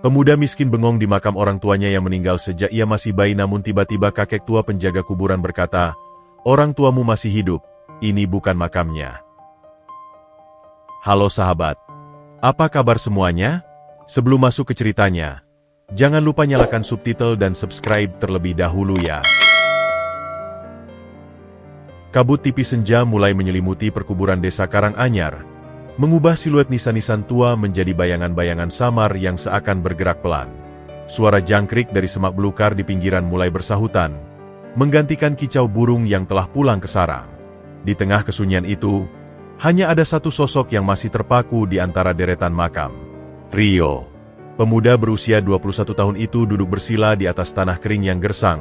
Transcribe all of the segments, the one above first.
Pemuda miskin bengong di makam orang tuanya yang meninggal sejak ia masih bayi, namun tiba-tiba kakek tua penjaga kuburan berkata, "Orang tuamu masih hidup, ini bukan makamnya." Halo sahabat, apa kabar semuanya? Sebelum masuk ke ceritanya, jangan lupa nyalakan subtitle dan subscribe terlebih dahulu ya. Kabut tipis senja mulai menyelimuti perkuburan desa Karanganyar, mengubah siluet nisan-nisan tua menjadi bayangan-bayangan samar yang seakan bergerak pelan. Suara jangkrik dari semak belukar di pinggiran mulai bersahutan, menggantikan kicau burung yang telah pulang ke sarang. Di tengah kesunyian itu, hanya ada satu sosok yang masih terpaku di antara deretan makam. Rio. Pemuda berusia 21 tahun itu duduk bersila di atas tanah kering yang gersang,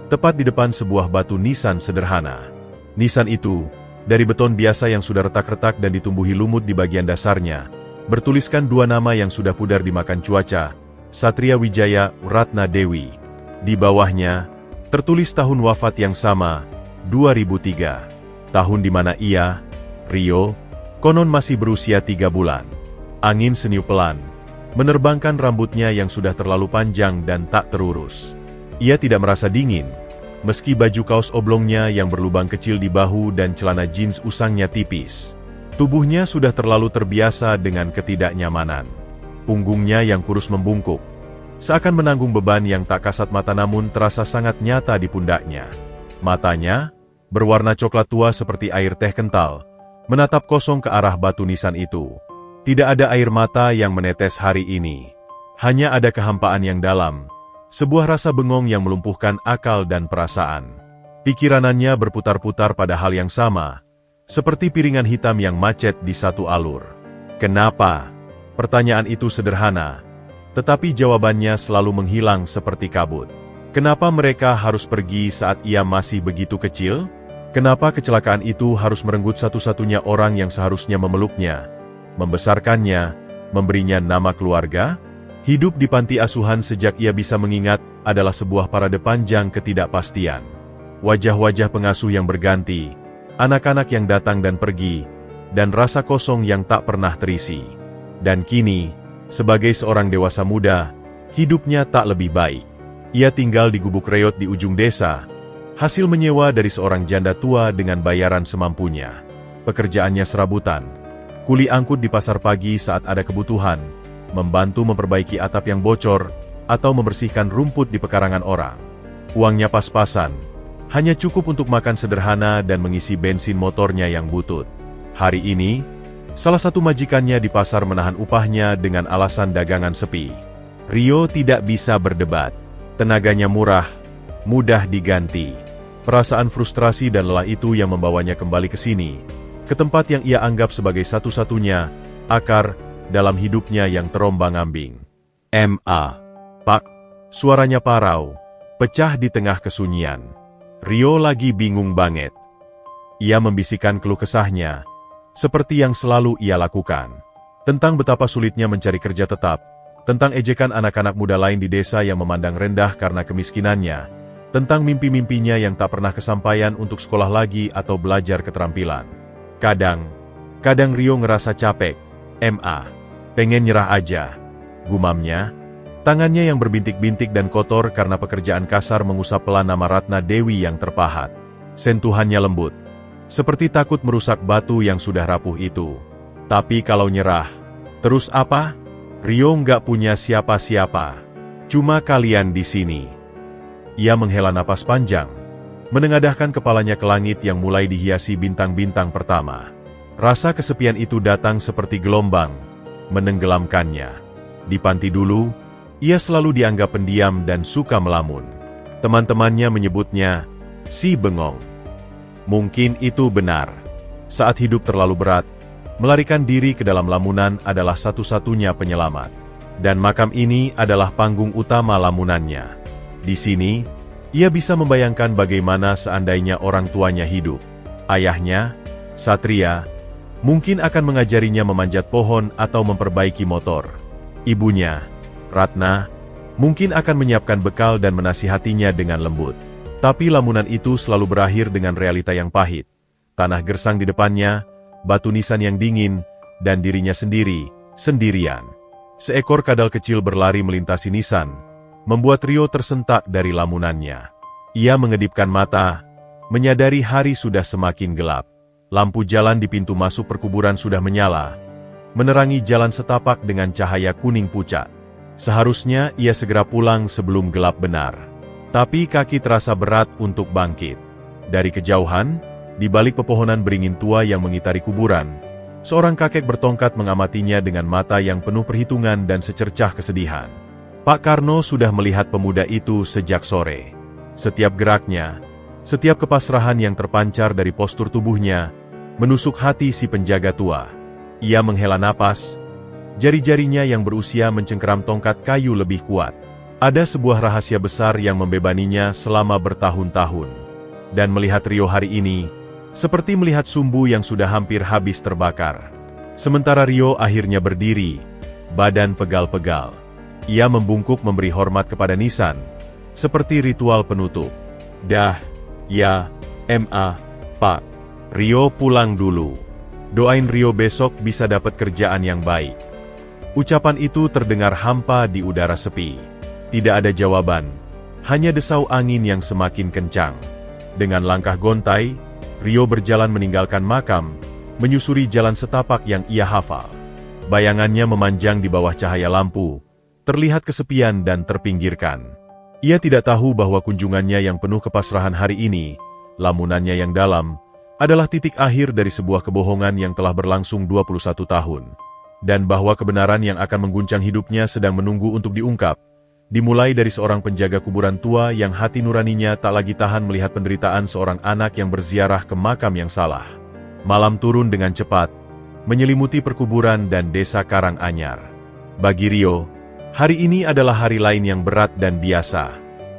tepat di depan sebuah batu nisan sederhana. Nisan itu, dari beton biasa yang sudah retak-retak dan ditumbuhi lumut di bagian dasarnya, bertuliskan dua nama yang sudah pudar dimakan cuaca, Satria Wijaya Ratna Dewi. Di bawahnya, tertulis tahun wafat yang sama, 2003. Tahun di mana ia, Rio, konon masih berusia 3 bulan. Angin seniup pelan, menerbangkan rambutnya yang sudah terlalu panjang dan tak terurus. Ia tidak merasa dingin, meski baju kaos oblongnya yang berlubang kecil di bahu dan celana jeans usangnya tipis. Tubuhnya sudah terlalu terbiasa dengan ketidaknyamanan. Punggungnya yang kurus membungkuk, seakan menanggung beban yang tak kasat mata namun terasa sangat nyata di pundaknya. Matanya, berwarna coklat tua seperti air teh kental, menatap kosong ke arah batu nisan itu. Tidak ada air mata yang menetes hari ini. Hanya ada kehampaan yang dalam, sebuah rasa bengong yang melumpuhkan akal dan perasaan. Pikirannya berputar-putar pada hal yang sama, seperti piringan hitam yang macet di satu alur. Kenapa? Pertanyaan itu sederhana, tetapi jawabannya selalu menghilang seperti kabut. Kenapa mereka harus pergi saat ia masih begitu kecil? Kenapa kecelakaan itu harus merenggut satu-satunya orang yang seharusnya memeluknya, membesarkannya, memberinya nama keluarga? Hidup di panti asuhan sejak ia bisa mengingat adalah sebuah parade panjang ketidakpastian. Wajah-wajah pengasuh yang berganti, anak-anak yang datang dan pergi, dan rasa kosong yang tak pernah terisi. Dan kini, sebagai seorang dewasa muda, hidupnya tak lebih baik. Ia tinggal di gubuk reot di ujung desa, hasil menyewa dari seorang janda tua dengan bayaran semampunya. Pekerjaannya serabutan, kuli angkut di pasar pagi saat ada kebutuhan, membantu memperbaiki atap yang bocor, atau membersihkan rumput di pekarangan orang. Uangnya pas-pasan, hanya cukup untuk makan sederhana dan mengisi bensin motornya yang butut. Hari ini, salah satu majikannya di pasar menahan upahnya dengan alasan dagangan sepi. Rio tidak bisa berdebat. Tenaganya murah, mudah diganti. Perasaan frustrasi dan lelah itu yang membawanya kembali ke sini, ke tempat yang ia anggap sebagai satu-satunya akar dalam hidupnya yang terombang-ambing. Pak, suaranya parau, pecah di tengah kesunyian. Rio lagi bingung banget. Ia membisikkan keluh kesahnya, seperti yang selalu ia lakukan. Tentang betapa sulitnya mencari kerja tetap, tentang ejekan anak-anak muda lain di desa yang memandang rendah karena kemiskinannya, tentang mimpi-mimpinya yang tak pernah kesampaian untuk sekolah lagi atau belajar keterampilan. Kadang Rio ngerasa capek, pengen nyerah aja, gumamnya. Tangannya yang berbintik-bintik dan kotor karena pekerjaan kasar mengusap pelan nama Ratna Dewi yang terpahat. Sentuhannya lembut, seperti takut merusak batu yang sudah rapuh itu. Tapi kalau nyerah, terus apa? Rio nggak punya siapa-siapa. Cuma kalian di sini. Ia menghela napas panjang, menengadahkan kepalanya ke langit yang mulai dihiasi bintang-bintang pertama. Rasa kesepian itu datang seperti gelombang, menenggelamkannya. Di panti dulu, ia selalu dianggap pendiam dan suka melamun. Teman-temannya menyebutnya si bengong. Mungkin itu benar. Saat hidup terlalu berat, melarikan diri ke dalam lamunan adalah satu-satunya penyelamat. Dan makam ini adalah panggung utama lamunannya. Di sini, ia bisa membayangkan bagaimana seandainya orang tuanya hidup. Ayahnya, Satria, mungkin akan mengajarinya memanjat pohon atau memperbaiki motor. Ibunya, Ratna, mungkin akan menyiapkan bekal dan menasihatinya dengan lembut. Tapi lamunan itu selalu berakhir dengan realita yang pahit. Tanah gersang di depannya, batu nisan yang dingin, dan dirinya sendiri, sendirian. Seekor kadal kecil berlari melintasi nisan, membuat Rio tersentak dari lamunannya. Ia mengedipkan mata, menyadari hari sudah semakin gelap. Lampu jalan di pintu masuk perkuburan sudah menyala, menerangi jalan setapak dengan cahaya kuning pucat. Seharusnya ia segera pulang sebelum gelap benar. Tapi kaki terasa berat untuk bangkit. Dari kejauhan, di balik pepohonan beringin tua yang mengitari kuburan, seorang kakek bertongkat mengamatinya dengan mata yang penuh perhitungan dan secercah kesedihan. Pak Karno sudah melihat pemuda itu sejak sore. Setiap geraknya, setiap kepasrahan yang terpancar dari postur tubuhnya, menusuk hati si penjaga tua. Ia menghela napas, jari-jarinya yang berusia mencengkeram tongkat kayu lebih kuat. Ada sebuah rahasia besar yang membebaninya selama bertahun-tahun. Dan melihat Rio hari ini, seperti melihat sumbu yang sudah hampir habis terbakar. Sementara Rio akhirnya berdiri, badan pegal-pegal. Ia membungkuk memberi hormat kepada nisan, seperti ritual penutup. Dah, ya, Pak. Rio pulang dulu. Doain Rio besok bisa dapat kerjaan yang baik. Ucapan itu terdengar hampa di udara sepi. Tidak ada jawaban, hanya desau angin yang semakin kencang. Dengan langkah gontai, Rio berjalan meninggalkan makam, menyusuri jalan setapak yang ia hafal. Bayangannya memanjang di bawah cahaya lampu, terlihat kesepian dan terpinggirkan. Ia tidak tahu bahwa kunjungannya yang penuh kepasrahan hari ini, lamunannya yang dalam, adalah titik akhir dari sebuah kebohongan yang telah berlangsung 21 tahun. Dan bahwa kebenaran yang akan mengguncang hidupnya sedang menunggu untuk diungkap, dimulai dari seorang penjaga kuburan tua yang hati nuraninya tak lagi tahan melihat penderitaan seorang anak yang berziarah ke makam yang salah. Malam turun dengan cepat, menyelimuti perkuburan dan desa Karanganyar. Bagi Rio, hari ini adalah hari lain yang berat dan biasa.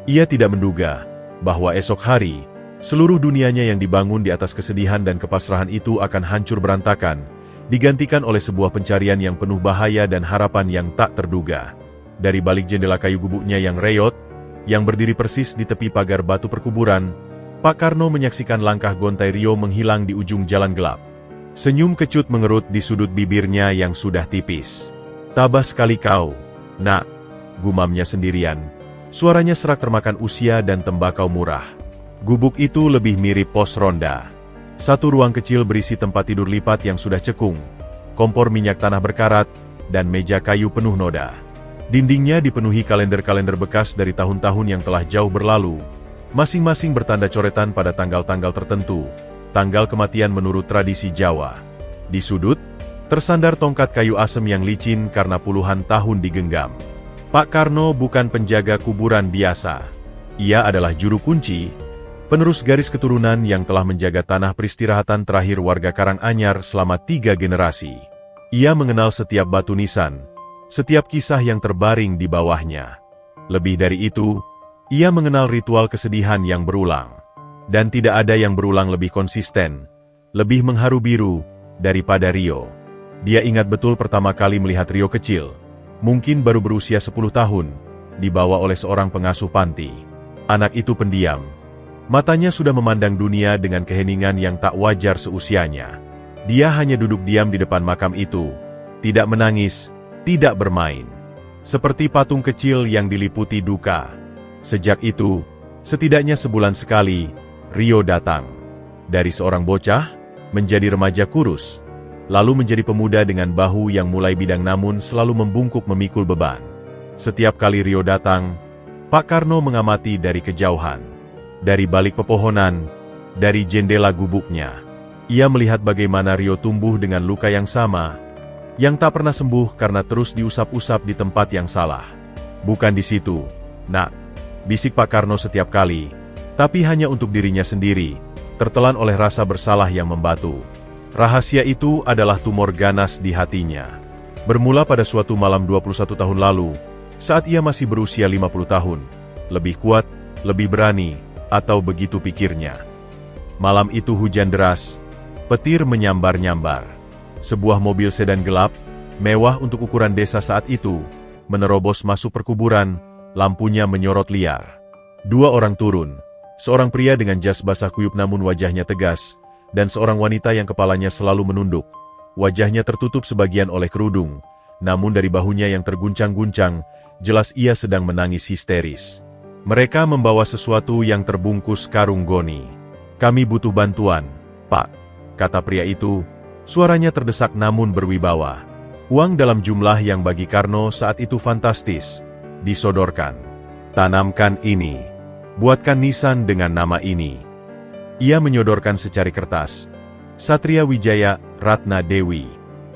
Ia tidak menduga bahwa esok hari, seluruh dunianya yang dibangun di atas kesedihan dan kepasrahan itu akan hancur berantakan, digantikan oleh sebuah pencarian yang penuh bahaya dan harapan yang tak terduga. Dari balik jendela kayu gubuknya yang reyot, yang berdiri persis di tepi pagar batu perkuburan, Pak Karno menyaksikan langkah gontai Rio menghilang di ujung jalan gelap. Senyum kecut mengerut di sudut bibirnya yang sudah tipis. "Tabah sekali kau, nak," gumamnya sendirian. Suaranya serak termakan usia dan tembakau murah. Gubuk itu lebih mirip pos ronda. Satu ruang kecil berisi tempat tidur lipat yang sudah cekung, kompor minyak tanah berkarat, dan meja kayu penuh noda. Dindingnya dipenuhi kalender-kalender bekas dari tahun-tahun yang telah jauh berlalu, masing-masing bertanda coretan pada tanggal-tanggal tertentu, tanggal kematian menurut tradisi Jawa. Di sudut, tersandar tongkat kayu asem yang licin karena puluhan tahun digenggam. Pak Karno bukan penjaga kuburan biasa. Ia adalah juru kunci, penerus garis keturunan yang telah menjaga tanah peristirahatan terakhir warga Karanganyar selama 3 generasi. Ia mengenal setiap batu nisan, setiap kisah yang terbaring di bawahnya. Lebih dari itu, ia mengenal ritual kesedihan yang berulang. Dan tidak ada yang berulang lebih konsisten, lebih mengharu biru, daripada Rio. Dia ingat betul pertama kali melihat Rio kecil, mungkin baru berusia 10 tahun, dibawa oleh seorang pengasuh panti. Anak itu pendiam. Matanya sudah memandang dunia dengan keheningan yang tak wajar seusianya. Dia hanya duduk diam di depan makam itu, tidak menangis, tidak bermain. Seperti patung kecil yang diliputi duka. Sejak itu, setidaknya sebulan sekali, Rio datang. Dari seorang bocah, menjadi remaja kurus, lalu menjadi pemuda dengan bahu yang mulai bidang namun selalu membungkuk memikul beban. Setiap kali Rio datang, Pak Karno mengamati dari kejauhan. Dari balik pepohonan, dari jendela gubuknya, ia melihat bagaimana Rio tumbuh dengan luka yang sama, yang tak pernah sembuh karena terus diusap-usap di tempat yang salah. "Bukan di situ, nak," bisik Pak Karno setiap kali, tapi hanya untuk dirinya sendiri, tertelan oleh rasa bersalah yang membatu. Rahasia itu adalah tumor ganas di hatinya. Bermula pada suatu malam 21 tahun lalu, saat ia masih berusia 50 tahun, lebih kuat, lebih berani, atau begitu pikirnya. Malam itu hujan deras, petir menyambar-nyambar. Sebuah mobil sedan gelap, mewah untuk ukuran desa saat itu, menerobos masuk perkuburan, lampunya menyorot liar. 2 orang turun, seorang pria dengan jas basah kuyup namun wajahnya tegas, dan seorang wanita yang kepalanya selalu menunduk. Wajahnya tertutup sebagian oleh kerudung, namun dari bahunya yang terguncang-guncang, jelas ia sedang menangis histeris. Mereka membawa sesuatu yang terbungkus karung goni. "Kami butuh bantuan, Pak," kata pria itu. Suaranya terdesak namun berwibawa. Uang dalam jumlah yang bagi Karno saat itu fantastis. Disodorkan. "Tanamkan ini. Buatkan nisan dengan nama ini." Ia menyodorkan secari kertas. Satria Wijaya Ratna Dewi.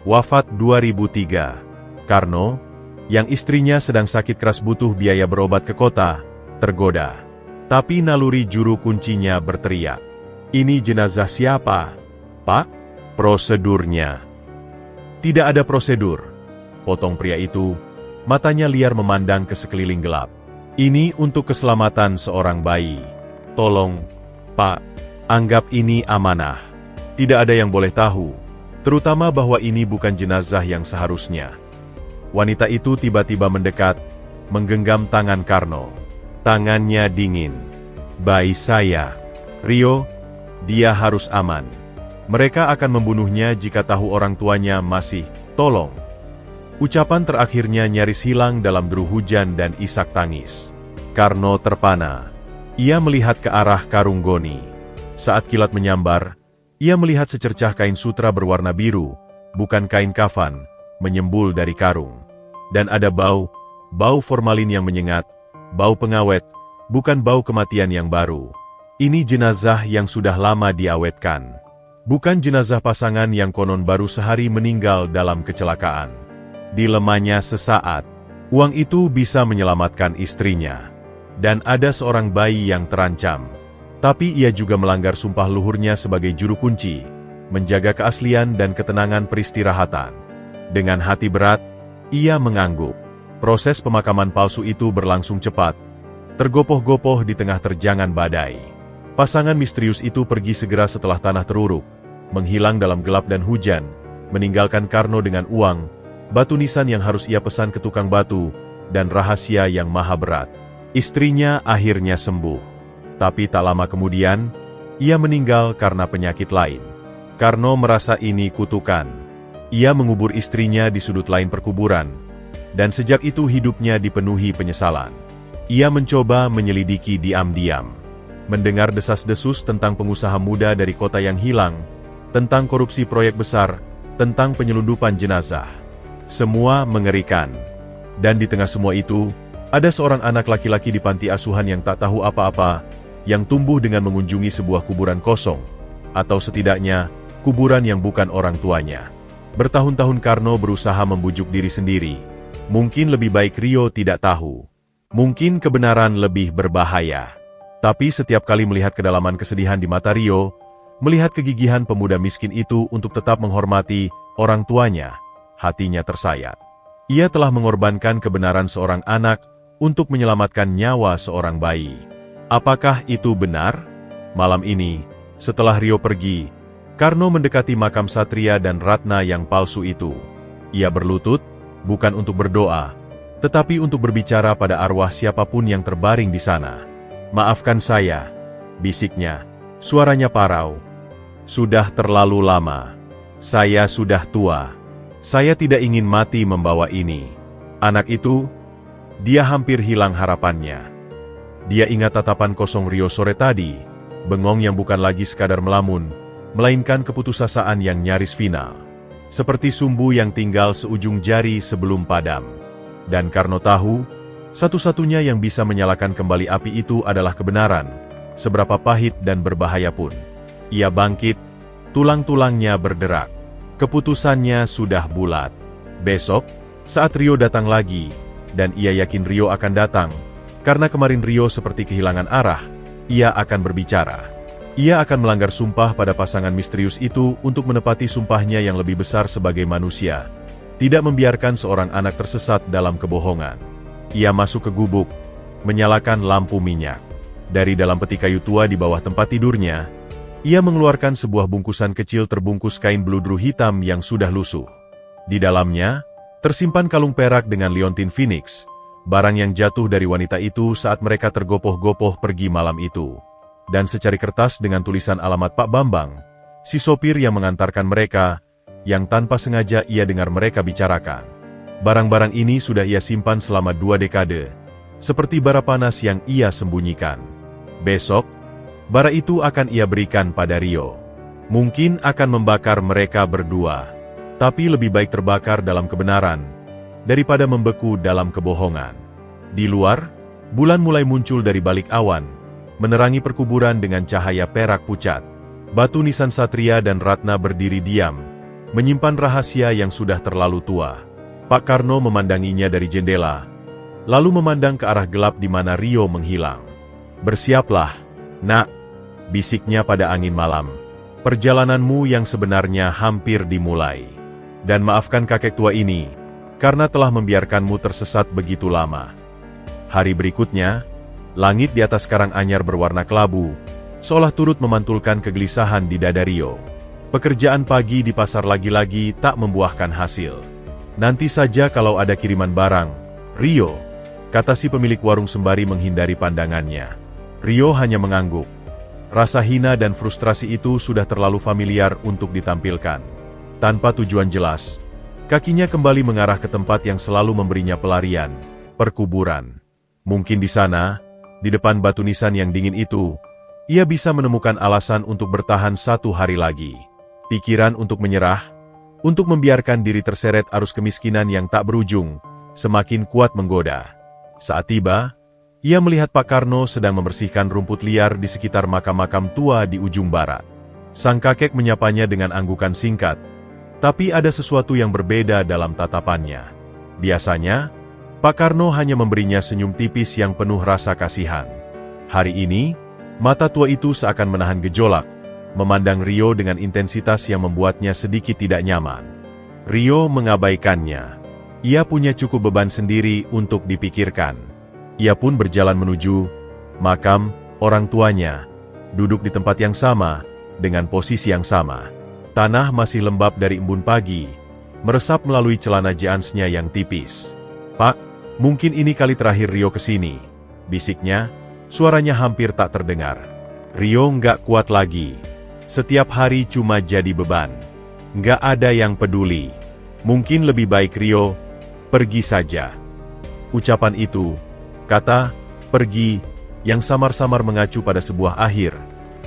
Wafat 2003. Karno, yang istrinya sedang sakit keras butuh biaya berobat ke kota, tergoda. Tapi naluri juru kuncinya berteriak, "Ini jenazah siapa, Pak?" "Prosedurnya." "Tidak ada prosedur," potong pria itu, matanya liar memandang ke sekeliling gelap. "Ini untuk keselamatan seorang bayi. Tolong, Pak, anggap ini amanah. Tidak ada yang boleh tahu, terutama bahwa ini bukan jenazah yang seharusnya." Wanita itu tiba-tiba mendekat, menggenggam tangan Karno. Tangannya dingin. "Bayi saya, Rio, dia harus aman. Mereka akan membunuhnya jika tahu orang tuanya masih, tolong." Ucapan terakhirnya nyaris hilang dalam deru hujan dan isak tangis. Karno terpana. Ia melihat ke arah karung goni. Saat kilat menyambar, ia melihat secercah kain sutra berwarna biru, bukan kain kafan, menyembul dari karung. Dan ada bau formalin yang menyengat, bau pengawet, bukan bau kematian yang baru. Ini jenazah yang sudah lama diawetkan. Bukan jenazah pasangan yang konon baru sehari meninggal dalam kecelakaan. Dilemanya sesaat, uang itu bisa menyelamatkan istrinya. Dan ada seorang bayi yang terancam. Tapi ia juga melanggar sumpah luhurnya sebagai juru kunci, menjaga keaslian dan ketenangan peristirahatan. Dengan hati berat, ia mengangguk. Proses pemakaman palsu itu berlangsung cepat, tergopoh-gopoh di tengah terjangan badai. Pasangan misterius itu pergi segera setelah tanah teruruk, menghilang dalam gelap dan hujan, meninggalkan Karno dengan uang, batu nisan yang harus ia pesan ke tukang batu, dan rahasia yang maha berat. Istrinya akhirnya sembuh. Tapi tak lama kemudian, ia meninggal karena penyakit lain. Karno merasa ini kutukan. Ia mengubur istrinya di sudut lain perkuburan, dan sejak itu hidupnya dipenuhi penyesalan. Ia mencoba menyelidiki diam-diam. Mendengar desas-desus tentang pengusaha muda dari kota yang hilang, tentang korupsi proyek besar, tentang penyelundupan jenazah. Semua mengerikan. Dan di tengah semua itu, ada seorang anak laki-laki di panti asuhan yang tak tahu apa-apa, yang tumbuh dengan mengunjungi sebuah kuburan kosong, atau setidaknya, kuburan yang bukan orang tuanya. Bertahun-tahun Karno berusaha membujuk diri sendiri. Mungkin lebih baik Rio tidak tahu. Mungkin kebenaran lebih berbahaya. Tapi setiap kali melihat kedalaman kesedihan di mata Rio, melihat kegigihan pemuda miskin itu untuk tetap menghormati orang tuanya, hatinya tersayat. Ia telah mengorbankan kebenaran seorang anak untuk menyelamatkan nyawa seorang bayi. Apakah itu benar? Malam ini, setelah Rio pergi, Karno mendekati makam Satria dan Ratna yang palsu itu. Ia berlutut, bukan untuk berdoa, tetapi untuk berbicara pada arwah siapapun yang terbaring di sana. "Maafkan saya," bisiknya, suaranya parau. "Sudah terlalu lama. Saya sudah tua. Saya tidak ingin mati membawa ini." Anak itu, dia hampir hilang harapannya. Dia ingat tatapan kosong Rio sore tadi, bengong yang bukan lagi sekadar melamun, melainkan keputusasaan yang nyaris final. Seperti sumbu yang tinggal seujung jari sebelum padam. Dan Karno tahu, satu-satunya yang bisa menyalakan kembali api itu adalah kebenaran, seberapa pahit dan berbahaya pun. Ia bangkit, tulang-tulangnya berderak. Keputusannya sudah bulat. Besok, saat Rio datang lagi, dan ia yakin Rio akan datang, karena kemarin Rio seperti kehilangan arah, ia akan berbicara. Ia akan melanggar sumpah pada pasangan misterius itu untuk menepati sumpahnya yang lebih besar sebagai manusia. Tidak membiarkan seorang anak tersesat dalam kebohongan. Ia masuk ke gubuk, menyalakan lampu minyak. Dari dalam peti kayu tua di bawah tempat tidurnya, ia mengeluarkan sebuah bungkusan kecil terbungkus kain beludru hitam yang sudah lusuh. Di dalamnya, tersimpan kalung perak dengan liontin Phoenix, barang yang jatuh dari wanita itu saat mereka tergopoh-gopoh pergi malam itu. Dan secari kertas dengan tulisan alamat Pak Bambang, si sopir yang mengantarkan mereka, yang tanpa sengaja ia dengar mereka bicarakan. Barang-barang ini sudah ia simpan selama 2 dekade, seperti bara panas yang ia sembunyikan. Besok, bara itu akan ia berikan pada Rio. Mungkin akan membakar mereka berdua, tapi lebih baik terbakar dalam kebenaran, daripada membeku dalam kebohongan. Di luar, bulan mulai muncul dari balik awan, menerangi perkuburan dengan cahaya perak pucat. Batu nisan Satria dan Ratna berdiri diam, menyimpan rahasia yang sudah terlalu tua. Pak Karno memandanginya dari jendela, lalu memandang ke arah gelap di mana Rio menghilang. "Bersiaplah, nak," bisiknya pada angin malam. "Perjalananmu yang sebenarnya hampir dimulai. Dan maafkan kakek tua ini, karena telah membiarkanmu tersesat begitu lama." Hari berikutnya, langit di atas Karanganyar berwarna kelabu, seolah turut memantulkan kegelisahan di dada Rio. Pekerjaan pagi di pasar lagi-lagi tak membuahkan hasil. "Nanti saja kalau ada kiriman barang, Rio," kata si pemilik warung sembari menghindari pandangannya. Rio hanya mengangguk. Rasa hina dan frustrasi itu sudah terlalu familiar untuk ditampilkan. Tanpa tujuan jelas, kakinya kembali mengarah ke tempat yang selalu memberinya pelarian, perkuburan. Mungkin di sana, di depan batu nisan yang dingin itu, ia bisa menemukan alasan untuk bertahan 1 hari lagi. Pikiran untuk menyerah, untuk membiarkan diri terseret arus kemiskinan yang tak berujung, semakin kuat menggoda. Saat tiba, ia melihat Pak Karno sedang membersihkan rumput liar di sekitar makam-makam tua di ujung barat. Sang kakek menyapanya dengan anggukan singkat, tapi ada sesuatu yang berbeda dalam tatapannya. Biasanya, Pak Karno hanya memberinya senyum tipis yang penuh rasa kasihan. Hari ini, mata tua itu seakan menahan gejolak, memandang Rio dengan intensitas yang membuatnya sedikit tidak nyaman. Rio mengabaikannya. Ia punya cukup beban sendiri untuk dipikirkan. Ia pun berjalan menuju makam orang tuanya, duduk di tempat yang sama, dengan posisi yang sama. Tanah masih lembab dari embun pagi, meresap melalui celana jeansnya yang tipis. "Pak, mungkin ini kali terakhir Rio kesini," bisiknya, suaranya hampir tak terdengar. Rio nggak kuat lagi. Setiap hari cuma jadi beban. Nggak ada yang peduli. Mungkin lebih baik Rio pergi saja. Ucapan itu, kata pergi, yang samar-samar mengacu pada sebuah akhir,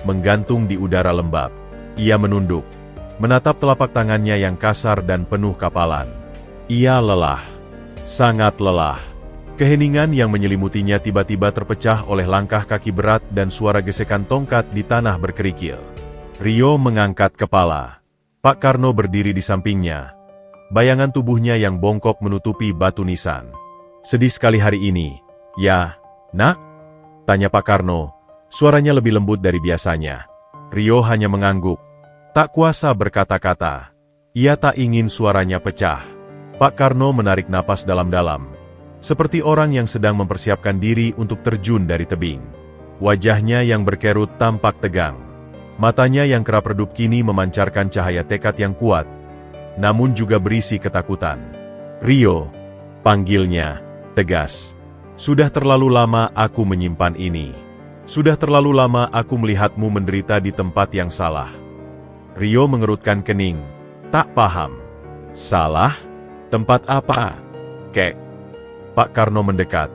menggantung di udara lembab. Ia menunduk, menatap telapak tangannya yang kasar dan penuh kapalan. Ia lelah, sangat lelah. Keheningan yang menyelimutinya tiba-tiba terpecah oleh langkah kaki berat dan suara gesekan tongkat di tanah berkerikil. Rio mengangkat kepala. Pak Karno berdiri di sampingnya. Bayangan tubuhnya yang bongkok menutupi batu nisan. "Sedih sekali hari ini, ya, nak?" tanya Pak Karno. Suaranya lebih lembut dari biasanya. Rio hanya mengangguk. Tak kuasa berkata-kata. Ia tak ingin suaranya pecah. Pak Karno menarik napas dalam-dalam, seperti orang yang sedang mempersiapkan diri untuk terjun dari tebing. Wajahnya yang berkerut tampak tegang. Matanya yang kerap redup kini memancarkan cahaya tekad yang kuat, namun juga berisi ketakutan. "Rio," panggilnya, tegas. "Sudah terlalu lama aku menyimpan ini. Sudah terlalu lama aku melihatmu menderita di tempat yang salah." Rio mengerutkan kening, tak paham. "Salah? Tempat apa, kek?" Pak Karno mendekat,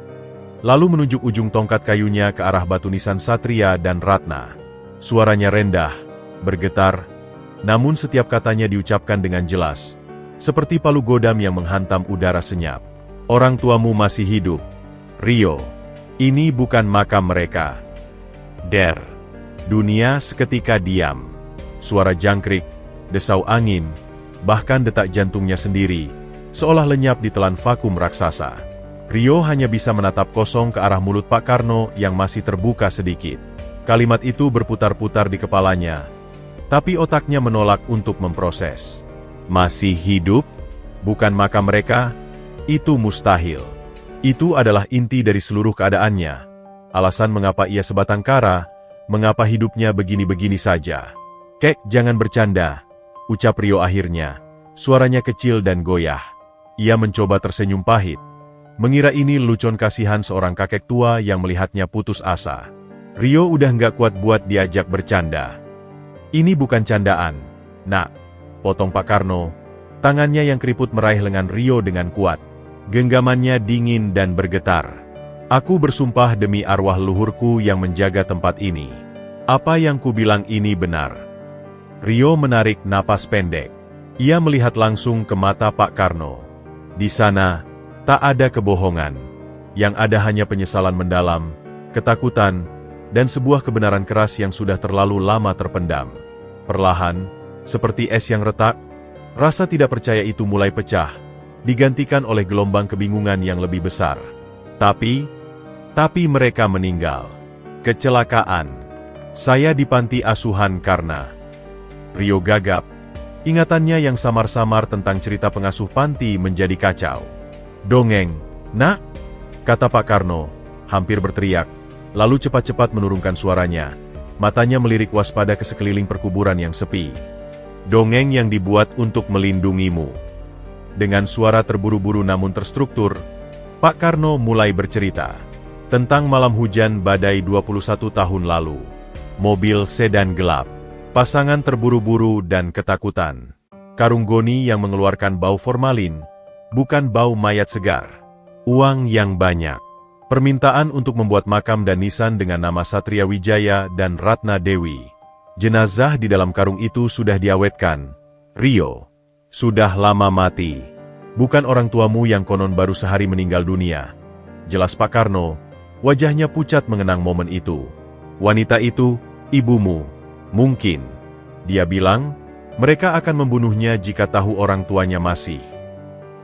lalu menunjuk ujung tongkat kayunya ke arah batu nisan Satria dan Ratna. Suaranya rendah, bergetar, namun setiap katanya diucapkan dengan jelas, seperti palu godam yang menghantam udara senyap. "Orang tuamu masih hidup, Rio. Ini bukan makam mereka." Dunia seketika diam. Suara jangkrik, desau angin, bahkan detak jantungnya sendiri, seolah lenyap di telan vakum raksasa. Rio hanya bisa menatap kosong ke arah mulut Pak Karno yang masih terbuka sedikit. Kalimat itu berputar-putar di kepalanya, tapi otaknya menolak untuk memproses. Masih hidup? Bukan makam mereka? Itu mustahil. Itu adalah inti dari seluruh keadaannya. Alasan mengapa ia sebatang kara, mengapa hidupnya begini-begini saja. "Kek, jangan bercanda," ucap Rio akhirnya. Suaranya kecil dan goyah. Ia mencoba tersenyum pahit, mengira ini lelucon kasihan seorang kakek tua yang melihatnya putus asa. Rio udah nggak kuat buat diajak bercanda. "Ini bukan candaan, nak," potong Pak Karno. Tangannya yang keriput meraih lengan Rio dengan kuat. Genggamannya dingin dan bergetar. Aku bersumpah demi arwah leluhurku yang menjaga tempat ini. Apa yang kubilang ini benar. Rio menarik napas pendek. Ia melihat langsung ke mata Pak Karno. Di sana, tak ada kebohongan. Yang ada hanya penyesalan mendalam, ketakutan, dan sebuah kebenaran keras yang sudah terlalu lama terpendam. Perlahan, seperti es yang retak, rasa tidak percaya itu mulai pecah, digantikan oleh gelombang kebingungan yang lebih besar. Tapi mereka meninggal. Kecelakaan. Saya di panti asuhan karena... Rio gagap. Ingatannya yang samar-samar tentang cerita pengasuh panti menjadi kacau. Dongeng, nak? Kata Pak Karno, hampir berteriak, lalu cepat-cepat menurunkan suaranya. Matanya melirik waspada ke sekeliling perkuburan yang sepi. Dongeng yang dibuat untuk melindungimu. Dengan suara terburu-buru namun terstruktur, Pak Karno mulai bercerita tentang malam hujan badai 21 tahun lalu. Mobil sedan gelap, pasangan terburu-buru dan ketakutan. Karung goni yang mengeluarkan bau formalin, bukan bau mayat segar. Uang yang banyak. Permintaan untuk membuat makam dan nisan dengan nama Satria Wijaya dan Ratna Dewi. Jenazah di dalam karung itu sudah diawetkan. Rio, sudah lama mati. Bukan orang tuamu yang konon baru sehari meninggal dunia. Jelas Pak Karno, wajahnya pucat mengenang momen itu. Wanita itu, ibumu. Mungkin. Dia bilang, mereka akan membunuhnya jika tahu orang tuanya masih.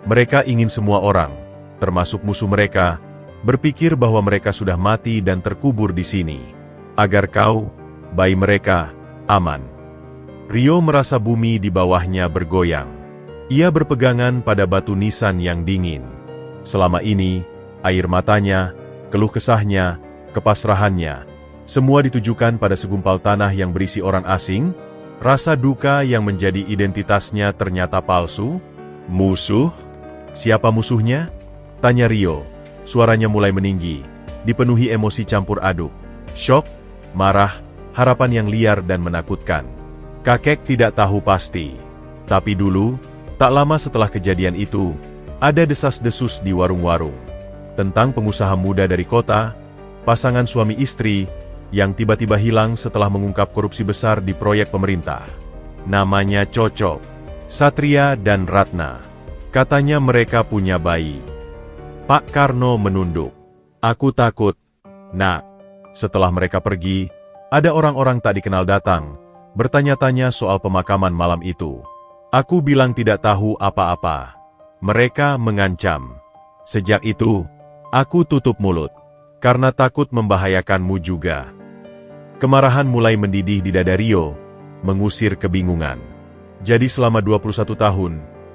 Mereka ingin semua orang, termasuk musuh mereka, berpikir bahwa mereka sudah mati dan terkubur di sini. Agar kau, bayi mereka, aman. Rio merasa bumi di bawahnya bergoyang. Ia berpegangan pada batu nisan yang dingin. Selama ini, air matanya, keluh kesahnya, kepasrahannya, semua ditujukan pada segumpal tanah yang berisi orang asing. Rasa duka yang menjadi identitasnya ternyata palsu. Musuh? Siapa musuhnya? Tanya Rio. Suaranya mulai meninggi, dipenuhi emosi campur aduk. Syok, marah, harapan yang liar dan menakutkan. Kakek tidak tahu pasti. Tapi dulu, tak lama setelah kejadian itu, ada desas-desus di warung-warung. Tentang pengusaha muda dari kota, pasangan suami istri, yang tiba-tiba hilang setelah mengungkap korupsi besar di proyek pemerintah. Namanya cocok. Satria dan Ratna. Katanya mereka punya bayi. Pak Karno menunduk. Aku takut, nak. Setelah mereka pergi, ada orang-orang tak dikenal datang, bertanya-tanya soal pemakaman malam itu. Aku bilang tidak tahu apa-apa. Mereka mengancam. Sejak itu, aku tutup mulut, karena takut membahayakanmu juga. Kemarahan mulai mendidih di dada Rio, mengusir kebingungan. Jadi selama 21 tahun,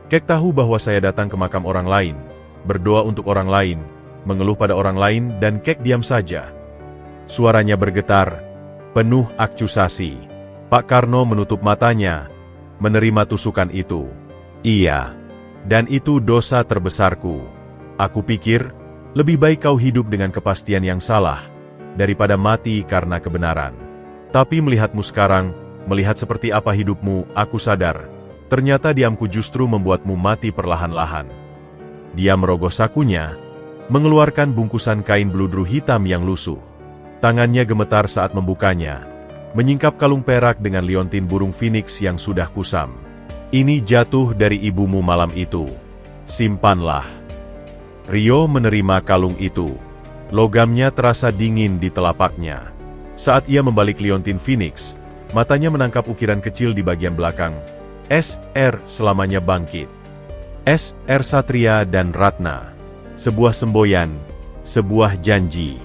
Kek tahu bahwa saya datang ke makam orang lain, berdoa untuk orang lain, mengeluh pada orang lain dan Kek diam saja. Suaranya bergetar, penuh akusasi. Pak Karno menutup matanya, menerima tusukan itu. Iya, dan itu dosa terbesarku. Aku pikir, lebih baik kau hidup dengan kepastian yang salah, daripada mati karena kebenaran. Tapi melihatmu sekarang, melihat seperti apa hidupmu, aku sadar, ternyata diamku justru membuatmu mati perlahan-lahan. Dia merogoh sakunya, mengeluarkan bungkusan kain bludru hitam yang lusuh. Tangannya gemetar saat membukanya, menyingkap kalung perak dengan liontin burung phoenix yang sudah kusam. Ini jatuh dari ibumu malam itu. Simpanlah. Rio menerima kalung itu. Logamnya terasa dingin di telapaknya. Saat ia membalik liontin phoenix, matanya menangkap ukiran kecil di bagian belakang. SR selamanya bangkit. SR Satria dan Ratna. Sebuah semboyan, sebuah janji.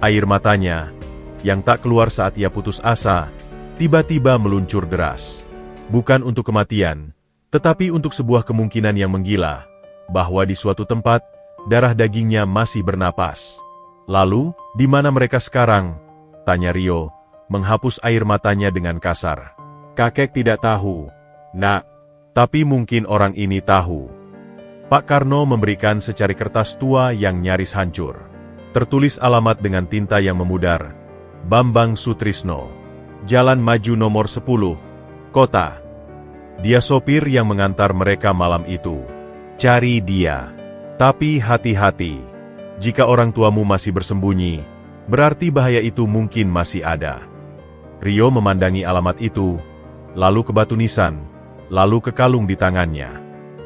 Air matanya, yang tak keluar saat ia putus asa, tiba-tiba meluncur deras. Bukan untuk kematian, tetapi untuk sebuah kemungkinan yang menggila, bahwa di suatu tempat, darah dagingnya masih bernapas. Lalu, di mana mereka sekarang? Tanya Rio, menghapus air matanya dengan kasar. Kakek tidak tahu, nak. Tapi mungkin orang ini tahu. Pak Karno memberikan secari kertas tua yang nyaris hancur. Tertulis alamat dengan tinta yang memudar. Bambang Sutrisno. Jalan Maju nomor 10, Kota. Dia sopir yang mengantar mereka malam itu. Cari dia. Tapi hati-hati. Jika orang tuamu masih bersembunyi, berarti bahaya itu mungkin masih ada. Rio memandangi alamat itu, lalu ke batu nisan, lalu ke kalung di tangannya.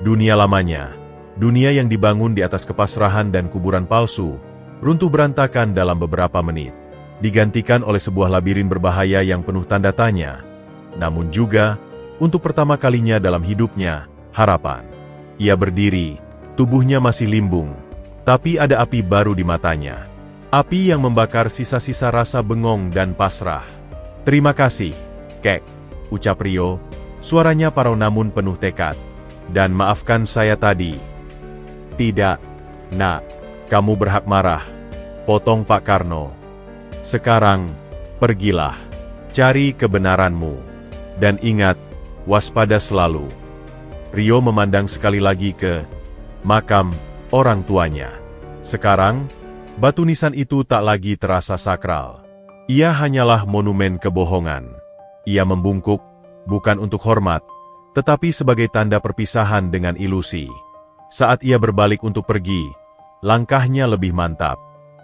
Dunia lamanya, dunia yang dibangun di atas kepasrahan dan kuburan palsu, runtuh berantakan dalam beberapa menit. Digantikan oleh sebuah labirin berbahaya yang penuh tanda tanya. Namun juga, untuk pertama kalinya dalam hidupnya, harapan. Ia berdiri, tubuhnya masih limbung, tapi ada api baru di matanya. Api yang membakar sisa-sisa rasa bengong dan pasrah. Terima kasih, Kek, ucap Rio, suaranya parau namun penuh tekad. Dan maafkan saya tadi. Tidak, Nak, kamu berhak marah, potong Pak Karno. Sekarang, pergilah, cari kebenaranmu. Dan ingat, waspada selalu. Rio memandang sekali lagi ke makam orang tuanya. Sekarang, batu nisan itu tak lagi terasa sakral. Ia hanyalah monumen kebohongan. Ia membungkuk, bukan untuk hormat, tetapi sebagai tanda perpisahan dengan ilusi. Saat ia berbalik untuk pergi, langkahnya lebih mantap.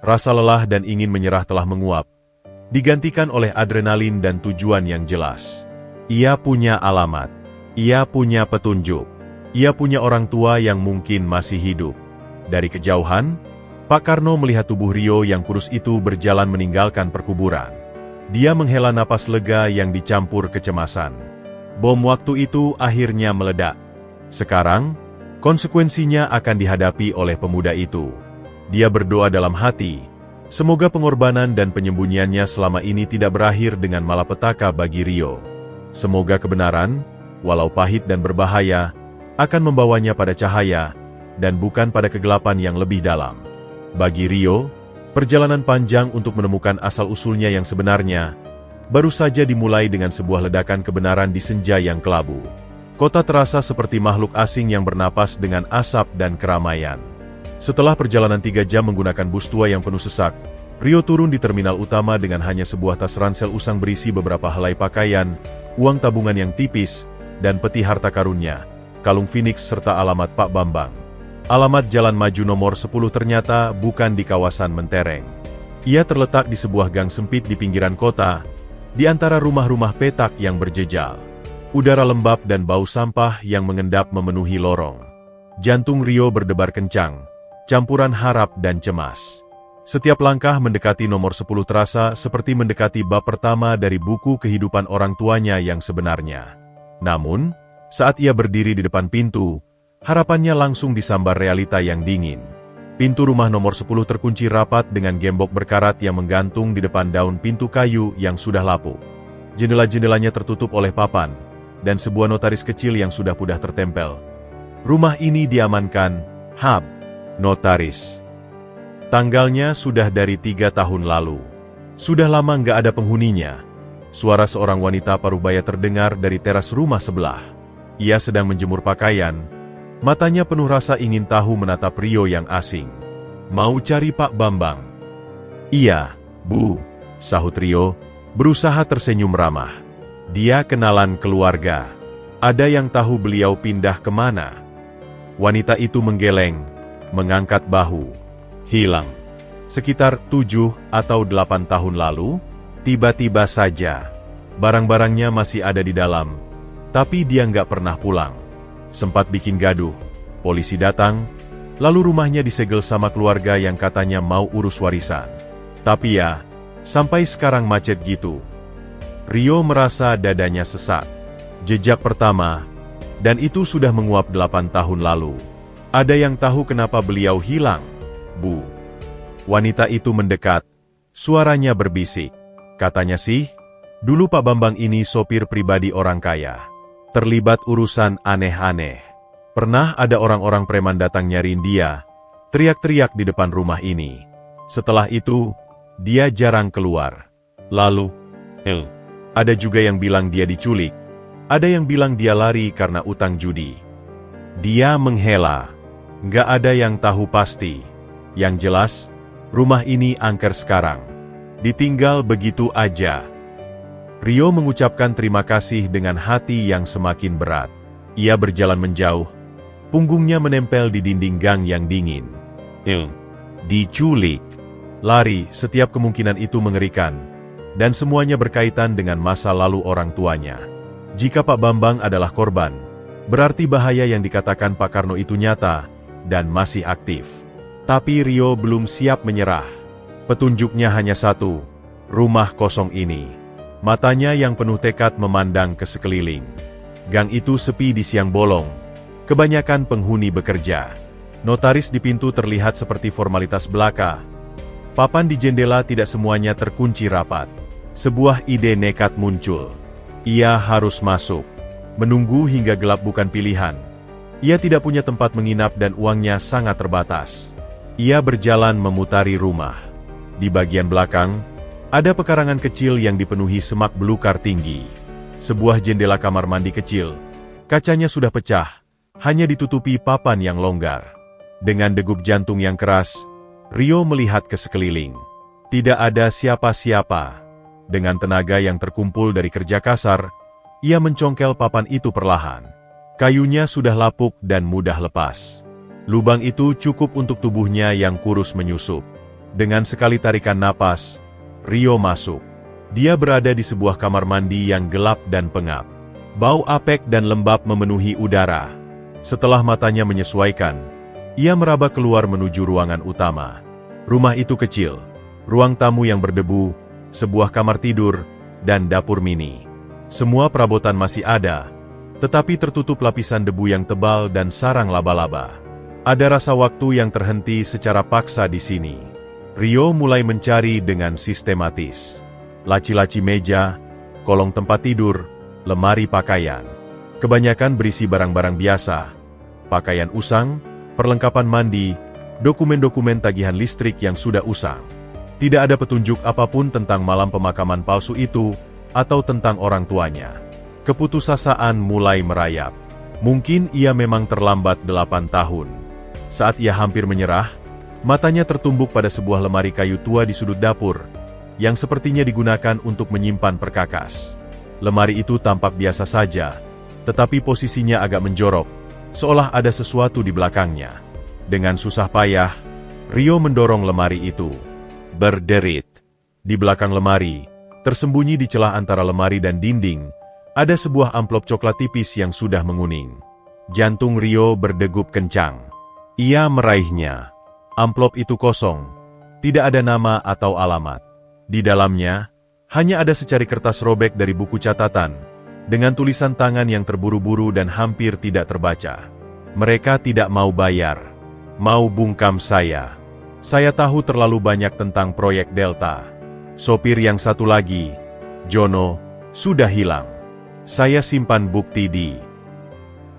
Rasa lelah dan ingin menyerah telah menguap, digantikan oleh adrenalin dan tujuan yang jelas. Ia punya alamat. Ia punya petunjuk. Ia punya orang tua yang mungkin masih hidup. Dari kejauhan, Pak Karno melihat tubuh Rio yang kurus itu berjalan meninggalkan perkuburan. Dia menghela napas lega yang dicampur kecemasan. Bom waktu itu akhirnya meledak. Sekarang, konsekuensinya akan dihadapi oleh pemuda itu. Dia berdoa dalam hati, semoga pengorbanan dan penyembunyiannya selama ini tidak berakhir dengan malapetaka bagi Rio. Semoga kebenaran, walau pahit dan berbahaya, akan membawanya pada cahaya, dan bukan pada kegelapan yang lebih dalam. Bagi Rio, perjalanan panjang untuk menemukan asal-usulnya yang sebenarnya, baru saja dimulai dengan sebuah ledakan kebenaran di senja yang kelabu. Kota terasa seperti makhluk asing yang bernapas dengan asap dan keramaian. Setelah perjalanan 3 jam menggunakan bus tua yang penuh sesak, Rio turun di terminal utama dengan hanya sebuah tas ransel usang berisi beberapa helai pakaian, uang tabungan yang tipis, dan peti harta karunnya, kalung Phoenix serta alamat Pak Bambang. Alamat Jalan Maju nomor 10 ternyata bukan di kawasan Mentereng. Ia terletak di sebuah gang sempit di pinggiran kota, di antara rumah-rumah petak yang berjejal. Udara lembab dan bau sampah yang mengendap memenuhi lorong. Jantung Rio berdebar kencang, campuran harap dan cemas. Setiap langkah mendekati nomor 10 terasa seperti mendekati bab pertama dari buku kehidupan orang tuanya yang sebenarnya. Namun, saat ia berdiri di depan pintu, harapannya langsung disambar realita yang dingin. Pintu rumah nomor 10 terkunci rapat dengan gembok berkarat yang menggantung di depan daun pintu kayu yang sudah lapuk. Jendela-jendelanya tertutup oleh papan, dan sebuah notaris kecil yang sudah pudar tertempel. Rumah ini diamankan, Hab, notaris. Tanggalnya sudah dari 3 tahun lalu. Sudah lama nggak ada penghuninya. Suara seorang wanita parubaya terdengar dari teras rumah sebelah. Ia sedang menjemur pakaian. Matanya penuh rasa ingin tahu menatap Rio yang asing. Mau cari Pak Bambang? Iya, Bu, sahut Rio, berusaha tersenyum ramah. Dia kenalan keluarga. Ada yang tahu beliau pindah kemana? Wanita itu menggeleng, mengangkat bahu. Hilang. Sekitar 7 atau 8 tahun lalu, tiba-tiba saja. Barang-barangnya masih ada di dalam, tapi dia nggak pernah pulang. Sempat bikin gaduh, polisi datang, lalu rumahnya disegel sama keluarga yang katanya mau urus warisan. Tapi ya, sampai sekarang macet gitu. Rio merasa dadanya sesak. Jejak pertama, dan itu sudah menguap 8 tahun lalu. Ada yang tahu kenapa beliau hilang, Bu? Wanita itu mendekat, suaranya berbisik. Katanya sih, dulu Pak Bambang ini sopir pribadi orang kaya. Terlibat urusan aneh-aneh. Pernah ada orang-orang preman datang nyariin dia, teriak-teriak di depan rumah ini. Setelah itu, dia jarang keluar. Lalu, ada juga yang bilang dia diculik. Ada yang bilang dia lari karena utang judi. Dia menghela. Nggak ada yang tahu pasti. Yang jelas, rumah ini angker sekarang. Ditinggal begitu aja. Rio mengucapkan terima kasih dengan hati yang semakin berat. Ia berjalan menjauh, punggungnya menempel di dinding gang yang dingin. Diculik. Lari, setiap kemungkinan itu mengerikan. Dan semuanya berkaitan dengan masa lalu orang tuanya. Jika Pak Bambang adalah korban, berarti bahaya yang dikatakan Pak Karno itu nyata, dan masih aktif. Tapi Rio belum siap menyerah. Petunjuknya hanya satu, rumah kosong ini. Matanya yang penuh tekad memandang ke sekeliling. Gang itu sepi di siang bolong. Kebanyakan penghuni bekerja. Notaris di pintu terlihat seperti formalitas belaka. Papan di jendela tidak semuanya terkunci rapat. Sebuah ide nekat muncul. Ia harus masuk. Menunggu hingga gelap bukan pilihan. Ia tidak punya tempat menginap dan uangnya sangat terbatas. Ia berjalan memutari rumah. Di bagian belakang, ada pekarangan kecil yang dipenuhi semak belukar tinggi. Sebuah jendela kamar mandi kecil. Kacanya sudah pecah, hanya ditutupi papan yang longgar. Dengan degup jantung yang keras, Rio melihat ke sekeliling. Tidak ada siapa-siapa. Dengan tenaga yang terkumpul dari kerja kasar, ia mencongkel papan itu perlahan. Kayunya sudah lapuk dan mudah lepas. Lubang itu cukup untuk tubuhnya yang kurus menyusup. Dengan sekali tarikan napas, Rio masuk. Dia berada di sebuah kamar mandi yang gelap dan pengap. Bau apek dan lembab memenuhi udara. Setelah matanya menyesuaikan, ia meraba keluar menuju ruangan utama. Rumah itu kecil, ruang tamu yang berdebu, sebuah kamar tidur, dan dapur mini. Semua perabotan masih ada, tetapi tertutup lapisan debu yang tebal dan sarang laba-laba. Ada rasa waktu yang terhenti secara paksa di sini. Rio mulai mencari dengan sistematis. Laci-laci meja, kolong tempat tidur, lemari pakaian. Kebanyakan berisi barang-barang biasa. Pakaian usang, perlengkapan mandi, dokumen-dokumen tagihan listrik yang sudah usang. Tidak ada petunjuk apapun tentang malam pemakaman palsu itu, atau tentang orang tuanya. Keputusasaan mulai merayap. Mungkin ia memang terlambat 8 tahun. Saat ia hampir menyerah, matanya tertumbuk pada sebuah lemari kayu tua di sudut dapur, yang sepertinya digunakan untuk menyimpan perkakas. Lemari itu tampak biasa saja, tetapi posisinya agak menjorok, seolah ada sesuatu di belakangnya. Dengan susah payah, Rio mendorong lemari itu. Berderit. Di belakang lemari, tersembunyi di celah antara lemari dan dinding, ada sebuah amplop coklat tipis yang sudah menguning. Jantung Rio berdegup kencang. Ia meraihnya. Amplop itu kosong. Tidak ada nama atau alamat. Di dalamnya, hanya ada secari kertas robek dari buku catatan, dengan tulisan tangan yang terburu-buru dan hampir tidak terbaca. Mereka tidak mau bayar. Mau bungkam saya. Saya tahu terlalu banyak tentang proyek Delta. Sopir yang satu lagi, Jono, sudah hilang. Saya simpan bukti di...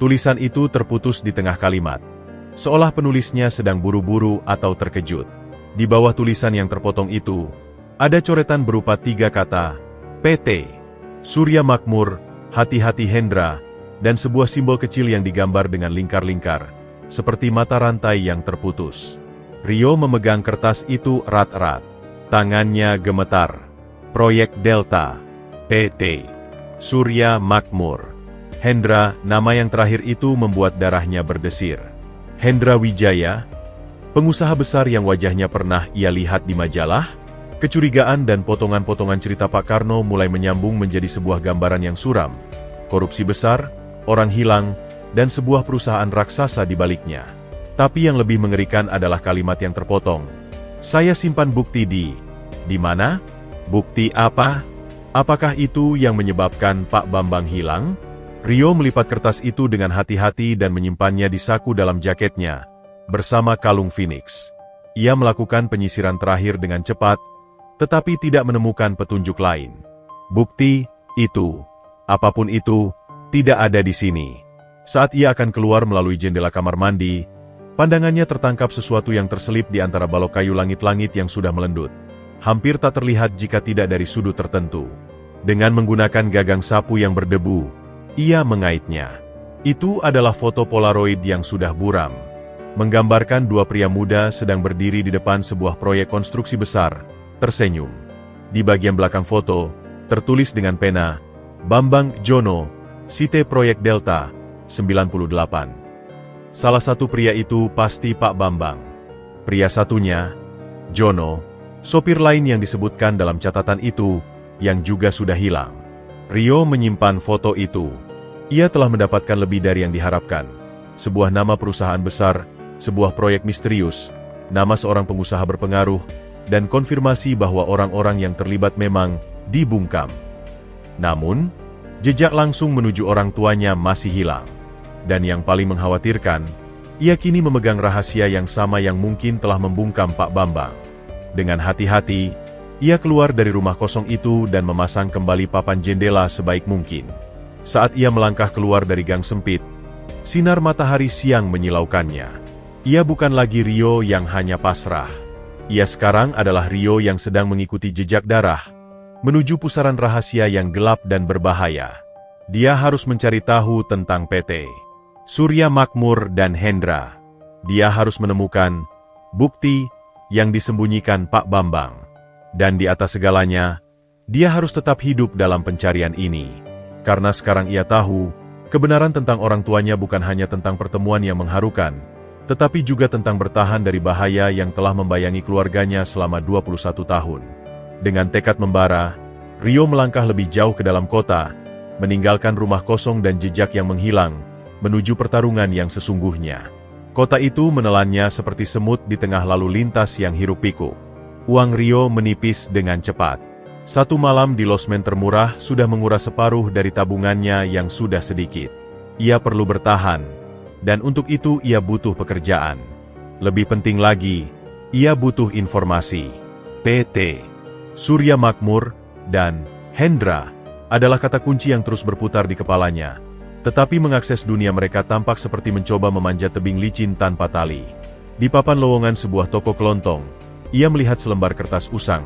Tulisan itu terputus di tengah kalimat. Seolah penulisnya sedang buru-buru atau terkejut. Di bawah tulisan yang terpotong itu, ada coretan berupa 3 kata, PT, Surya Makmur, hati-hati Hendra, dan sebuah simbol kecil yang digambar dengan lingkar-lingkar, seperti mata rantai yang terputus. Rio memegang kertas itu erat-erat. Tangannya gemetar. Proyek Delta. PT. Surya Makmur. Hendra, nama yang terakhir itu membuat darahnya berdesir. Hendra Wijaya, pengusaha besar yang wajahnya pernah ia lihat di majalah. Kecurigaan dan potongan-potongan cerita Pak Karno mulai menyambung menjadi sebuah gambaran yang suram. Korupsi besar, orang hilang, dan sebuah perusahaan raksasa di baliknya. Tapi yang lebih mengerikan adalah kalimat yang terpotong. Saya simpan bukti di mana? Bukti apa? Apakah itu yang menyebabkan Pak Bambang hilang? Rio melipat kertas itu dengan hati-hati dan menyimpannya di saku dalam jaketnya, bersama kalung Phoenix. Ia melakukan penyisiran terakhir dengan cepat, tetapi tidak menemukan petunjuk lain. Bukti itu, apapun itu, tidak ada di sini. Saat ia akan keluar melalui jendela kamar mandi, pandangannya tertangkap sesuatu yang terselip di antara balok kayu langit-langit yang sudah melendut. Hampir tak terlihat jika tidak dari sudut tertentu. Dengan menggunakan gagang sapu yang berdebu, ia mengaitnya. Itu adalah foto Polaroid yang sudah buram. Menggambarkan 2 pria muda sedang berdiri di depan sebuah proyek konstruksi besar, tersenyum. Di bagian belakang foto, tertulis dengan pena, Bambang Jono, Site Proyek Delta, 98. Salah satu pria itu pasti Pak Bambang. Pria satunya, Jono, sopir lain yang disebutkan dalam catatan itu, yang juga sudah hilang. Rio menyimpan foto itu. Ia telah mendapatkan lebih dari yang diharapkan. Sebuah nama perusahaan besar, sebuah proyek misterius, nama seorang pengusaha berpengaruh, dan konfirmasi bahwa orang-orang yang terlibat memang dibungkam. Namun, jejak langsung menuju orang tuanya masih hilang. Dan yang paling mengkhawatirkan, ia kini memegang rahasia yang sama yang mungkin telah membungkam Pak Bambang. Dengan hati-hati, ia keluar dari rumah kosong itu dan memasang kembali papan jendela sebaik mungkin. Saat ia melangkah keluar dari gang sempit, sinar matahari siang menyilaukannya. Ia bukan lagi Rio yang hanya pasrah. Ia sekarang adalah Rio yang sedang mengikuti jejak darah, menuju pusaran rahasia yang gelap dan berbahaya. Dia harus mencari tahu tentang PT Surya Makmur dan Hendra. Dia harus menemukan bukti yang disembunyikan Pak Bambang. Dan di atas segalanya, dia harus tetap hidup dalam pencarian ini. Karena sekarang ia tahu, kebenaran tentang orang tuanya bukan hanya tentang pertemuan yang mengharukan, tetapi juga tentang bertahan dari bahaya yang telah membayangi keluarganya selama 21 tahun. Dengan tekad membara, Rio melangkah lebih jauh ke dalam kota, meninggalkan rumah kosong dan jejak yang menghilang, menuju pertarungan yang sesungguhnya. Kota itu menelannya seperti semut di tengah lalu lintas yang hiruk-pikuk. Uang Rio menipis dengan cepat. Satu malam di losmen termurah sudah menguras separuh dari tabungannya yang sudah sedikit. Ia perlu bertahan, dan untuk itu ia butuh pekerjaan. Lebih penting lagi, ia butuh informasi. PT Surya Makmur dan Hendra adalah kata kunci yang terus berputar di kepalanya. Tetapi mengakses dunia mereka tampak seperti mencoba memanjat tebing licin tanpa tali. Di papan lowongan sebuah toko kelontong, ia melihat selembar kertas usang.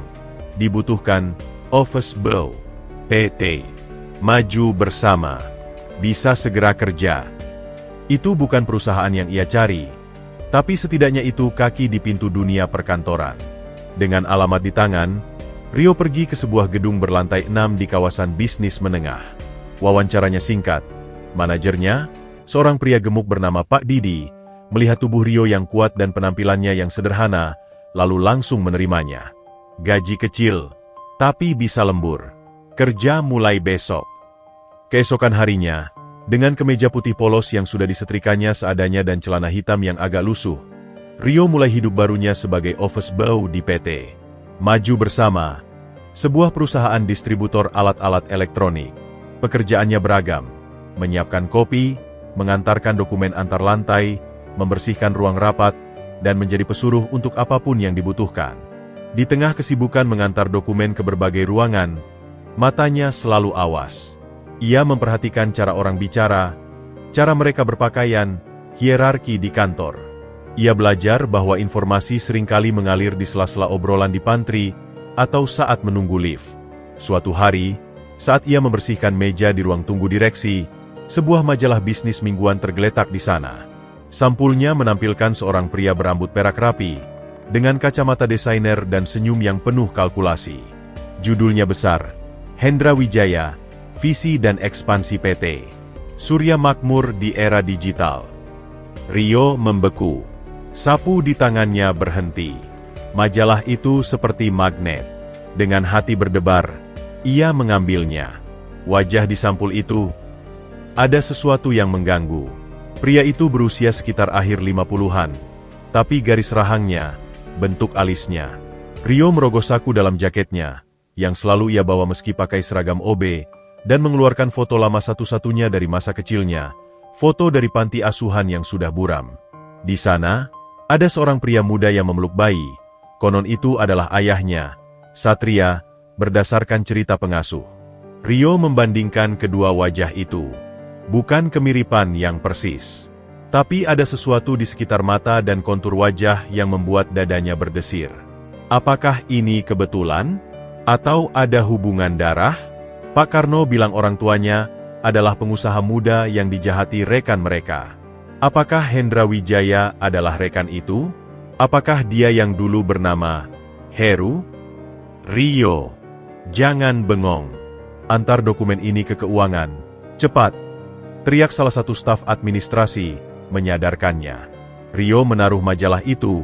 Dibutuhkan Office Boy. PT Maju Bersama. Bisa segera kerja. Itu bukan perusahaan yang ia cari, tapi setidaknya itu kaki di pintu dunia perkantoran. Dengan alamat di tangan, Rio pergi ke sebuah gedung berlantai 6 di kawasan bisnis menengah. Wawancaranya singkat. Manajernya, seorang pria gemuk bernama Pak Didi, melihat tubuh Rio yang kuat dan penampilannya yang sederhana, lalu langsung menerimanya. Gaji kecil, tapi bisa lembur. Kerja mulai besok. Keesokan harinya, dengan kemeja putih polos yang sudah disetrikanya seadanya dan celana hitam yang agak lusuh, Rio mulai hidup barunya sebagai office boy di PT Maju Bersama, sebuah perusahaan distributor alat-alat elektronik. Pekerjaannya beragam, menyiapkan kopi, mengantarkan dokumen antar lantai, membersihkan ruang rapat, dan menjadi pesuruh untuk apapun yang dibutuhkan. Di tengah kesibukan mengantar dokumen ke berbagai ruangan, matanya selalu awas. Ia memperhatikan cara orang bicara, cara mereka berpakaian, hierarki di kantor. Ia belajar bahwa informasi seringkali mengalir di sela-sela obrolan di pantry atau saat menunggu lift. Suatu hari, saat ia membersihkan meja di ruang tunggu direksi, sebuah majalah bisnis mingguan tergeletak di sana. Sampulnya menampilkan seorang pria berambut perak rapi, dengan kacamata desainer dan senyum yang penuh kalkulasi. Judulnya besar, Hendra Wijaya, Visi dan Ekspansi PT Surya Makmur di Era Digital. Rio membeku. Sapu di tangannya berhenti. Majalah itu seperti magnet. Dengan hati berdebar, ia mengambilnya. Wajah di sampul itu, ada sesuatu yang mengganggu. Pria itu berusia sekitar akhir 50-an, tapi garis rahangnya, bentuk alisnya. Rio merogoh saku dalam jaketnya, yang selalu ia bawa meski pakai seragam OB, dan mengeluarkan foto lama satu-satunya dari masa kecilnya, foto dari panti asuhan yang sudah buram. Di sana, ada seorang pria muda yang memeluk bayi, konon itu adalah ayahnya, Satria, berdasarkan cerita pengasuh. Rio membandingkan kedua wajah itu. Bukan kemiripan yang persis, tapi ada sesuatu di sekitar mata dan kontur wajah yang membuat dadanya berdesir. Apakah ini kebetulan? Atau ada hubungan darah? Pak Karno bilang orang tuanya adalah pengusaha muda yang dijahati rekan mereka. Apakah Hendra Wijaya adalah rekan itu? Apakah dia yang dulu bernama Heru? Rio, jangan bengong. Antar dokumen ini ke keuangan. Cepat. teriak salah satu staf administrasi, menyadarkannya. Rio menaruh majalah itu,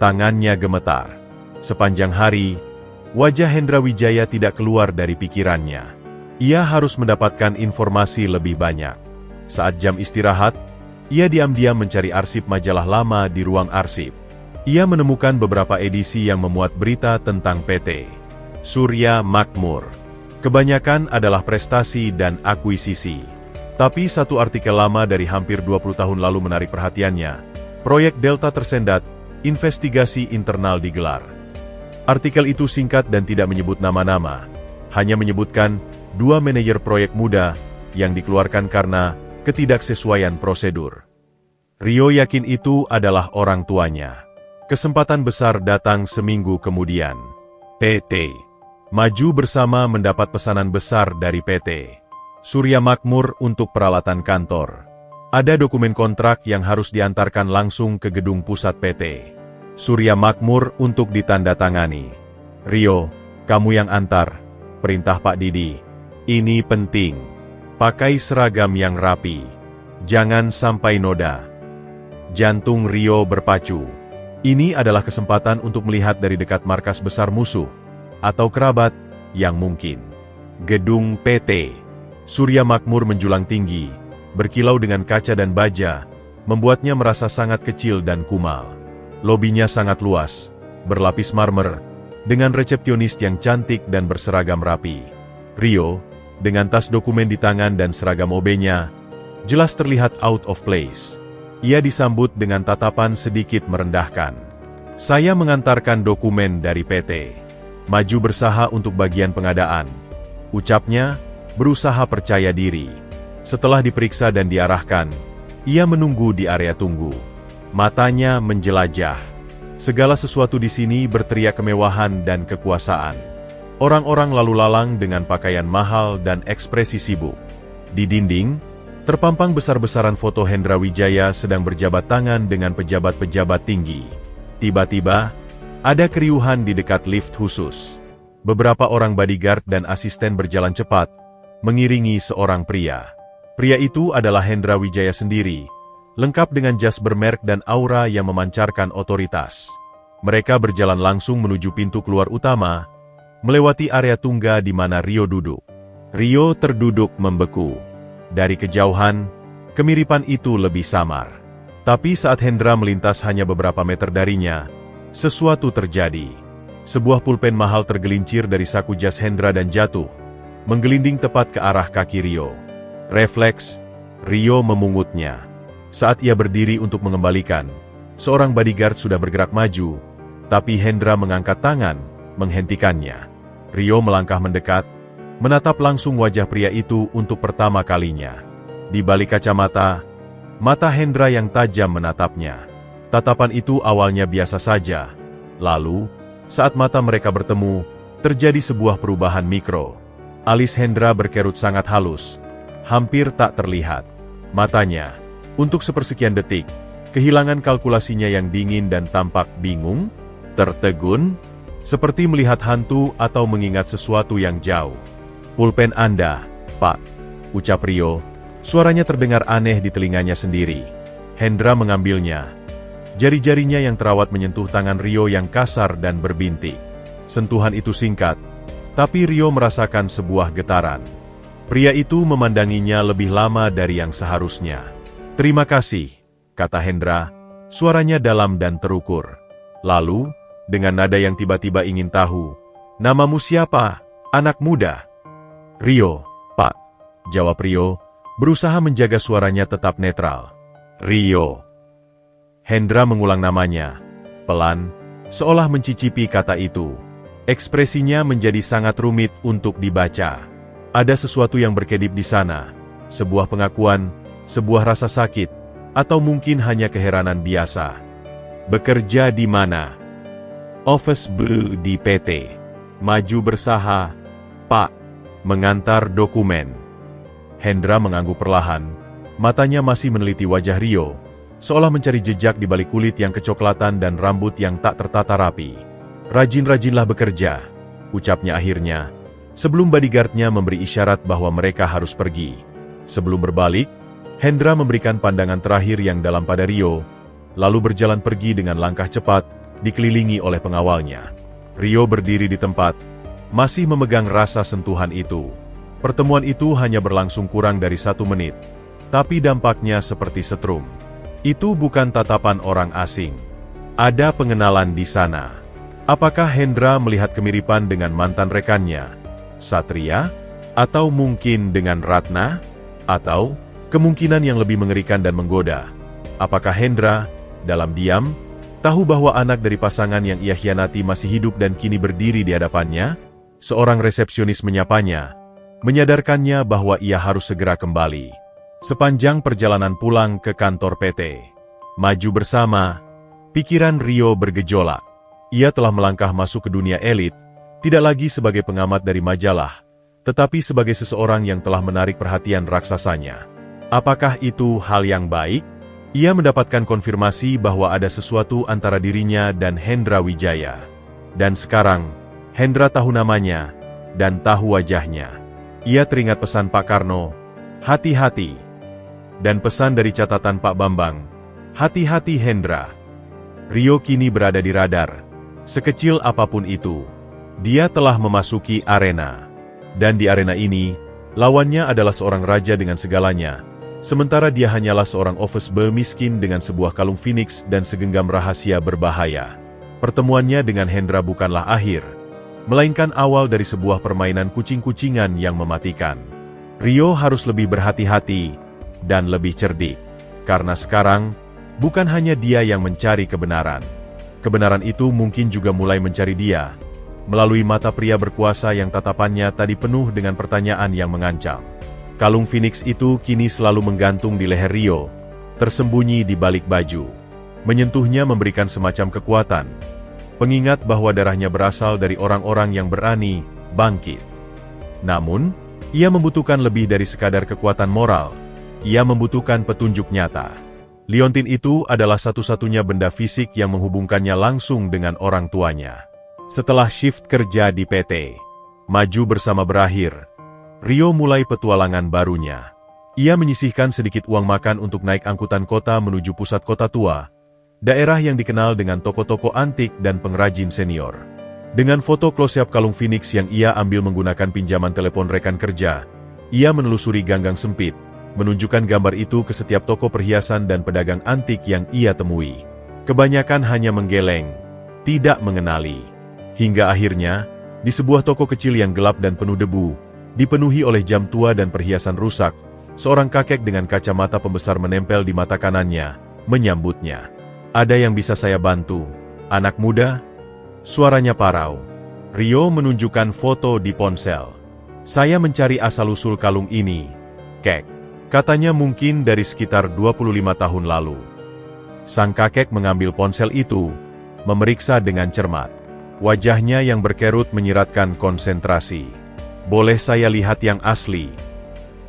tangannya gemetar. Sepanjang hari, wajah Hendra Wijaya tidak keluar dari pikirannya. Ia harus mendapatkan informasi lebih banyak. Saat jam istirahat, ia diam-diam mencari arsip majalah lama di ruang arsip. Ia menemukan beberapa edisi yang memuat berita tentang PT Surya Makmur. Kebanyakan adalah prestasi dan akuisisi. Tapi satu artikel lama dari hampir 20 tahun lalu menarik perhatiannya. Proyek Delta tersendat, investigasi internal digelar. Artikel itu singkat dan tidak menyebut nama-nama. Hanya menyebutkan 2 manajer proyek muda yang dikeluarkan karena ketidaksesuaian prosedur. Rio yakin itu adalah orang tuanya. Kesempatan besar datang seminggu kemudian. PT Maju Bersama mendapat pesanan besar dari PT Surya Makmur untuk peralatan kantor. Ada dokumen kontrak yang harus diantarkan langsung ke gedung pusat PT Surya Makmur untuk ditandatangani. Rio, kamu yang antar, perintah Pak Didi. Ini penting. Pakai seragam yang rapi. Jangan sampai noda. Jantung Rio berpacu. Ini adalah kesempatan untuk melihat dari dekat markas besar musuh, atau kerabat, yang mungkin. Gedung PT Surya Makmur menjulang tinggi, berkilau dengan kaca dan baja, membuatnya merasa sangat kecil dan kumal. Lobinya sangat luas, berlapis marmer, dengan resepsionis yang cantik dan berseragam rapi. Rio, dengan tas dokumen di tangan dan seragam OB-nya, jelas terlihat out of place. Ia disambut dengan tatapan sedikit merendahkan. Saya mengantarkan dokumen dari PT Maju Bersama untuk bagian pengadaan. Ucapnya, berusaha percaya diri. Setelah diperiksa dan diarahkan, ia menunggu di area tunggu. Matanya menjelajah. Segala sesuatu di sini berteriak kemewahan dan kekuasaan. Orang-orang lalu lalang dengan pakaian mahal dan ekspresi sibuk. Di dinding, terpampang besar-besaran foto Hendra Wijaya sedang berjabat tangan dengan pejabat-pejabat tinggi. Tiba-tiba, ada keriuhan di dekat lift khusus. Beberapa orang bodyguard dan asisten berjalan cepat, mengiringi seorang pria. Pria itu adalah Hendra Wijaya sendiri, lengkap dengan jas bermerek dan aura yang memancarkan otoritas. Mereka berjalan langsung menuju pintu keluar utama, melewati area tungga di mana Rio duduk. Rio terduduk membeku. Dari kejauhan, kemiripan itu lebih samar. Tapi saat Hendra melintas hanya beberapa meter darinya, sesuatu terjadi. Sebuah pulpen mahal tergelincir dari saku jas Hendra dan jatuh, menggelinding tepat ke arah kaki Rio. Refleks, Rio memungutnya. Saat ia berdiri untuk mengembalikan, seorang bodyguard sudah bergerak maju, tapi Hendra mengangkat tangan, menghentikannya. Rio melangkah mendekat, menatap langsung wajah pria itu untuk pertama kalinya. Di balik kacamata, mata Hendra yang tajam menatapnya. Tatapan itu awalnya biasa saja. Lalu, saat mata mereka bertemu, terjadi sebuah perubahan mikro. Alis Hendra berkerut sangat halus, hampir tak terlihat. Matanya, untuk sepersekian detik, kehilangan kalkulasinya yang dingin dan tampak bingung, tertegun, seperti melihat hantu atau mengingat sesuatu yang jauh. Pulpen Anda, Pak, ucap Rio, suaranya terdengar aneh di telinganya sendiri. Hendra mengambilnya. Jari-jarinya yang terawat menyentuh tangan Rio yang kasar dan berbintik. Sentuhan itu singkat, tapi Rio merasakan sebuah getaran. Pria itu memandanginya lebih lama dari yang seharusnya. Terima kasih, kata Hendra, suaranya dalam dan terukur. Lalu, dengan nada yang tiba-tiba ingin tahu, namamu siapa, anak muda? Rio, Pak, jawab Rio, berusaha menjaga suaranya tetap netral. Rio. Hendra mengulang namanya, pelan, seolah mencicipi kata itu. Ekspresinya menjadi sangat rumit untuk dibaca. Ada sesuatu yang berkedip di sana, sebuah pengakuan, sebuah rasa sakit, atau mungkin hanya keheranan biasa. Bekerja di mana? Office B di PT Maju Bersama, Pak. Mengantar dokumen. Hendra mengangguk perlahan, matanya masih meneliti wajah Rio, seolah mencari jejak di balik kulit yang kecoklatan dan rambut yang tak tertata rapi. Rajin-rajinlah bekerja, ucapnya akhirnya, sebelum bodyguardnya memberi isyarat bahwa mereka harus pergi. Sebelum berbalik, Hendra memberikan pandangan terakhir yang dalam pada Rio, lalu berjalan pergi dengan langkah cepat, dikelilingi oleh pengawalnya. Rio berdiri di tempat, masih memegang rasa sentuhan itu. Pertemuan itu hanya berlangsung kurang dari 1 menit, tapi dampaknya seperti setrum. Itu bukan tatapan orang asing. Ada pengenalan di sana. Apakah Hendra melihat kemiripan dengan mantan rekannya, Satria? Atau mungkin dengan Ratna? Atau kemungkinan yang lebih mengerikan dan menggoda? Apakah Hendra, dalam diam, tahu bahwa anak dari pasangan yang ia khianati masih hidup dan kini berdiri di hadapannya? Seorang resepsionis menyapanya, menyadarkannya bahwa ia harus segera kembali. Sepanjang perjalanan pulang ke kantor PT Maju Bersama, pikiran Rio bergejolak. Ia telah melangkah masuk ke dunia elit, tidak lagi sebagai pengamat dari majalah, tetapi sebagai seseorang yang telah menarik perhatian raksasanya. Apakah itu hal yang baik? Ia mendapatkan konfirmasi bahwa ada sesuatu antara dirinya dan Hendra Wijaya. Dan sekarang, Hendra tahu namanya, dan tahu wajahnya. Ia teringat pesan Pak Karno, hati-hati. Dan pesan dari catatan Pak Bambang, hati-hati Hendra. Rio kini berada di radar. Sekecil apapun itu, dia telah memasuki arena. Dan di arena ini, lawannya adalah seorang raja dengan segalanya, sementara dia hanyalah seorang office boy miskin dengan sebuah kalung Phoenix dan segenggam rahasia berbahaya. Pertemuannya dengan Hendra bukanlah akhir, melainkan awal dari sebuah permainan kucing-kucingan yang mematikan. Rio harus lebih berhati-hati dan lebih cerdik, karena sekarang, bukan hanya dia yang mencari kebenaran. Kebenaran itu mungkin juga mulai mencari dia, melalui mata pria berkuasa yang tatapannya tadi penuh dengan pertanyaan yang mengancam. Kalung Phoenix itu kini selalu menggantung di leher Rio, tersembunyi di balik baju. Menyentuhnya memberikan semacam kekuatan, pengingat bahwa darahnya berasal dari orang-orang yang berani bangkit. Namun, ia membutuhkan lebih dari sekadar kekuatan moral. Ia membutuhkan petunjuk nyata. Liontin itu adalah satu-satunya benda fisik yang menghubungkannya langsung dengan orang tuanya. Setelah shift kerja di PT Maju Bersama berakhir, Rio mulai petualangan barunya. Ia menyisihkan sedikit uang makan untuk naik angkutan kota menuju pusat kota tua, daerah yang dikenal dengan toko-toko antik dan pengrajin senior. Dengan foto close-up kalung Phoenix yang ia ambil menggunakan pinjaman telepon rekan kerja, ia menelusuri ganggang sempit, menunjukkan gambar itu ke setiap toko perhiasan dan pedagang antik yang ia temui. Kebanyakan hanya menggeleng, tidak mengenali. Hingga akhirnya, di sebuah toko kecil yang gelap dan penuh debu, dipenuhi oleh jam tua dan perhiasan rusak, seorang kakek dengan kacamata pembesar menempel di mata kanannya, menyambutnya. "Ada yang bisa saya bantu, anak muda?" Suaranya parau. Rio menunjukkan foto di ponsel. "Saya mencari asal-usul kalung ini, Kek," katanya mungkin dari sekitar 25 tahun lalu. Sang kakek mengambil ponsel itu, memeriksa dengan cermat. Wajahnya yang berkerut menyiratkan konsentrasi. "Boleh saya lihat yang asli?"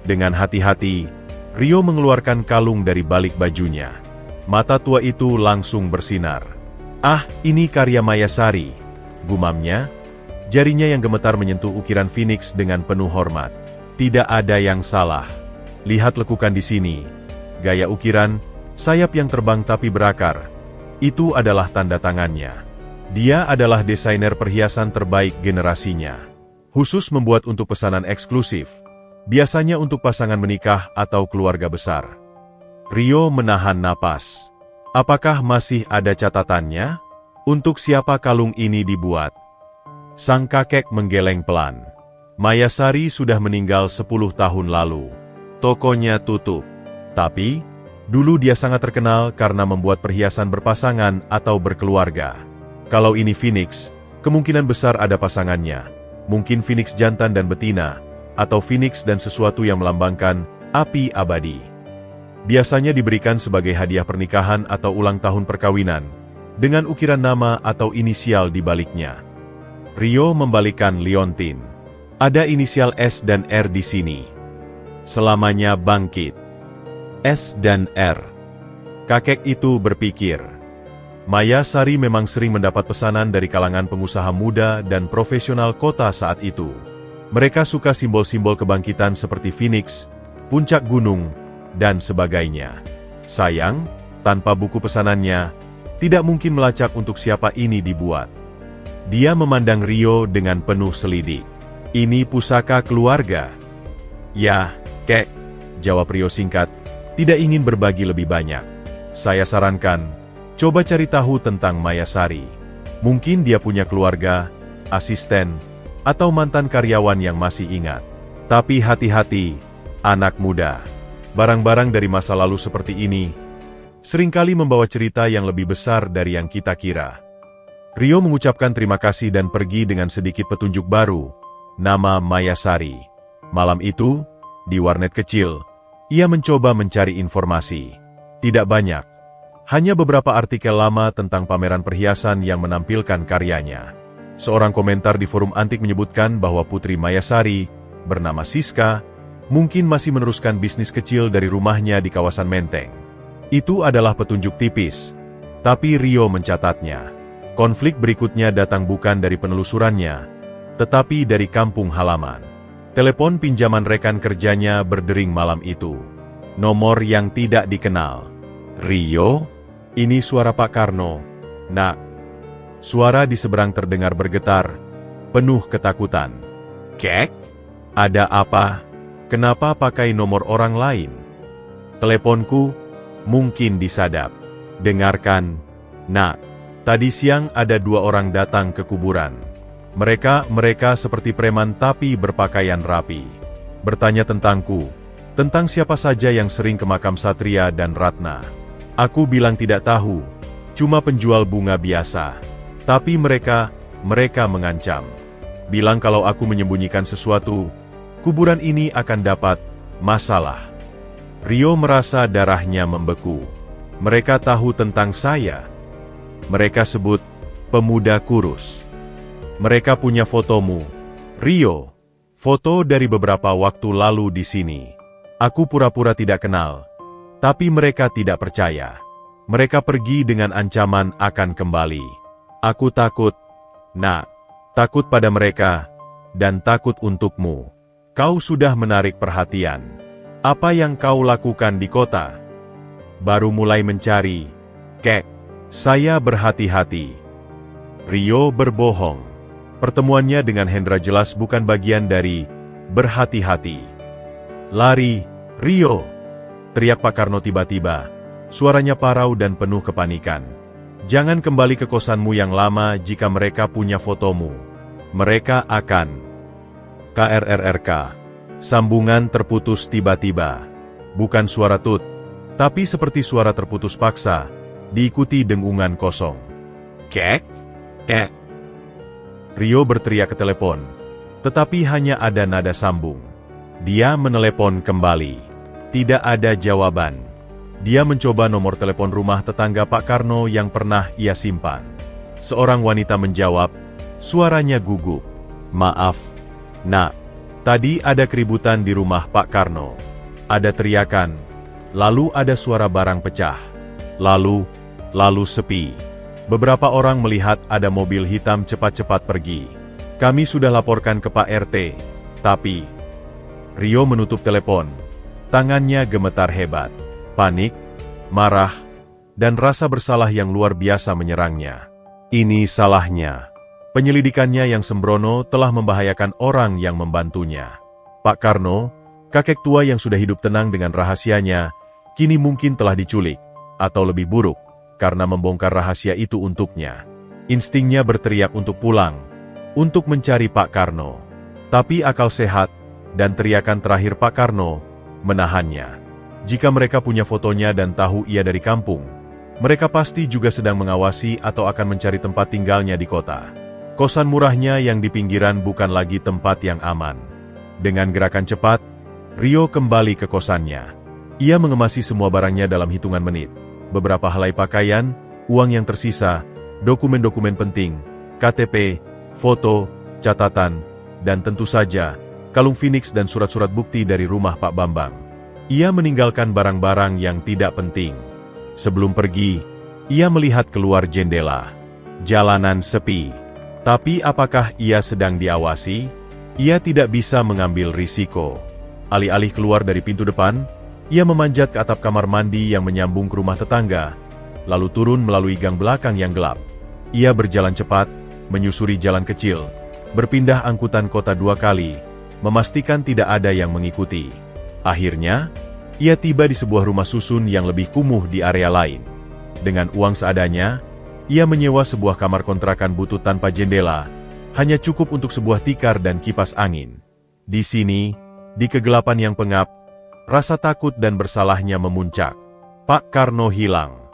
Dengan hati-hati, Rio mengeluarkan kalung dari balik bajunya. Mata tua itu langsung bersinar. "Ah, ini karya Mayasari," gumamnya. Jarinya yang gemetar menyentuh ukiran Phoenix dengan penuh hormat. "Tidak ada yang salah. Lihat lekukan di sini. Gaya ukiran, sayap yang terbang tapi berakar. Itu adalah tanda tangannya. Dia adalah desainer perhiasan terbaik generasinya. Khusus membuat untuk pesanan eksklusif. Biasanya untuk pasangan menikah atau keluarga besar." Rio menahan napas. Apakah masih ada catatannya? Untuk siapa kalung ini dibuat? Sang kakek menggeleng pelan. Mayasari sudah meninggal 10 tahun lalu. Tokonya tutup. Tapi, dulu dia sangat terkenal karena membuat perhiasan berpasangan atau berkeluarga. Kalau ini Phoenix, kemungkinan besar ada pasangannya. Mungkin Phoenix jantan dan betina, atau Phoenix dan sesuatu yang melambangkan api abadi. Biasanya diberikan sebagai hadiah pernikahan atau ulang tahun perkawinan, dengan ukiran nama atau inisial di baliknya. Rio membalikkan liontin. Ada inisial S dan R di sini. Selamanya bangkit. S dan R. Kakek itu berpikir. Mayasari memang sering mendapat pesanan dari kalangan pengusaha muda dan profesional kota saat itu. Mereka suka simbol-simbol kebangkitan seperti Phoenix, puncak gunung, dan sebagainya. Sayang, tanpa buku pesanannya, tidak mungkin melacak untuk siapa ini dibuat. Dia memandang Rio dengan penuh selidik. Ini pusaka keluarga. Ya, kek, jawab Rio singkat, tidak ingin berbagi lebih banyak. Saya sarankan, coba cari tahu tentang Mayasari. Mungkin dia punya keluarga, asisten, atau mantan karyawan yang masih ingat. Tapi hati-hati, anak muda. Barang-barang dari masa lalu seperti ini seringkali membawa cerita yang lebih besar dari yang kita kira. Rio mengucapkan terima kasih dan pergi dengan sedikit petunjuk baru, nama Mayasari. Malam itu, di warnet kecil, ia mencoba mencari informasi. Tidak banyak, hanya beberapa artikel lama tentang pameran perhiasan yang menampilkan karyanya. Seorang komentar di forum antik menyebutkan bahwa Putri Mayasari, bernama Siska, mungkin masih meneruskan bisnis kecil dari rumahnya di kawasan Menteng. Itu adalah petunjuk tipis, tapi Rio mencatatnya. Konflik berikutnya datang bukan dari penelusurannya, tetapi dari kampung halaman. Telepon pinjaman rekan kerjanya berdering malam itu. Nomor yang tidak dikenal. Rio? Ini suara Pak Karno. Nak. Suara di seberang terdengar bergetar, penuh ketakutan. Kek? Ada apa? Kenapa pakai nomor orang lain? Teleponku mungkin disadap. Dengarkan, Nak. Tadi siang ada 2 orang datang ke kuburan. Mereka seperti preman tapi berpakaian rapi. Bertanya tentangku, tentang siapa saja yang sering ke makam Satria dan Ratna. Aku bilang tidak tahu, cuma penjual bunga biasa. Tapi mereka mengancam. Bilang kalau aku menyembunyikan sesuatu, kuburan ini akan dapat masalah. Rio merasa darahnya membeku. Mereka tahu tentang saya. Mereka sebut pemuda kurus. Mereka punya fotomu, Rio. Foto dari beberapa waktu lalu di sini. Aku pura-pura tidak kenal. Tapi mereka tidak percaya. Mereka pergi dengan ancaman akan kembali. Aku takut, Nak. Takut pada mereka, dan takut untukmu. Kau sudah menarik perhatian. Apa yang kau lakukan di kota? Baru mulai mencari. Kek, saya berhati-hati. Rio berbohong. Pertemuannya dengan Hendra jelas bukan bagian dari berhati-hati. Lari, Rio! Teriak Pak Karno tiba-tiba, suaranya parau dan penuh kepanikan. Jangan kembali ke kosanmu yang lama jika mereka punya fotomu. Mereka akan... KRRRK. Sambungan terputus tiba-tiba. Bukan suara tut, tapi seperti suara terputus paksa, diikuti dengungan kosong. Kek? Kek? Rio berteriak ke telepon, tetapi hanya ada nada sambung. Dia menelepon kembali. Tidak ada jawaban. Dia mencoba nomor telepon rumah tetangga Pak Karno yang pernah ia simpan. Seorang wanita menjawab, suaranya gugup. Maaf, Nak. Tadi ada keributan di rumah Pak Karno. Ada teriakan, lalu ada suara barang pecah. Lalu sepi. Beberapa orang melihat ada mobil hitam cepat-cepat pergi. Kami sudah laporkan ke Pak RT, tapi... Rio menutup telepon. Tangannya gemetar hebat. Panik, marah, dan rasa bersalah yang luar biasa menyerangnya. Ini salahnya. Penyelidikannya yang sembrono telah membahayakan orang yang membantunya. Pak Karno, kakek tua yang sudah hidup tenang dengan rahasianya, kini mungkin telah diculik, atau lebih buruk, karena membongkar rahasia itu untuknya. Instingnya berteriak untuk pulang, untuk mencari Pak Karno. Tapi akal sehat, dan teriakan terakhir Pak Karno, menahannya. Jika mereka punya fotonya dan tahu ia dari kampung, mereka pasti juga sedang mengawasi atau akan mencari tempat tinggalnya di kota. Kosan murahnya yang di pinggiran bukan lagi tempat yang aman. Dengan gerakan cepat, Rio kembali ke kosannya. Ia mengemasi semua barangnya dalam hitungan menit. Beberapa helai pakaian, uang yang tersisa, dokumen-dokumen penting, KTP, foto, catatan, dan tentu saja, kalung Phoenix dan surat-surat bukti dari rumah Pak Bambang. Ia meninggalkan barang-barang yang tidak penting. Sebelum pergi, ia melihat keluar jendela. Jalanan sepi. Tapi apakah ia sedang diawasi? Ia tidak bisa mengambil risiko. Alih-alih keluar dari pintu depan, Ia memanjat ke atap kamar mandi yang menyambung ke rumah tetangga, lalu turun melalui gang belakang yang gelap. Ia berjalan cepat, menyusuri jalan kecil, berpindah angkutan kota 2 kali, memastikan tidak ada yang mengikuti. Akhirnya, ia tiba di sebuah rumah susun yang lebih kumuh di area lain. Dengan uang seadanya, ia menyewa sebuah kamar kontrakan butut tanpa jendela, hanya cukup untuk sebuah tikar dan kipas angin. Di sini, di kegelapan yang pengap, rasa takut dan bersalahnya memuncak. Pak Karno hilang.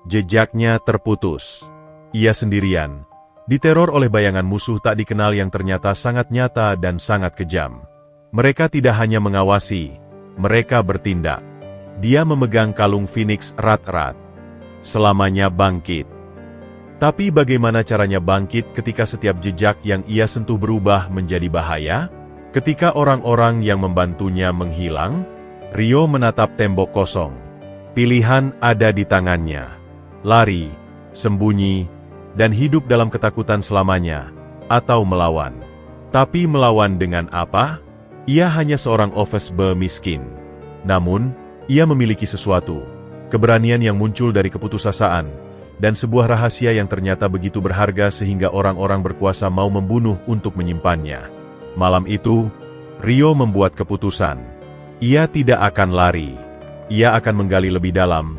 Jejaknya terputus. Ia sendirian, diteror oleh bayangan musuh tak dikenal yang ternyata sangat nyata dan sangat kejam. Mereka tidak hanya mengawasi, mereka bertindak. Dia memegang kalung Phoenix erat-erat. Selamanya bangkit. Tapi bagaimana caranya bangkit ketika setiap jejak yang ia sentuh berubah menjadi bahaya? Ketika orang-orang yang membantunya menghilang, Rio menatap tembok kosong. Pilihan ada di tangannya. Lari, sembunyi, dan hidup dalam ketakutan selamanya, atau melawan. Tapi melawan dengan apa? Ia hanya seorang office-boy miskin. Namun, ia memiliki sesuatu, keberanian yang muncul dari keputusasaan, dan sebuah rahasia yang ternyata begitu berharga sehingga orang-orang berkuasa mau membunuh untuk menyimpannya. Malam itu, Rio membuat keputusan. Ia tidak akan lari. Ia akan menggali lebih dalam,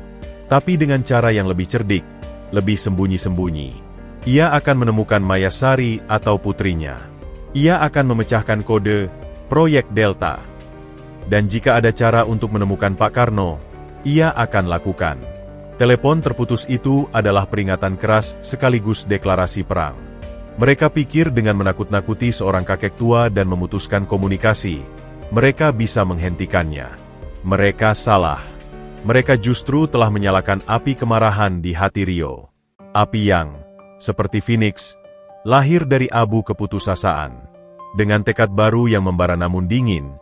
tapi dengan cara yang lebih cerdik, lebih sembunyi-sembunyi. Ia akan menemukan Mayasari atau putrinya. Ia akan memecahkan kode Proyek Delta. Dan jika ada cara untuk menemukan Pak Karno, ia akan lakukan. Telepon terputus itu adalah peringatan keras sekaligus deklarasi perang. Mereka pikir dengan menakut-nakuti seorang kakek tua dan memutuskan komunikasi, mereka bisa menghentikannya. Mereka salah. Mereka justru telah menyalakan api kemarahan di hati Rio. Api yang, seperti Phoenix, lahir dari abu keputusasaan. Dengan tekad baru yang membara namun dingin,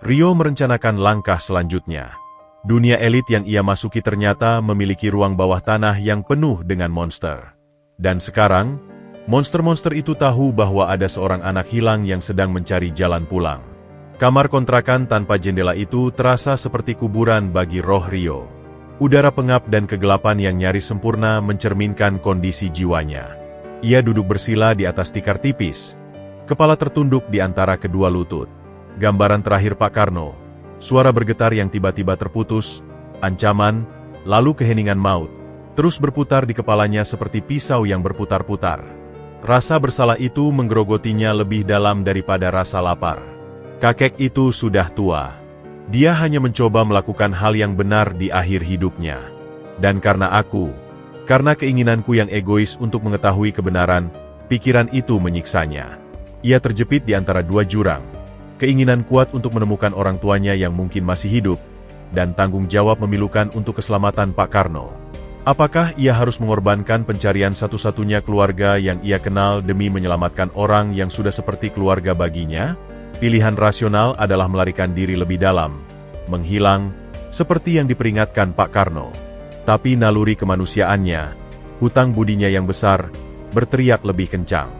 Rio merencanakan langkah selanjutnya. Dunia elit yang ia masuki ternyata memiliki ruang bawah tanah yang penuh dengan monster. Dan sekarang, monster-monster itu tahu bahwa ada seorang anak hilang yang sedang mencari jalan pulang. Kamar kontrakan tanpa jendela itu terasa seperti kuburan bagi roh Rio. Udara pengap dan kegelapan yang nyaris sempurna mencerminkan kondisi jiwanya. Ia duduk bersila di atas tikar tipis, kepala tertunduk di antara kedua lutut. Gambaran terakhir Pak Karno, suara bergetar yang tiba-tiba terputus, ancaman, lalu keheningan maut, terus berputar di kepalanya seperti pisau yang berputar-putar. Rasa bersalah itu menggerogotinya lebih dalam daripada rasa lapar. Kakek itu sudah tua. Dia hanya mencoba melakukan hal yang benar di akhir hidupnya. Dan karena keinginanku yang egois untuk mengetahui kebenaran, pikiran itu menyiksanya. Ia terjepit di antara dua jurang. Keinginan kuat untuk menemukan orang tuanya yang mungkin masih hidup, dan tanggung jawab memilukan untuk keselamatan Pak Karno. Apakah ia harus mengorbankan pencarian satu-satunya keluarga yang ia kenal demi menyelamatkan orang yang sudah seperti keluarga baginya? Pilihan rasional adalah melarikan diri lebih dalam, menghilang, seperti yang diperingatkan Pak Karno. Tapi naluri kemanusiaannya, hutang budinya yang besar, berteriak lebih kencang.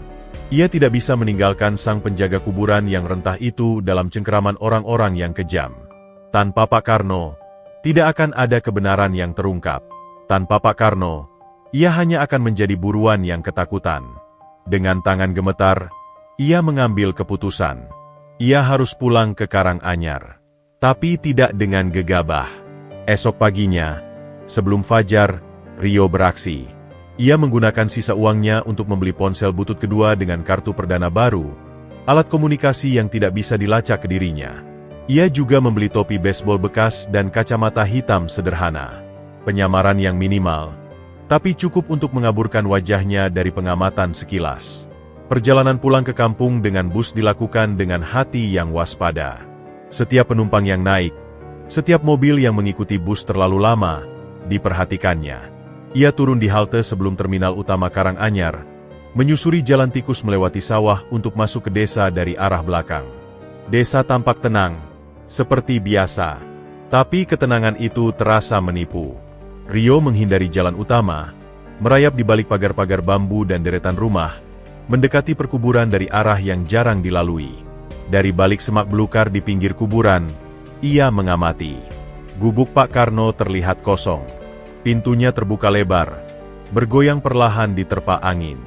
Ia tidak bisa meninggalkan sang penjaga kuburan yang rentah itu dalam cengkeraman orang-orang yang kejam. Tanpa Pak Karno, tidak akan ada kebenaran yang terungkap. Tanpa Pak Karno, ia hanya akan menjadi buruan yang ketakutan. Dengan tangan gemetar, ia mengambil keputusan. Ia harus pulang ke Karanganyar. Tapi tidak dengan gegabah. Esok paginya, sebelum fajar, Rio beraksi. Ia menggunakan sisa uangnya untuk membeli ponsel butut kedua dengan kartu perdana baru, alat komunikasi yang tidak bisa dilacak ke dirinya. Ia juga membeli topi baseball bekas dan kacamata hitam sederhana. Penyamaran yang minimal, tapi cukup untuk mengaburkan wajahnya dari pengamatan sekilas. Perjalanan pulang ke kampung dengan bus dilakukan dengan hati yang waspada. Setiap penumpang yang naik, setiap mobil yang mengikuti bus terlalu lama, diperhatikannya. Ia turun di halte sebelum terminal utama Karanganyar, menyusuri jalan tikus melewati sawah untuk masuk ke desa dari arah belakang. Desa tampak tenang, seperti biasa. Tapi ketenangan itu terasa menipu. Rio menghindari jalan utama, merayap di balik pagar-pagar bambu dan deretan rumah, mendekati perkuburan dari arah yang jarang dilalui. Dari balik semak belukar di pinggir kuburan, ia mengamati. Gubuk Pak Karno terlihat kosong. Pintunya terbuka lebar, bergoyang perlahan diterpa angin.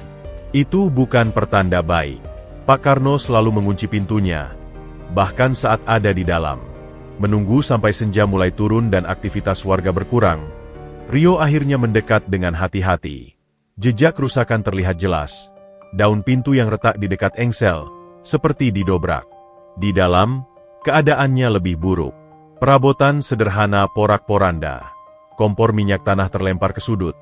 Itu bukan pertanda baik. Pak Karno selalu mengunci pintunya, bahkan saat ada di dalam. Menunggu sampai senja mulai turun dan aktivitas warga berkurang, Rio akhirnya mendekat dengan hati-hati. Jejak kerusakan terlihat jelas. Daun pintu yang retak di dekat engsel, seperti didobrak. Di dalam, keadaannya lebih buruk. Perabotan sederhana porak-poranda. Kompor minyak tanah terlempar ke sudut.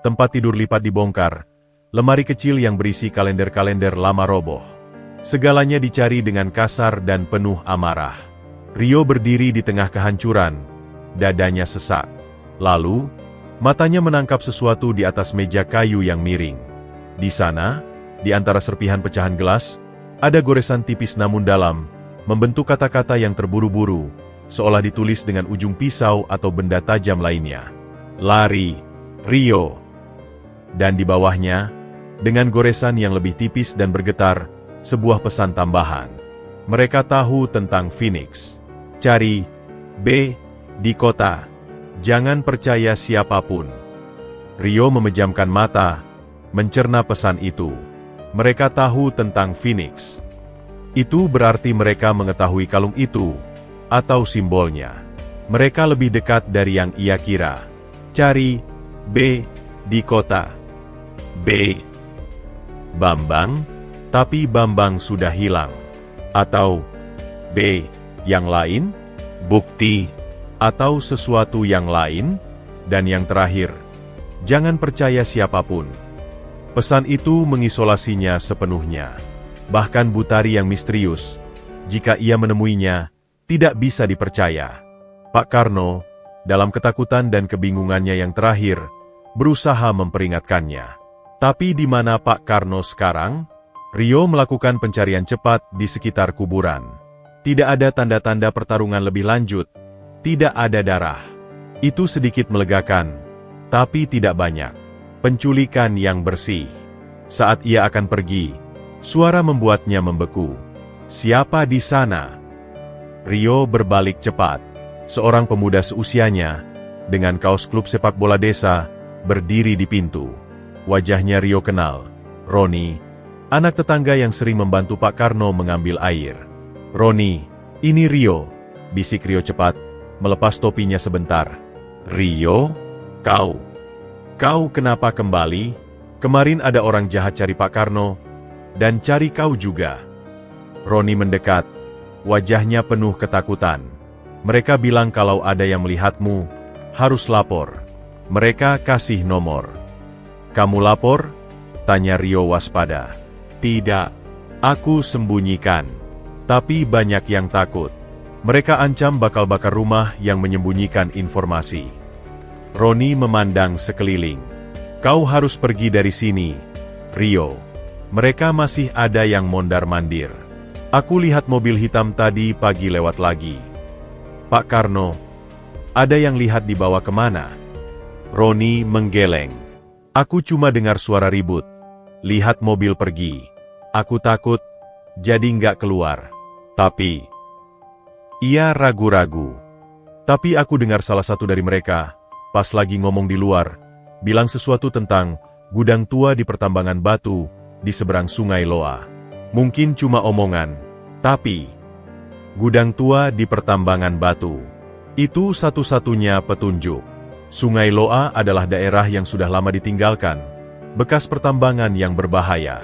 Tempat tidur lipat dibongkar. Lemari kecil yang berisi kalender-kalender lama roboh. Segalanya dicari dengan kasar dan penuh amarah. Rio berdiri di tengah kehancuran. Dadanya sesak. Lalu, matanya menangkap sesuatu di atas meja kayu yang miring. Di sana, di antara serpihan pecahan gelas, ada goresan tipis namun dalam, membentuk kata-kata yang terburu-buru, seolah ditulis dengan ujung pisau atau benda tajam lainnya. Lari, Rio. Dan di bawahnya, dengan goresan yang lebih tipis dan bergetar, sebuah pesan tambahan. Mereka tahu tentang Phoenix. Cari B di kota. Jangan percaya siapapun. Rio memejamkan mata, mencerna pesan itu. Mereka tahu tentang Phoenix. Itu berarti mereka mengetahui kalung itu, atau simbolnya. Mereka lebih dekat dari yang ia kira. Cari B di kota. B. Bambang, tapi Bambang sudah hilang. Atau B. Yang lain, bukti, atau sesuatu yang lain. Dan yang terakhir, jangan percaya siapapun. Pesan itu mengisolasinya sepenuhnya. Bahkan Butari yang misterius, jika ia menemuinya, tidak bisa dipercaya. Pak Karno, dalam ketakutan dan kebingungannya yang terakhir, berusaha memperingatkannya. Tapi di mana Pak Karno sekarang? Rio melakukan pencarian cepat di sekitar kuburan. Tidak ada tanda-tanda pertarungan lebih lanjut. Tidak ada darah. Itu sedikit melegakan, tapi tidak banyak. Penculikan yang bersih. Saat ia akan pergi, suara membuatnya membeku. Siapa di sana? Rio berbalik cepat. Seorang pemuda seusianya, dengan kaos klub sepak bola desa, berdiri di pintu. Wajahnya Rio kenal. Roni, anak tetangga yang sering membantu Pak Karno mengambil air. Roni, ini Rio, bisik Rio cepat, melepas topinya sebentar. Rio, kau kenapa kembali? Kemarin ada orang jahat cari Pak Karno, dan cari kau juga. Roni mendekat. Wajahnya penuh ketakutan. Mereka bilang kalau ada yang melihatmu, harus lapor. Mereka kasih nomor. Kamu lapor? Tanya Rio waspada. Tidak, aku sembunyikan. Tapi banyak yang takut. Mereka ancam bakal bakar rumah yang menyembunyikan informasi. Roni memandang sekeliling. Kau harus pergi dari sini, Rio. Mereka masih ada yang mondar-mandir. Aku lihat mobil hitam tadi pagi lewat lagi. Pak Karno, ada yang lihat dibawa kemana? Roni menggeleng. Aku cuma dengar suara ribut. Lihat mobil pergi. Aku takut, jadi nggak keluar. Tapi, ia ragu-ragu. Tapi aku dengar salah satu dari mereka, pas lagi ngomong di luar, bilang sesuatu tentang gudang tua di pertambangan batu, di seberang Sungai Loa. Mungkin cuma omongan, tapi gudang tua di pertambangan batu. Itu satu-satunya petunjuk. Sungai Loa adalah daerah yang sudah lama ditinggalkan, bekas pertambangan yang berbahaya.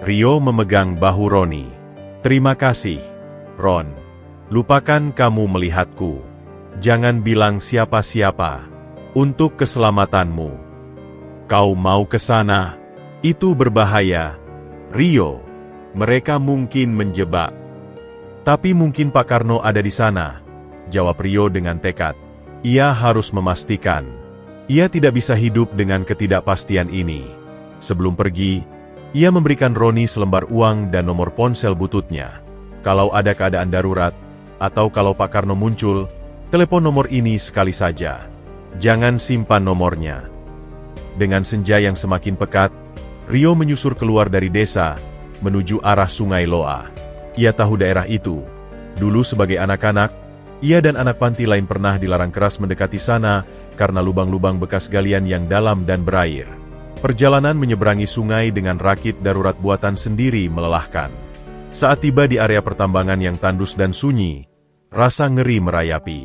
Rio memegang bahu Roni. Terima kasih, Ron. Lupakan kamu melihatku. Jangan bilang siapa-siapa. Untuk keselamatanmu. Kau mau ke sana? Itu berbahaya, Rio. Mereka mungkin menjebak. Tapi mungkin Pak Karno ada di sana, jawab Rio dengan tekad. Ia harus memastikan. Ia tidak bisa hidup dengan ketidakpastian ini. Sebelum pergi, ia memberikan Roni selembar uang dan nomor ponsel bututnya. Kalau ada keadaan darurat, atau kalau Pak Karno muncul, telepon nomor ini sekali saja. Jangan simpan nomornya. Dengan senja yang semakin pekat, Rio menyusur keluar dari desa, menuju arah Sungai Loa. Ia tahu daerah itu. Dulu sebagai anak-anak, Ia dan anak panti lain pernah dilarang keras mendekati sana karena lubang-lubang bekas galian yang dalam dan berair. Perjalanan menyeberangi sungai dengan rakit darurat buatan sendiri melelahkan. Saat tiba di area pertambangan yang tandus dan sunyi, rasa ngeri merayapi.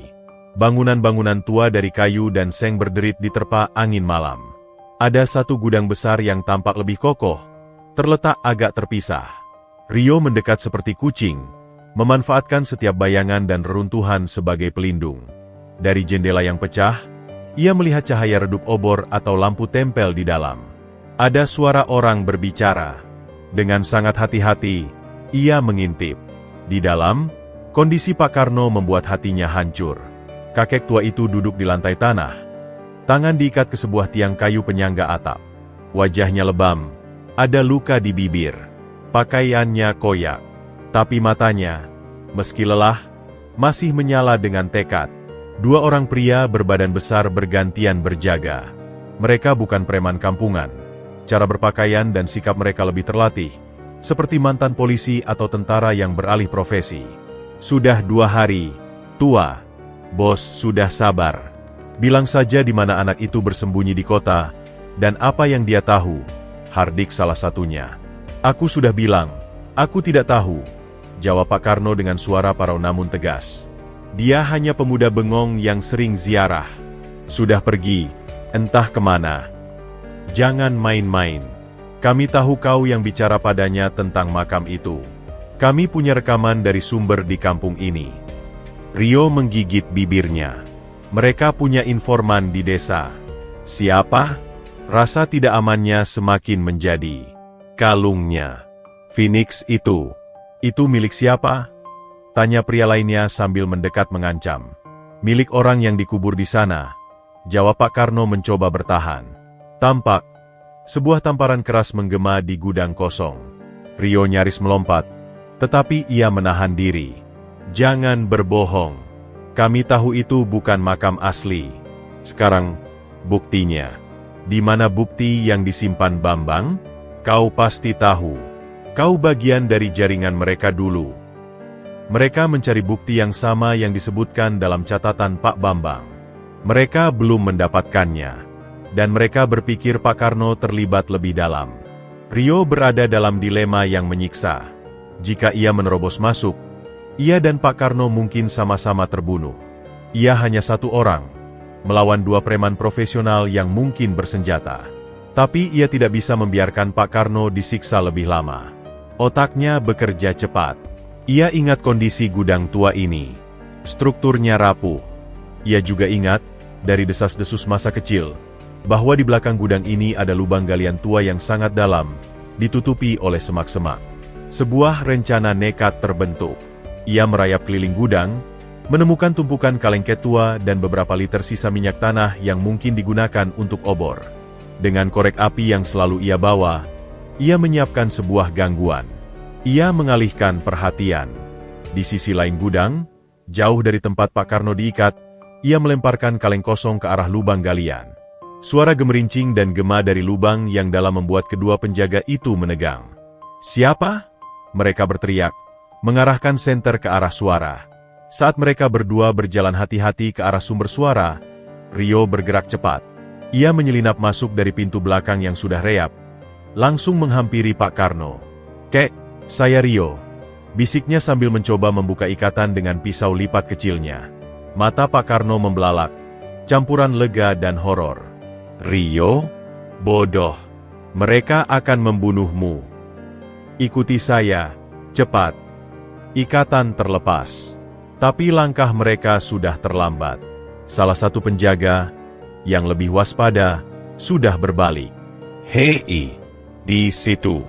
Bangunan-bangunan tua dari kayu dan seng berderit diterpa angin malam. Ada satu gudang besar yang tampak lebih kokoh, terletak agak terpisah. Rio mendekat seperti kucing, memanfaatkan setiap bayangan dan reruntuhan sebagai pelindung. Dari jendela yang pecah, ia melihat cahaya redup obor atau lampu tempel di dalam. Ada suara orang berbicara. Dengan sangat hati-hati, ia mengintip. Di dalam, kondisi Pak Karno membuat hatinya hancur. Kakek tua itu duduk di lantai tanah. Tangan diikat ke sebuah tiang kayu penyangga atap. Wajahnya lebam, ada luka di bibir. Pakaiannya koyak. Tapi matanya, meski lelah, masih menyala dengan tekad. Dua orang pria berbadan besar bergantian berjaga. Mereka bukan preman kampungan. Cara berpakaian dan sikap mereka lebih terlatih, seperti mantan polisi atau tentara yang beralih profesi. Sudah 2 hari, tua. Bos sudah sabar. Bilang saja di mana anak itu bersembunyi di kota, dan apa yang dia tahu. Hardik salah satunya. Aku sudah bilang, aku tidak tahu. Jawab Pak Karno dengan suara parau namun tegas. Dia hanya pemuda bengong yang sering ziarah. Sudah pergi, entah kemana. Jangan main-main. Kami tahu kau yang bicara padanya tentang makam itu. Kami punya rekaman dari sumber di kampung ini. Rio menggigit bibirnya. Mereka punya informan di desa. Siapa? Rasa tidak amannya semakin menjadi. Kalungnya. Phoenix itu. Itu milik siapa? Tanya pria lainnya sambil mendekat mengancam. Milik orang yang dikubur di sana. Jawab Pak Karno mencoba bertahan. Tampak, sebuah tamparan keras menggema di gudang kosong. Rio nyaris melompat, tetapi ia menahan diri. Jangan berbohong. Kami tahu itu bukan makam asli. Sekarang, buktinya. Di mana bukti yang disimpan Bambang? Kau pasti tahu. Kau bagian dari jaringan mereka dulu. Mereka mencari bukti yang sama yang disebutkan dalam catatan Pak Bambang. Mereka belum mendapatkannya. Dan mereka berpikir Pak Karno terlibat lebih dalam. Rio berada dalam dilema yang menyiksa. Jika ia menerobos masuk, ia dan Pak Karno mungkin sama-sama terbunuh. Ia hanya satu orang, melawan 2 preman profesional yang mungkin bersenjata. Tapi ia tidak bisa membiarkan Pak Karno disiksa lebih lama. Otaknya bekerja cepat. Ia ingat kondisi gudang tua ini. Strukturnya rapuh. Ia juga ingat, dari desas-desus masa kecil, bahwa di belakang gudang ini ada lubang galian tua yang sangat dalam, ditutupi oleh semak-semak. Sebuah rencana nekat terbentuk. Ia merayap keliling gudang, menemukan tumpukan kalengket tua dan beberapa liter sisa minyak tanah yang mungkin digunakan untuk obor. Dengan korek api yang selalu ia bawa, ia menyiapkan sebuah gangguan. Ia mengalihkan perhatian. Di sisi lain gudang, jauh dari tempat Pak Karno diikat, ia melemparkan kaleng kosong ke arah lubang galian. Suara gemerincing dan gema dari lubang yang dalam membuat kedua penjaga itu menegang. Siapa? Mereka berteriak, mengarahkan senter ke arah suara. Saat mereka berdua berjalan hati-hati ke arah sumber suara, Rio bergerak cepat. Ia menyelinap masuk dari pintu belakang yang sudah reap, langsung menghampiri Pak Karno. Kek, saya Rio. Bisiknya sambil mencoba membuka ikatan dengan pisau lipat kecilnya. Mata Pak Karno membelalak, campuran lega dan horor. Rio? Bodoh. Mereka akan membunuhmu. Ikuti saya, cepat. Ikatan terlepas. Tapi langkah mereka sudah terlambat. Salah satu penjaga, yang lebih waspada, sudah berbalik. Hei, di situ.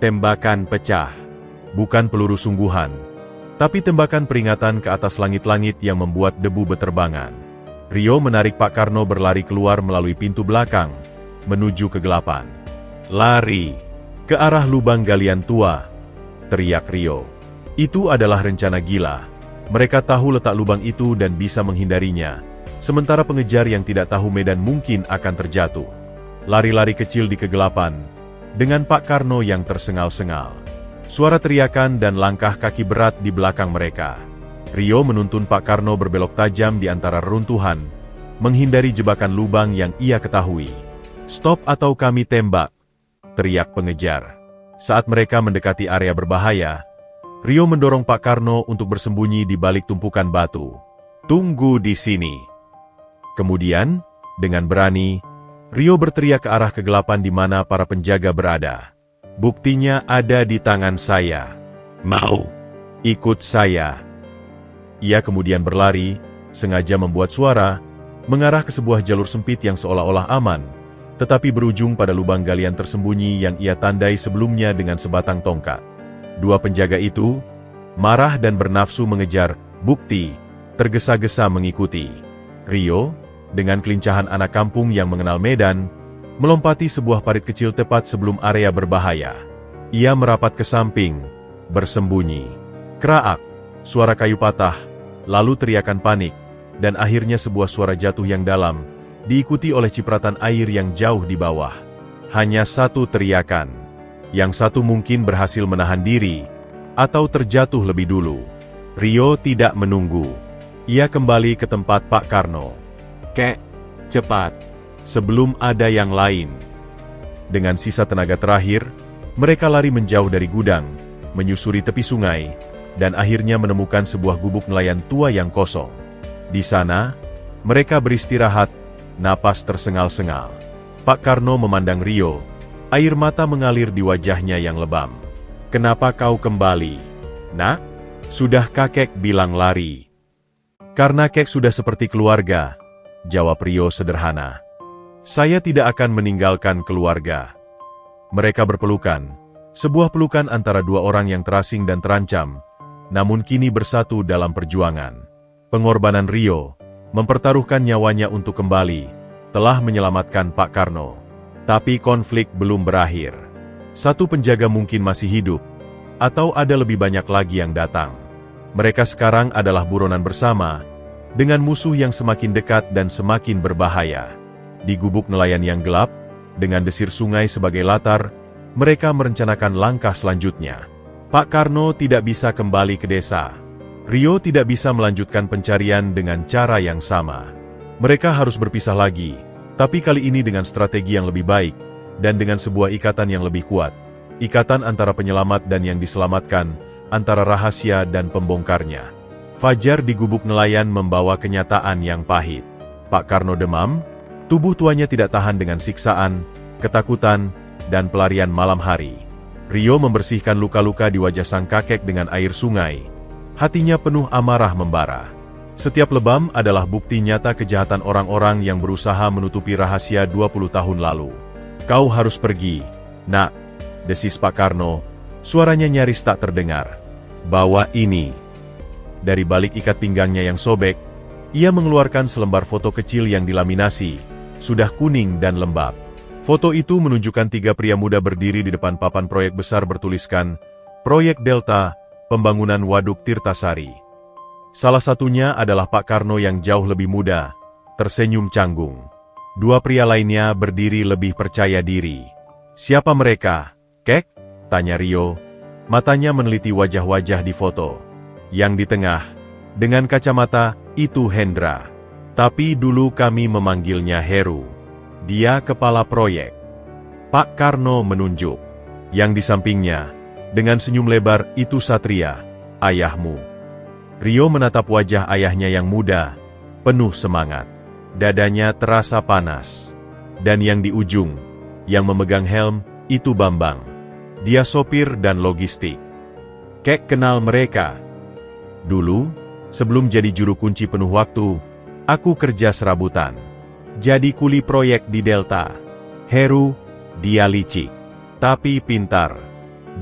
Tembakan pecah. Bukan peluru sungguhan, tapi tembakan peringatan ke atas langit-langit yang membuat debu beterbangan. Rio menarik Pak Karno berlari keluar melalui pintu belakang, menuju kegelapan. Lari! Ke arah lubang galian tua, teriak Rio. Itu adalah rencana gila. Mereka tahu letak lubang itu dan bisa menghindarinya, sementara pengejar yang tidak tahu medan mungkin akan terjatuh. Lari-lari kecil di kegelapan, dengan Pak Karno yang tersengal-sengal. Suara teriakan dan langkah kaki berat di belakang mereka. Rio menuntun Pak Karno berbelok tajam di antara reruntuhan, menghindari jebakan lubang yang ia ketahui. "Stop atau kami tembak!" teriak pengejar. Saat mereka mendekati area berbahaya, Rio mendorong Pak Karno untuk bersembunyi di balik tumpukan batu. "Tunggu di sini." Kemudian, dengan berani, Rio berteriak ke arah kegelapan di mana para penjaga berada. "Buktinya ada di tangan saya. Mau ikut saya?" Ia kemudian berlari, sengaja membuat suara, mengarah ke sebuah jalur sempit yang seolah-olah aman, tetapi berujung pada lubang galian tersembunyi yang ia tandai sebelumnya dengan sebatang tongkat. Dua penjaga itu, marah dan bernafsu mengejar bukti, tergesa-gesa mengikuti. Rio, dengan kelincahan anak kampung yang mengenal medan, melompati sebuah parit kecil tepat sebelum area berbahaya. Ia merapat ke samping, bersembunyi. Kraak, suara kayu patah, lalu teriakan panik, dan akhirnya sebuah suara jatuh yang dalam, diikuti oleh cipratan air yang jauh di bawah. Hanya satu teriakan. Yang satu mungkin berhasil menahan diri, atau terjatuh lebih dulu. Rio tidak menunggu. Ia kembali ke tempat Pak Karno. "Kek, cepat, sebelum ada yang lain." Dengan sisa tenaga terakhir, mereka lari menjauh dari gudang, menyusuri tepi sungai, dan akhirnya menemukan sebuah gubuk nelayan tua yang kosong. Di sana, mereka beristirahat, napas tersengal-sengal. Pak Karno memandang Rio, air mata mengalir di wajahnya yang lebam. "Kenapa kau kembali, Nak?" "Sudah kakek bilang lari." "Karena kek sudah seperti keluarga," jawab Rio sederhana. "Saya tidak akan meninggalkan keluarga." Mereka berpelukan, sebuah pelukan antara dua orang yang terasing dan terancam, namun kini bersatu dalam perjuangan. Pengorbanan Rio, mempertaruhkan nyawanya untuk kembali, telah menyelamatkan Pak Karno. Tapi konflik belum berakhir. Satu penjaga mungkin masih hidup, atau ada lebih banyak lagi yang datang. Mereka sekarang adalah buronan bersama, dengan musuh yang semakin dekat dan semakin berbahaya. Di gubuk nelayan yang gelap, dengan desir sungai sebagai latar, mereka merencanakan langkah selanjutnya. Pak Karno tidak bisa kembali ke desa. Rio tidak bisa melanjutkan pencarian dengan cara yang sama. Mereka harus berpisah lagi, tapi kali ini dengan strategi yang lebih baik, dan dengan sebuah ikatan yang lebih kuat. Ikatan antara penyelamat dan yang diselamatkan, antara rahasia dan pembongkarnya. Fajar di gubuk nelayan membawa kenyataan yang pahit. Pak Karno demam, tubuh tuanya tidak tahan dengan siksaan, ketakutan, dan pelarian malam hari. Rio membersihkan luka-luka di wajah sang kakek dengan air sungai. Hatinya penuh amarah membara. Setiap lebam adalah bukti nyata kejahatan orang-orang yang berusaha menutupi rahasia 20 tahun lalu. "Kau harus pergi, Nak," desis Pak Karno, suaranya nyaris tak terdengar. "Bawa ini." Dari balik ikat pinggangnya yang sobek, ia mengeluarkan selembar foto kecil yang dilaminasi, sudah kuning dan lembab. Foto itu menunjukkan tiga pria muda berdiri di depan papan proyek besar bertuliskan, "Proyek Delta, Pembangunan Waduk Tirtasari." Salah satunya adalah Pak Karno yang jauh lebih muda, tersenyum canggung. Dua pria lainnya berdiri lebih percaya diri. "Siapa mereka, Kek?" tanya Rio, matanya meneliti wajah-wajah di foto. Yang di tengah, dengan kacamata, itu Hendra. Tapi dulu kami memanggilnya Heru. Dia kepala proyek. Pak Karno menunjuk. Yang di sampingnya, dengan senyum lebar, itu Satria, ayahmu. Rio menatap wajah ayahnya yang muda, penuh semangat. Dadanya terasa panas. Dan yang di ujung, yang memegang helm, itu Bambang. Dia sopir dan logistik. Kek kenal mereka. Dulu, sebelum jadi juru kunci penuh waktu, aku kerja serabutan. Jadi kuli proyek di Delta. Heru, dia licik, tapi pintar.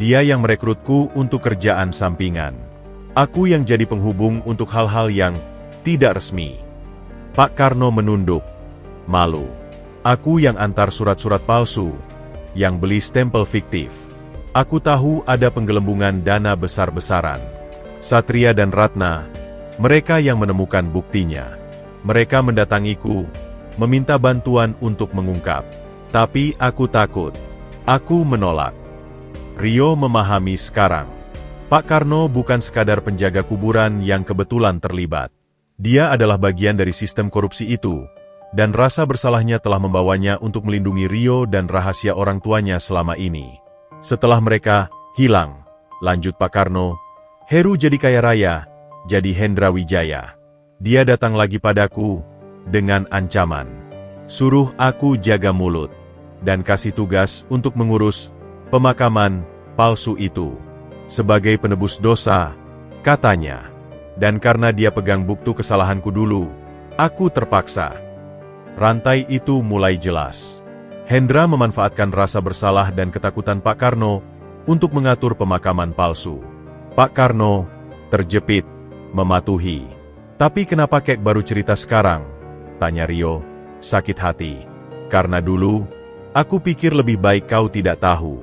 Dia yang merekrutku untuk kerjaan sampingan. Aku yang jadi penghubung untuk hal-hal yang tidak resmi. Pak Karno menunduk, malu. Aku yang antar surat-surat palsu, yang beli stempel fiktif. Aku tahu ada penggelembungan dana besar-besaran. Satria dan Ratna, mereka yang menemukan buktinya. Mereka mendatangiku, meminta bantuan untuk mengungkap. Tapi aku takut. Aku menolak. Rio memahami sekarang. Pak Karno bukan sekadar penjaga kuburan yang kebetulan terlibat. Dia adalah bagian dari sistem korupsi itu, dan rasa bersalahnya telah membawanya untuk melindungi Rio dan rahasia orang tuanya selama ini. Setelah mereka hilang, lanjut Pak Karno, Heru jadi kaya raya, jadi Hendra Wijaya. Dia datang lagi padaku dengan ancaman. Suruh aku jaga mulut dan kasih tugas untuk mengurus pemakaman palsu itu. Sebagai penebus dosa, katanya. Dan karena dia pegang bukti kesalahanku dulu, aku terpaksa. Rantai itu mulai jelas. Hendra memanfaatkan rasa bersalah dan ketakutan Pak Karno untuk mengatur pemakaman palsu. Pak Karno terjepit, mematuhi. Tapi kenapa kek baru cerita sekarang? Tanya Rio, sakit hati. Karena dulu, aku pikir lebih baik kau tidak tahu.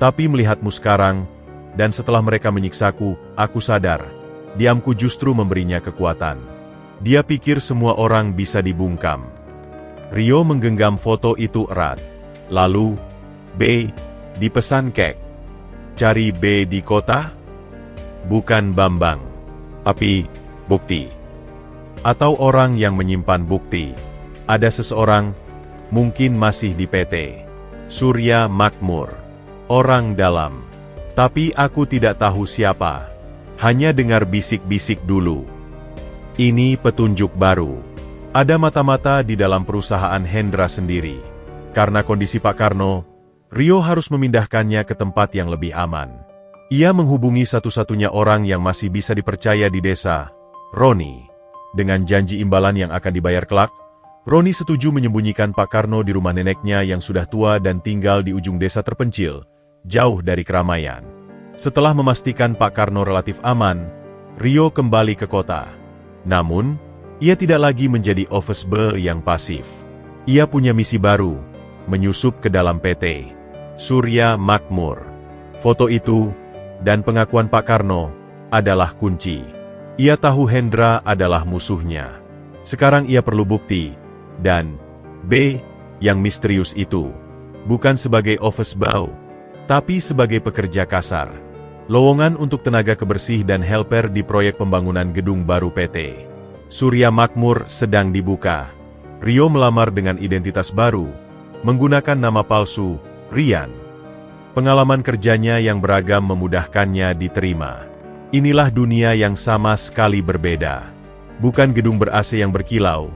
Tapi melihatmu sekarang, dan setelah mereka menyiksaku, aku sadar, diamku justru memberinya kekuatan. Dia pikir semua orang bisa dibungkam. Rio menggenggam foto itu erat. Lalu, B, dipesan kek. Cari B di kota? Bukan Bambang. Tapi, bukti. Atau orang yang menyimpan bukti. Ada seseorang, mungkin masih di PT Surya Makmur. Orang dalam. Tapi aku tidak tahu siapa. Hanya dengar bisik-bisik dulu. Ini petunjuk baru. Ada mata-mata di dalam perusahaan Hendra sendiri. Karena kondisi Pak Karno, Rio harus memindahkannya ke tempat yang lebih aman. Ia menghubungi satu-satunya orang yang masih bisa dipercaya di desa, Roni. Dengan janji imbalan yang akan dibayar kelak, Roni setuju menyembunyikan Pak Karno di rumah neneknya yang sudah tua dan tinggal di ujung desa terpencil, jauh dari keramaian. Setelah memastikan Pak Karno relatif aman, Rio kembali ke kota. Namun, ia tidak lagi menjadi office boy yang pasif. Ia punya misi baru, menyusup ke dalam PT Surya Makmur. Foto itu, dan pengakuan Pak Karno, adalah kunci. Ia tahu Hendra adalah musuhnya. Sekarang ia perlu bukti, dan B, yang misterius itu, bukan sebagai office boy, tapi sebagai pekerja kasar. Lowongan untuk tenaga kebersih dan helper di proyek pembangunan gedung baru PT Surya Makmur sedang dibuka. Rio melamar dengan identitas baru, menggunakan nama palsu, Rian. Pengalaman kerjanya yang beragam memudahkannya diterima. Inilah dunia yang sama sekali berbeda. Bukan gedung ber-AC yang berkilau,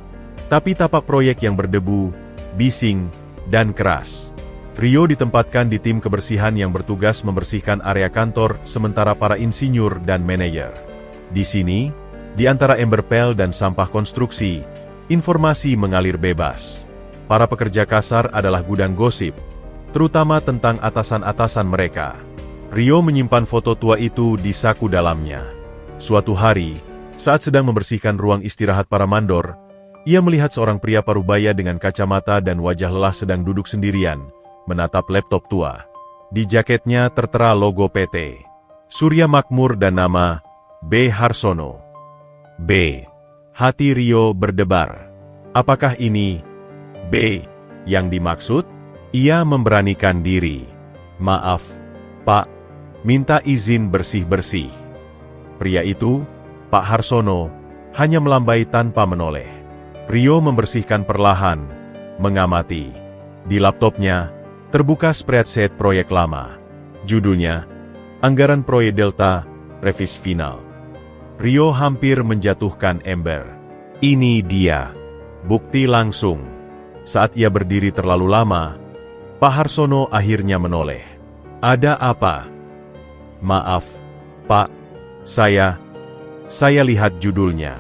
tapi tapak proyek yang berdebu, bising, dan keras. Rio ditempatkan di tim kebersihan yang bertugas membersihkan area kantor sementara para insinyur dan manajer. Di sini, di antara ember pel dan sampah konstruksi, informasi mengalir bebas. Para pekerja kasar adalah gudang gosip, terutama tentang atasan-atasan mereka. Rio menyimpan foto tua itu di saku dalamnya. Suatu hari, saat sedang membersihkan ruang istirahat para mandor, ia melihat seorang pria parubaya dengan kacamata dan wajah lelah sedang duduk sendirian, menatap laptop tua. Di jaketnya tertera logo PT Surya Makmur dan nama B. Harsono. B. Hati Rio berdebar. Apakah ini B yang dimaksud? Ia memberanikan diri. Maaf, Pak. Minta izin bersih-bersih. Pria itu, Pak Harsono, hanya melambai tanpa menoleh. Rio membersihkan perlahan, mengamati. Di laptopnya, terbuka spreadsheet proyek lama. Judulnya, Anggaran Proyek Delta, Revisi Final. Rio hampir menjatuhkan ember. Ini dia. Bukti langsung. Saat ia berdiri terlalu lama, Pak Harsono akhirnya menoleh. Ada apa? Maaf, Pak. Saya lihat judulnya.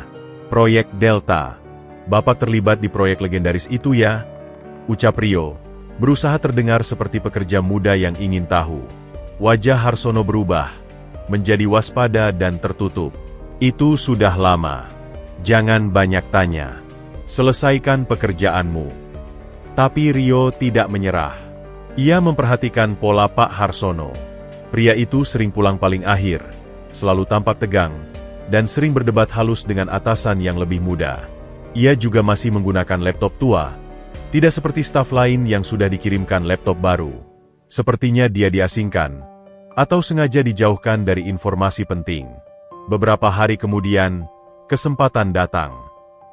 Proyek Delta. Bapak terlibat di proyek legendaris itu ya? Ucap Rio, berusaha terdengar seperti pekerja muda yang ingin tahu. Wajah Harsono berubah, menjadi waspada dan tertutup. Itu sudah lama. Jangan banyak tanya. Selesaikan pekerjaanmu. Tapi Rio tidak menyerah. Ia memperhatikan pola Pak Harsono. Pria itu sering pulang paling akhir, selalu tampak tegang, dan sering berdebat halus dengan atasan yang lebih muda. Ia juga masih menggunakan laptop tua, tidak seperti staf lain yang sudah dikirimkan laptop baru. Sepertinya dia diasingkan. atau sengaja dijauhkan dari informasi penting. Beberapa hari kemudian, kesempatan datang.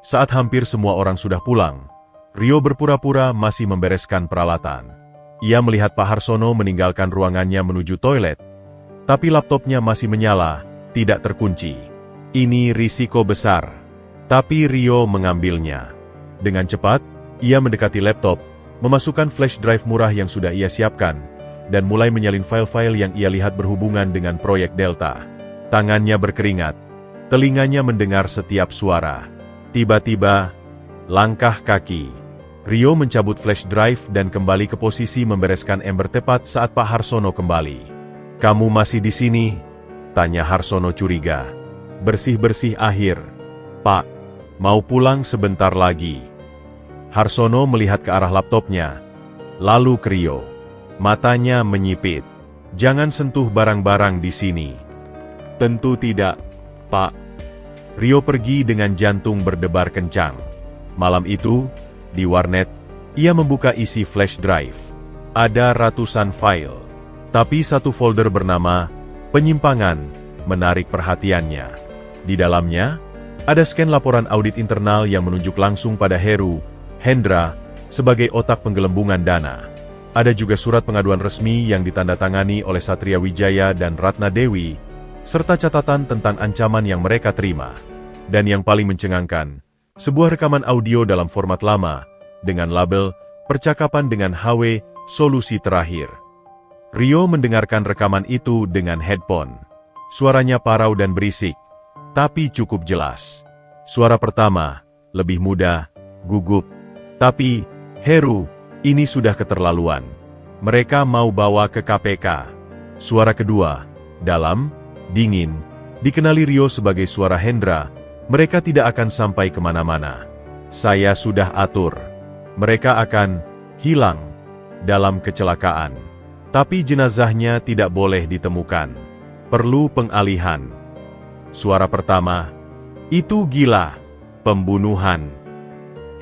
Saat hampir semua orang sudah pulang, Rio berpura-pura masih membereskan peralatan. Ia melihat Pak Harsono meninggalkan ruangannya menuju toilet, tapi laptopnya masih menyala, tidak terkunci. Ini risiko besar, tapi Rio mengambilnya. Dengan cepat, ia mendekati laptop, memasukkan flash drive murah yang sudah ia siapkan, dan mulai menyalin file-file yang ia lihat berhubungan dengan proyek Delta. Tangannya berkeringat, telinganya mendengar setiap suara. Tiba-tiba, langkah kaki. Rio mencabut flash drive dan kembali ke posisi membereskan ember tepat saat Pak Harsono kembali. "Kamu masih di sini?" tanya Harsono curiga. "Bersih-bersih akhir, Pak. Mau pulang sebentar lagi." Harsono melihat ke arah laptopnya, lalu ke Rio. Matanya menyipit. "Jangan sentuh barang-barang di sini." "Tentu tidak, Pak." Rio pergi dengan jantung berdebar kencang. Malam itu, di warnet, ia membuka isi flash drive. Ada ratusan file, tapi satu folder bernama "Penyimpangan" menarik perhatiannya. Di dalamnya, ada scan laporan audit internal yang menunjuk langsung pada Heru, Hendra, sebagai otak penggelembungan dana. Ada juga surat pengaduan resmi yang ditandatangani oleh Satria Wijaya dan Ratna Dewi, serta catatan tentang ancaman yang mereka terima. Dan yang paling mencengangkan, sebuah rekaman audio dalam format lama, dengan label "Percakapan dengan HW, Solusi Terakhir". Rio mendengarkan rekaman itu dengan headphone. Suaranya parau dan berisik, tapi cukup jelas. Suara pertama, lebih muda, gugup. "Tapi, Heru, ini sudah keterlaluan. Mereka mau bawa ke KPK." Suara kedua, dalam, dingin, dikenali Rio sebagai suara Hendra. "Mereka tidak akan sampai kemana-mana. Saya sudah atur. Mereka akan hilang dalam kecelakaan. Tapi jenazahnya tidak boleh ditemukan. Perlu pengalihan." Suara pertama, "Itu gila. Pembunuhan.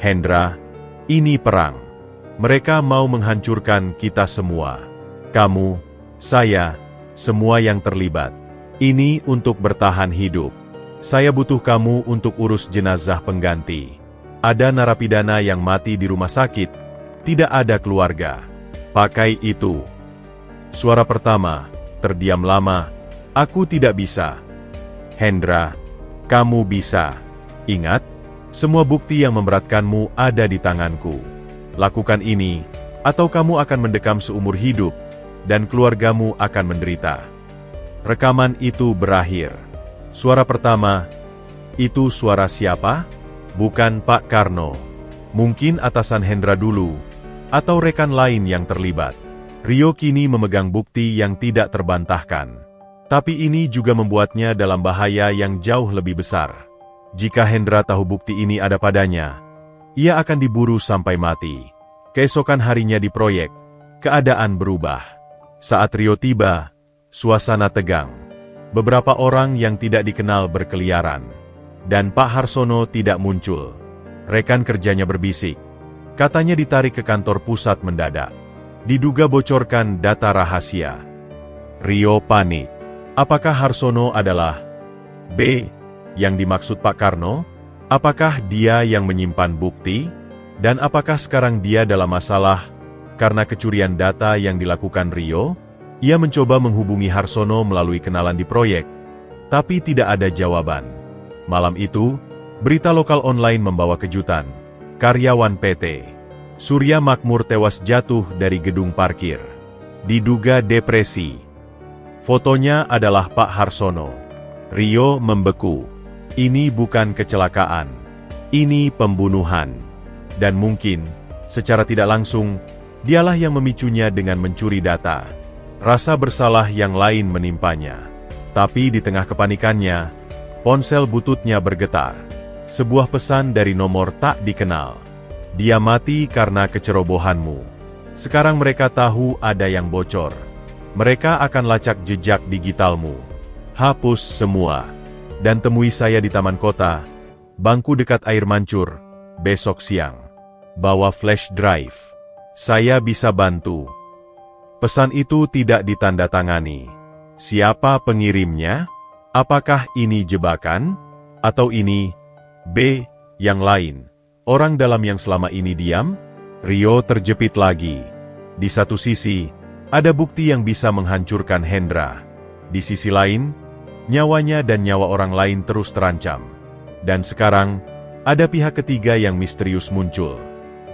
Hendra, ini perang. Mereka mau menghancurkan kita semua. Kamu, saya, semua yang terlibat. Ini untuk bertahan hidup. Saya butuh kamu untuk urus jenazah pengganti. Ada narapidana yang mati di rumah sakit, tidak ada keluarga. Pakai itu." Suara pertama, terdiam lama, "Aku tidak bisa." "Hendra, kamu bisa. Ingat, semua bukti yang memberatkanmu ada di tanganku. Lakukan ini, atau kamu akan mendekam seumur hidup, dan keluargamu akan menderita." Rekaman itu berakhir. Suara pertama, "Itu suara siapa?" "Bukan Pak Karno. Mungkin atasan Hendra dulu, atau rekan lain yang terlibat." Rio kini memegang bukti yang tidak terbantahkan. Tapi ini juga membuatnya dalam bahaya yang jauh lebih besar. Jika Hendra tahu bukti ini ada padanya, ia akan diburu sampai mati. Keesokan harinya di proyek, keadaan berubah. Saat Rio tiba, suasana tegang. Beberapa orang yang tidak dikenal berkeliaran. Dan Pak Harsono tidak muncul. Rekan kerjanya berbisik. Katanya ditarik ke kantor pusat mendadak. Diduga bocorkan data rahasia. Rio panik. Apakah Harsono adalah B yang dimaksud Pak Karno? Apakah dia yang menyimpan bukti? Dan apakah sekarang dia dalam masalah karena kecurian data yang dilakukan Rio? Ia mencoba menghubungi Harsono melalui kenalan di proyek, tapi tidak ada jawaban. Malam itu, berita lokal online membawa kejutan. Karyawan PT Surya Makmur tewas jatuh dari gedung parkir. Diduga depresi. Fotonya adalah Pak Harsono. Rio membeku. Ini bukan kecelakaan. Ini pembunuhan. Dan mungkin, secara tidak langsung, dialah yang memicunya dengan mencuri data. Rasa bersalah yang lain menimpanya. Tapi di tengah kepanikannya, ponsel bututnya bergetar. Sebuah pesan dari nomor tak dikenal. "Dia mati karena kecerobohanmu. Sekarang mereka tahu ada yang bocor. Mereka akan lacak jejak digitalmu. Hapus semua. Dan temui saya di taman kota, bangku dekat air mancur, besok siang. Bawa flash drive. Saya bisa bantu." Pesan itu tidak ditandatangani. Siapa pengirimnya? Apakah ini jebakan? Atau ini B, yang lain? Orang dalam yang selama ini diam? Rio terjepit lagi. Di satu sisi, ada bukti yang bisa menghancurkan Hendra. Di sisi lain, nyawanya dan nyawa orang lain terus terancam. Dan sekarang, ada pihak ketiga yang misterius muncul.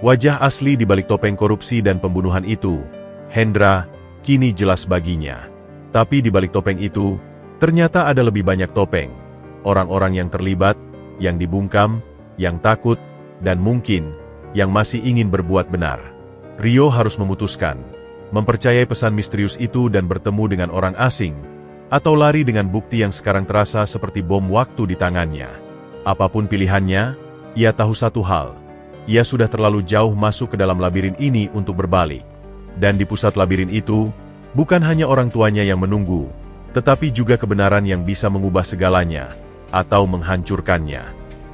Wajah asli di balik topeng korupsi dan pembunuhan itu, Hendra, kini jelas baginya. Tapi di balik topeng itu, ternyata ada lebih banyak topeng. Orang-orang yang terlibat, yang dibungkam, yang takut, dan mungkin, yang masih ingin berbuat benar. Rio harus memutuskan, mempercayai pesan misterius itu dan bertemu dengan orang asing, atau lari dengan bukti yang sekarang terasa seperti bom waktu di tangannya. Apapun pilihannya, ia tahu satu hal. Ia sudah terlalu jauh masuk ke dalam labirin ini untuk berbalik. Dan di pusat labirin itu, bukan hanya orang tuanya yang menunggu, tetapi juga kebenaran yang bisa mengubah segalanya, atau menghancurkannya.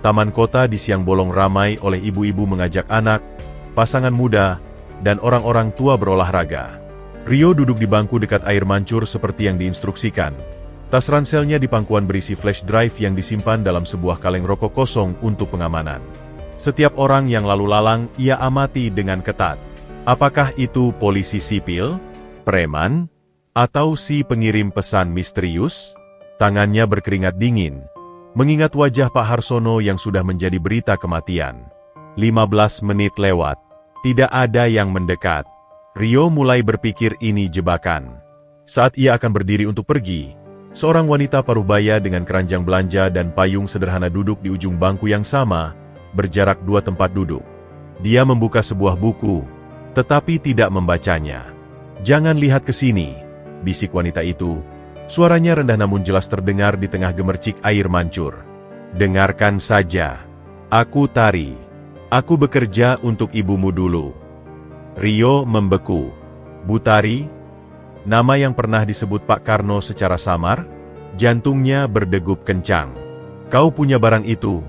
Taman kota di siang bolong ramai oleh ibu-ibu mengajak anak, pasangan muda, dan orang-orang tua berolahraga. Rio duduk di bangku dekat air mancur seperti yang diinstruksikan. Tas ranselnya di pangkuan berisi flash drive yang disimpan dalam sebuah kaleng rokok kosong untuk pengamanan. Setiap orang yang lalu lalang ia amati dengan ketat. Apakah itu polisi sipil, preman, atau si pengirim pesan misterius? Tangannya berkeringat dingin, mengingat wajah Pak Harsono yang sudah menjadi berita kematian. 15 menit lewat, tidak ada yang mendekat. Rio mulai berpikir ini jebakan. Saat ia akan berdiri untuk pergi, seorang wanita paruh baya dengan keranjang belanja dan payung sederhana duduk di ujung bangku yang sama, berjarak 2 tempat duduk. Dia membuka sebuah buku, tetapi tidak membacanya. "Jangan lihat ke sini," bisik wanita itu. Suaranya rendah namun jelas terdengar di tengah gemercik air mancur. "Dengarkan saja. Aku Tari. Aku bekerja untuk ibumu dulu." Rio membeku. "Bu Tari? Nama yang pernah disebut Pak Karno secara samar?" Jantungnya berdegup kencang. "Kau punya barang itu?"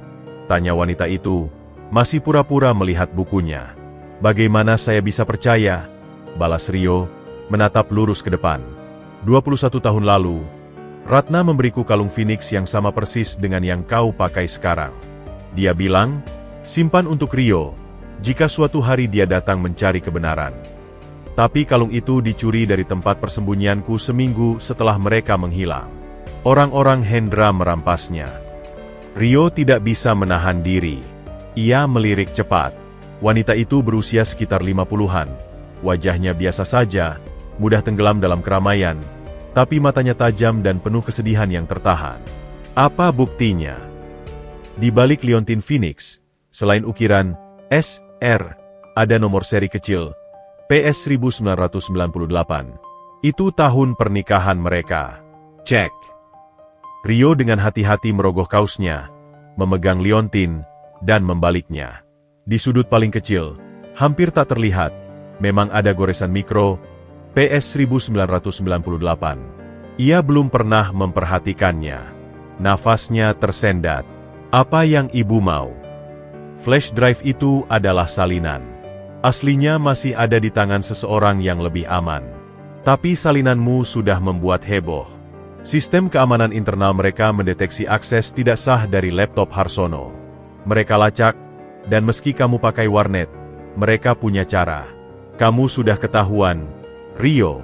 tanya wanita itu, masih pura-pura melihat bukunya. "Bagaimana saya bisa percaya?" balas Rio, menatap lurus ke depan. 21 tahun lalu, Ratna memberiku kalung Phoenix yang sama persis dengan yang kau pakai sekarang. Dia bilang, simpan untuk Rio, jika suatu hari dia datang mencari kebenaran. Tapi kalung itu dicuri dari tempat persembunyianku seminggu setelah mereka menghilang. Orang-orang Hendra merampasnya. Rio tidak bisa menahan diri. Ia melirik cepat. Wanita itu berusia sekitar 50-an. Wajahnya biasa saja, mudah tenggelam dalam keramaian, tapi matanya tajam dan penuh kesedihan yang tertahan. "Apa buktinya?" Di balik liontin Phoenix, selain ukiran SR, ada nomor seri kecil, PS 1998. Itu tahun pernikahan mereka. Cek. Rio dengan hati-hati merogoh kausnya, memegang liontin, dan membaliknya. Di sudut paling kecil, hampir tak terlihat, memang ada goresan mikro, PS 1998. Ia belum pernah memperhatikannya. Nafasnya tersendat. "Apa yang ibu mau?" Flash drive itu adalah salinan. Aslinya masih ada di tangan seseorang yang lebih aman. Tapi salinanmu sudah membuat heboh. Sistem keamanan internal mereka mendeteksi akses tidak sah dari laptop Harsono. Mereka lacak, dan meski kamu pakai warnet, mereka punya cara. Kamu sudah ketahuan, Rio.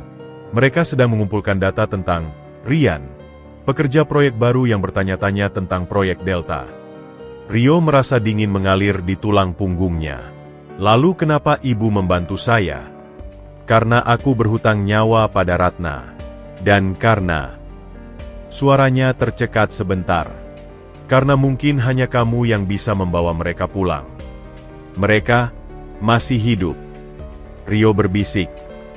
Mereka sedang mengumpulkan data tentang Rian, pekerja proyek baru yang bertanya-tanya tentang proyek Delta. Rio merasa dingin mengalir di tulang punggungnya. "Lalu kenapa ibu membantu saya?" "Karena aku berhutang nyawa pada Ratna. Dan karena..." Suaranya tercekat sebentar. "Karena mungkin hanya kamu yang bisa membawa mereka pulang. Mereka masih hidup." Rio berbisik,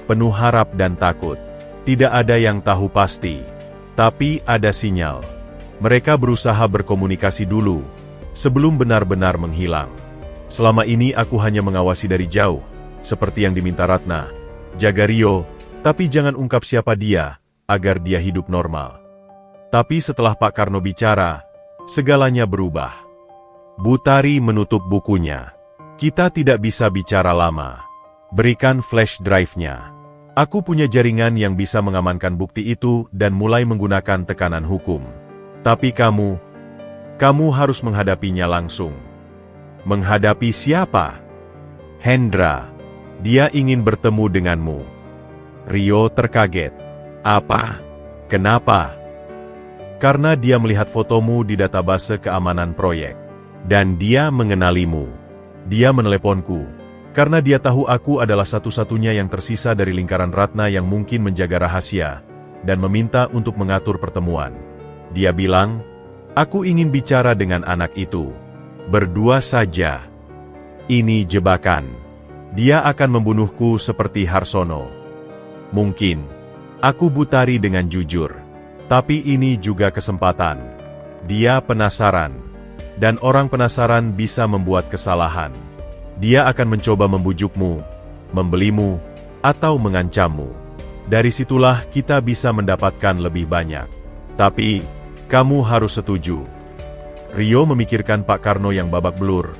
penuh harap dan takut. Tidak ada yang tahu pasti. Tapi ada sinyal. Mereka berusaha berkomunikasi dulu, sebelum benar-benar menghilang. "Selama ini aku hanya mengawasi dari jauh, seperti yang diminta Ratna. Jaga Rio, tapi jangan ungkap siapa dia, agar dia hidup normal." Tapi setelah Pak Karno bicara, segalanya berubah. Bu Tari menutup bukunya. "Kita tidak bisa bicara lama. Berikan flash drive-nya." Aku punya jaringan yang bisa mengamankan bukti itu dan mulai menggunakan tekanan hukum. Tapi kamu harus menghadapinya langsung. Menghadapi siapa? Hendra. Dia ingin bertemu denganmu. Rio terkaget. Apa? Kenapa? Karena dia melihat fotomu di database keamanan proyek. Dan dia mengenalimu. Dia meneleponku. Karena dia tahu aku adalah satu-satunya yang tersisa dari lingkaran Ratna yang mungkin menjaga rahasia, dan meminta untuk mengatur pertemuan. Dia bilang, aku ingin bicara dengan anak itu. Berdua saja. Ini jebakan. Dia akan membunuhku seperti Harsono. Mungkin, aku Butari dengan jujur. Tapi ini juga kesempatan. Dia penasaran. Dan orang penasaran bisa membuat kesalahan. Dia akan mencoba membujukmu, membelimu, atau mengancammu. Dari situlah kita bisa mendapatkan lebih banyak. Tapi, kamu harus setuju. Rio memikirkan Pak Karno yang babak belur,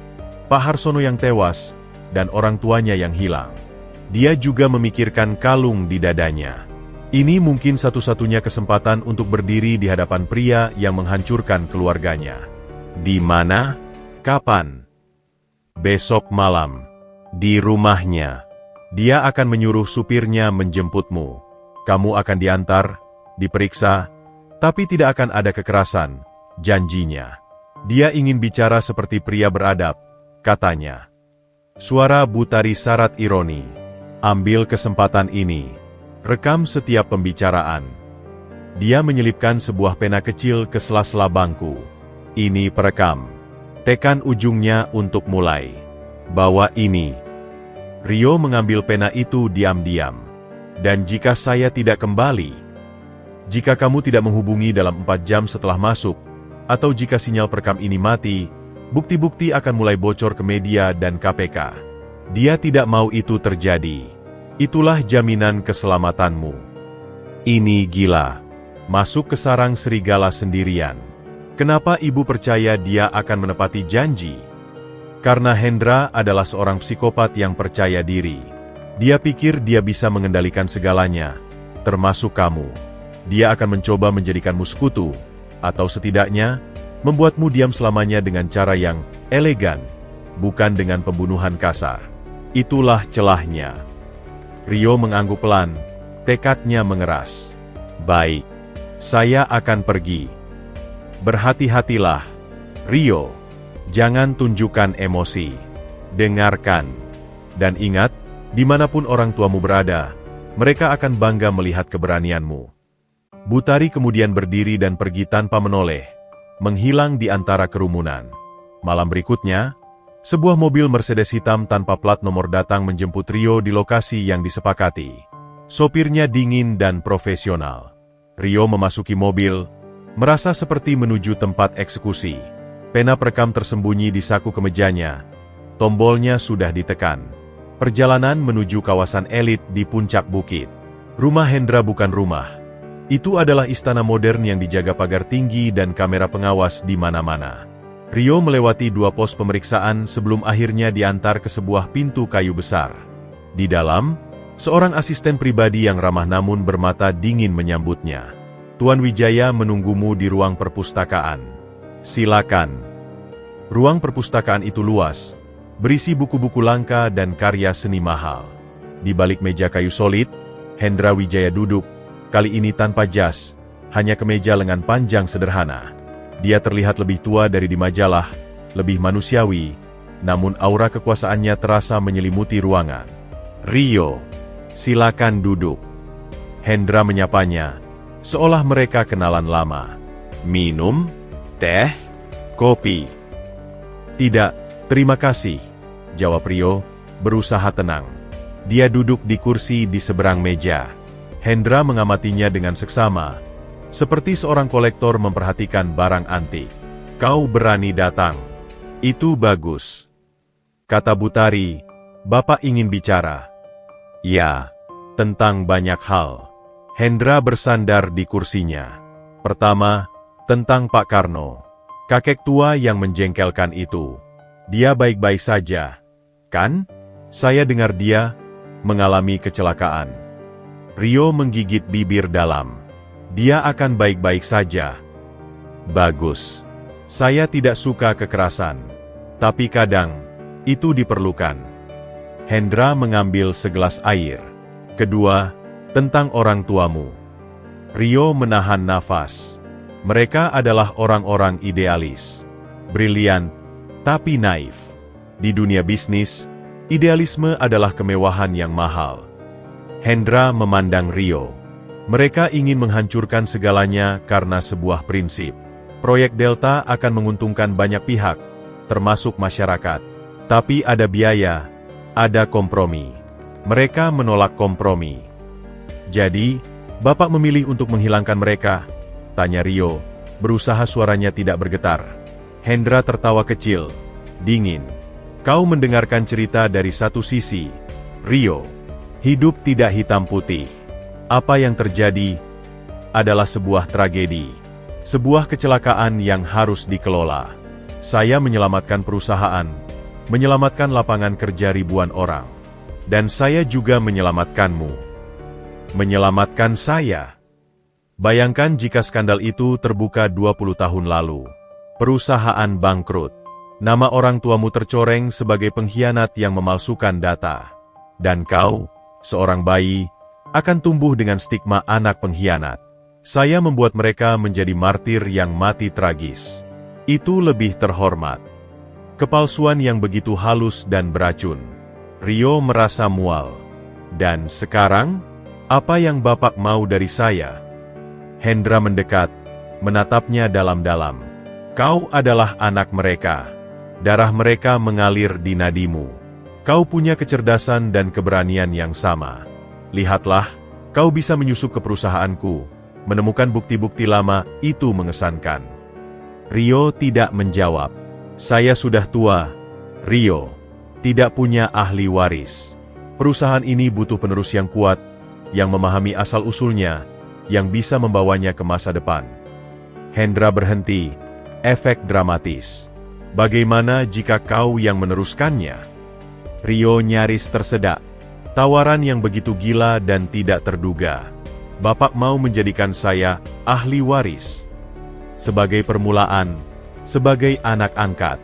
Pak Harsono yang tewas, dan orang tuanya yang hilang. Dia juga memikirkan kalung di dadanya. Ini mungkin satu-satunya kesempatan untuk berdiri di hadapan pria yang menghancurkan keluarganya. Di mana? Kapan? Besok malam. Di rumahnya. Dia akan menyuruh supirnya menjemputmu. Kamu akan diantar, diperiksa, tapi tidak akan ada kekerasan, janjinya. Dia ingin bicara seperti pria beradab, katanya. Suara Butari syarat ironi. Ambil kesempatan ini. Rekam setiap pembicaraan. Dia menyelipkan sebuah pena kecil ke sela-sela bangku. Ini perekam. Tekan ujungnya untuk mulai. Bawa ini. Rio mengambil pena itu diam-diam. Dan jika saya tidak kembali, jika kamu tidak menghubungi dalam 4 jam setelah masuk, atau jika sinyal perekam ini mati, bukti-bukti akan mulai bocor ke media dan KPK. Dia tidak mau itu terjadi. Itulah jaminan keselamatanmu. Ini gila. Masuk ke sarang serigala sendirian. Kenapa ibu percaya dia akan menepati janji? Karena Hendra adalah seorang psikopat yang percaya diri. Dia pikir dia bisa mengendalikan segalanya, termasuk kamu. Dia akan mencoba menjadikanmu sekutu, atau setidaknya, membuatmu diam selamanya dengan cara yang elegan, bukan dengan pembunuhan kasar. Itulah celahnya. Rio mengangguk pelan, tekadnya mengeras. Baik, saya akan pergi. Berhati-hatilah, Rio. Jangan tunjukkan emosi. Dengarkan. Dan ingat, dimanapun orang tuamu berada, mereka akan bangga melihat keberanianmu. Butari kemudian berdiri dan pergi tanpa menoleh, menghilang di antara kerumunan. Malam berikutnya, sebuah mobil Mercedes hitam tanpa plat nomor datang menjemput Rio di lokasi yang disepakati. Sopirnya dingin dan profesional. Rio memasuki mobil, merasa seperti menuju tempat eksekusi. Pena perekam tersembunyi di saku kemejanya. Tombolnya sudah ditekan. Perjalanan menuju kawasan elit di puncak bukit. Rumah Hendra bukan rumah. Itu adalah istana modern yang dijaga pagar tinggi dan kamera pengawas di mana-mana. Rio melewati 2 pos pemeriksaan sebelum akhirnya diantar ke sebuah pintu kayu besar. Di dalam, seorang asisten pribadi yang ramah namun bermata dingin menyambutnya. Tuan Wijaya menunggumu di ruang perpustakaan. Silakan. Ruang perpustakaan itu luas, berisi buku-buku langka dan karya seni mahal. Di balik meja kayu solid, Hendra Wijaya duduk, kali ini tanpa jas, hanya kemeja lengan panjang sederhana. Dia terlihat lebih tua dari di majalah, lebih manusiawi, namun aura kekuasaannya terasa menyelimuti ruangan. Rio, silakan duduk. Hendra menyapanya, seolah mereka kenalan lama. Minum? Teh? Kopi? Tidak, terima kasih, jawab Rio, berusaha tenang. Dia duduk di kursi di seberang meja. Hendra mengamatinya dengan seksama, seperti seorang kolektor memperhatikan barang antik. Kau berani datang. Itu bagus. Kata Butari, Bapak ingin bicara. Ya, tentang banyak hal. Hendra bersandar di kursinya. Pertama, tentang Pak Karno. Kakek tua yang menjengkelkan itu. Dia baik-baik saja, kan? Saya dengar dia mengalami kecelakaan. Rio menggigit bibir dalam. Dia akan baik-baik saja. Bagus. Saya tidak suka kekerasan. Tapi kadang, itu diperlukan. Hendra mengambil segelas air. Kedua, tentang orang tuamu. Rio menahan nafas. Mereka adalah orang-orang idealis. Brilian, tapi naif. Di dunia bisnis, idealisme adalah kemewahan yang mahal. Hendra memandang Rio. Mereka ingin menghancurkan segalanya karena sebuah prinsip. Proyek Delta akan menguntungkan banyak pihak, termasuk masyarakat. Tapi ada biaya, ada kompromi. Mereka menolak kompromi. Jadi, Bapak memilih untuk menghilangkan mereka? Tanya Rio, berusaha suaranya tidak bergetar. Hendra tertawa kecil, dingin. Kau mendengarkan cerita dari satu sisi, Rio. Hidup tidak hitam putih. Apa yang terjadi adalah sebuah tragedi. Sebuah kecelakaan yang harus dikelola. Saya menyelamatkan perusahaan, menyelamatkan lapangan kerja ribuan orang. Dan saya juga menyelamatkanmu. Menyelamatkan saya. Bayangkan jika skandal itu terbuka 20 tahun lalu. Perusahaan bangkrut. Nama orang tuamu tercoreng sebagai pengkhianat yang memalsukan data. Dan kau, seorang bayi, akan tumbuh dengan stigma anak pengkhianat. Saya membuat mereka menjadi martir yang mati tragis. Itu lebih terhormat. Kepalsuan yang begitu halus dan beracun. Rio merasa mual. Dan sekarang, apa yang Bapak mau dari saya? Hendra mendekat, menatapnya dalam-dalam. Kau adalah anak mereka. Darah mereka mengalir di nadimu. Kau punya kecerdasan dan keberanian yang sama. Lihatlah, kau bisa menyusup ke perusahaanku. Menemukan bukti-bukti lama, itu mengesankan. Rio tidak menjawab. Saya sudah tua, Rio. Tidak punya ahli waris. Perusahaan ini butuh penerus yang kuat, yang memahami asal-usulnya, yang bisa membawanya ke masa depan. Hendra berhenti, efek dramatis. Bagaimana jika kau yang meneruskannya? Rio nyaris tersedak. Tawaran yang begitu gila dan tidak terduga. Bapak mau menjadikan saya ahli waris. Sebagai permulaan, sebagai anak angkat,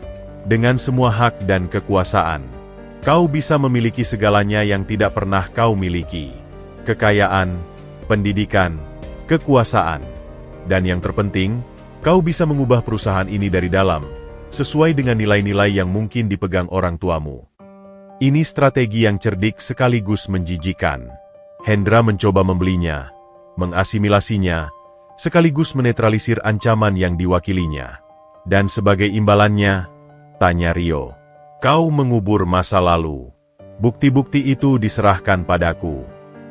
dengan semua hak dan kekuasaan. Kau bisa memiliki segalanya yang tidak pernah kau miliki. Kekayaan, pendidikan, kekuasaan. Dan yang terpenting, kau bisa mengubah perusahaan ini dari dalam, sesuai dengan nilai-nilai yang mungkin dipegang orang tuamu. Ini strategi yang cerdik sekaligus menjijikan. Hendra mencoba membelinya, mengasimilasinya, sekaligus menetralisir ancaman yang diwakilinya. Dan sebagai imbalannya, tanya Rio, kau mengubur masa lalu. Bukti-bukti itu diserahkan padaku.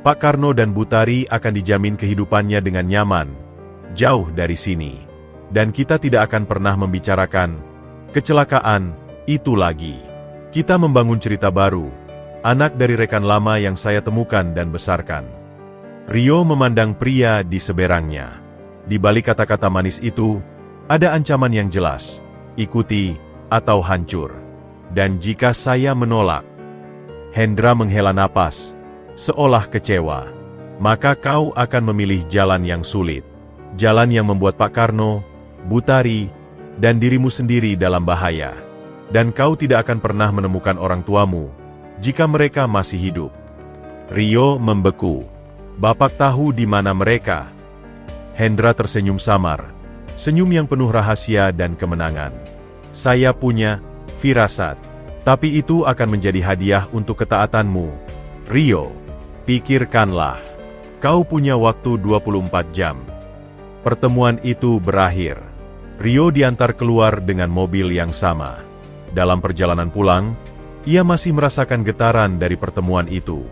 Pak Karno dan Butari akan dijamin kehidupannya dengan nyaman, jauh dari sini. Dan kita tidak akan pernah membicarakan kecelakaan itu lagi. Kita membangun cerita baru, anak dari rekan lama yang saya temukan dan besarkan. Rio memandang pria di seberangnya. Di balik kata-kata manis itu, ada ancaman yang jelas, ikuti atau hancur. Dan jika saya menolak, Hendra menghela napas, seolah kecewa. Maka kau akan memilih jalan yang sulit. Jalan yang membuat Pak Karno, Butari, dan dirimu sendiri dalam bahaya. Dan kau tidak akan pernah menemukan orang tuamu, jika mereka masih hidup. Rio membeku. Bapak tahu di mana mereka. Hendra tersenyum samar, senyum yang penuh rahasia dan kemenangan. Saya punya firasat, tapi itu akan menjadi hadiah untuk ketaatanmu. Rio, pikirkanlah. Kau punya waktu 24 jam. Pertemuan itu berakhir. Rio diantar keluar dengan mobil yang sama. Dalam perjalanan pulang, ia masih merasakan getaran dari pertemuan itu.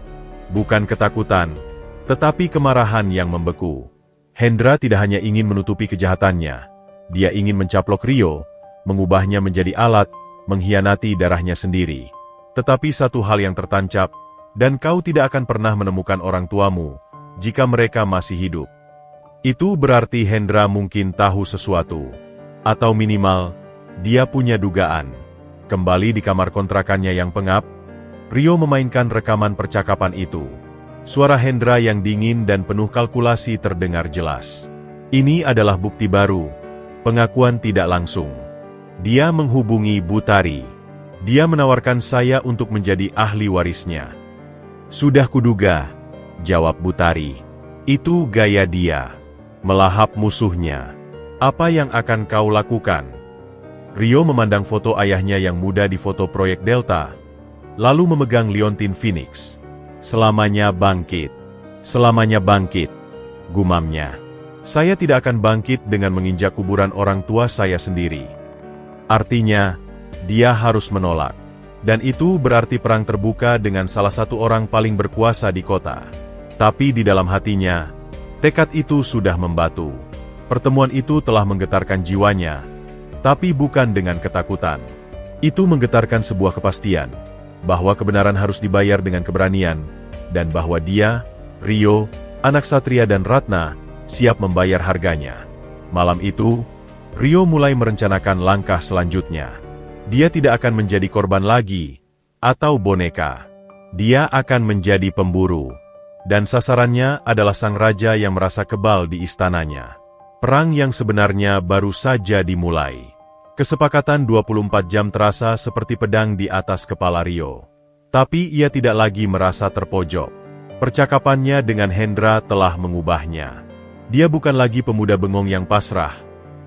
Bukan ketakutan, tetapi kemarahan yang membeku. Hendra tidak hanya ingin menutupi kejahatannya. Dia ingin mencaplok Rio, mengubahnya menjadi alat, mengkhianati darahnya sendiri. Tetapi satu hal yang tertancap, dan kau tidak akan pernah menemukan orang tuamu, jika mereka masih hidup. Itu berarti Hendra mungkin tahu sesuatu. Atau minimal, dia punya dugaan. Kembali di kamar kontrakannya yang pengap, Rio memainkan rekaman percakapan itu. Suara Hendra yang dingin dan penuh kalkulasi terdengar jelas. Ini adalah bukti baru, pengakuan tidak langsung. Dia menghubungi Butari. Dia menawarkan saya untuk menjadi ahli warisnya. Sudah kuduga, jawab Butari. Itu gaya dia, melahap musuhnya. Apa yang akan kau lakukan? Rio memandang foto ayahnya yang muda di foto proyek Delta, lalu memegang liontin Phoenix. Selamanya bangkit. Selamanya bangkit, gumamnya. Saya tidak akan bangkit dengan menginjak kuburan orang tua saya sendiri. Artinya, dia harus menolak. Dan itu berarti perang terbuka dengan salah satu orang paling berkuasa di kota. Tapi di dalam hatinya, tekad itu sudah membatu. Pertemuan itu telah menggetarkan jiwanya, tapi bukan dengan ketakutan. Itu menggetarkan sebuah kepastian, bahwa kebenaran harus dibayar dengan keberanian, dan bahwa dia, Rio, anak Satria dan Ratna, siap membayar harganya. Malam itu, Rio mulai merencanakan langkah selanjutnya. Dia tidak akan menjadi korban lagi, atau boneka. Dia akan menjadi pemburu. Dan sasarannya adalah sang raja yang merasa kebal di istananya. Perang yang sebenarnya baru saja dimulai. Kesepakatan 24 jam terasa seperti pedang di atas kepala Rio. Tapi ia tidak lagi merasa terpojok. Percakapannya dengan Hendra telah mengubahnya. Dia bukan lagi pemuda bengong yang pasrah.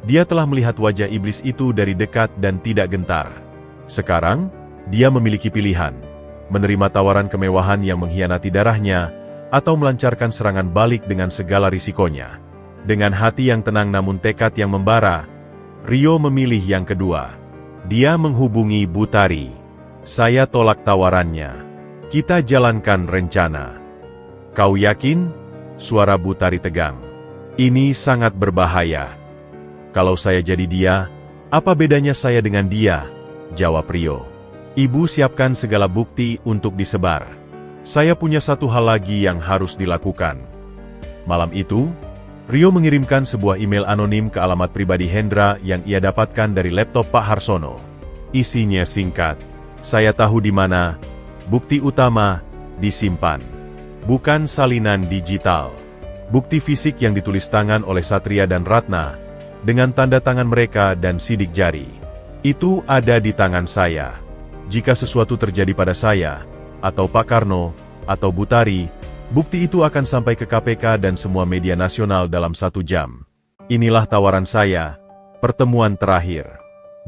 Dia telah melihat wajah iblis itu dari dekat dan tidak gentar. Sekarang, dia memiliki pilihan. Menerima tawaran kemewahan yang mengkhianati darahnya, atau melancarkan serangan balik dengan segala risikonya. Dengan hati yang tenang namun tekad yang membara, Rio memilih yang kedua. Dia menghubungi Butari. Saya tolak tawarannya. Kita jalankan rencana. Kau yakin? Suara Butari tegang. Ini sangat berbahaya. Kalau saya jadi dia, apa bedanya saya dengan dia? Jawab Rio. Ibu siapkan segala bukti untuk disebar. Saya punya satu hal lagi yang harus dilakukan. Malam itu, Rio mengirimkan sebuah email anonim ke alamat pribadi Hendra yang ia dapatkan dari laptop Pak Harsono. Isinya singkat. Saya tahu di mana bukti utama disimpan. Bukan salinan digital. Bukti fisik yang ditulis tangan oleh Satria dan Ratna, dengan tanda tangan mereka dan sidik jari. Itu ada di tangan saya. Jika sesuatu terjadi pada saya, atau Pak Karno, atau Butari, bukti itu akan sampai ke KPK dan semua media nasional dalam 1 jam. Inilah tawaran saya, pertemuan terakhir.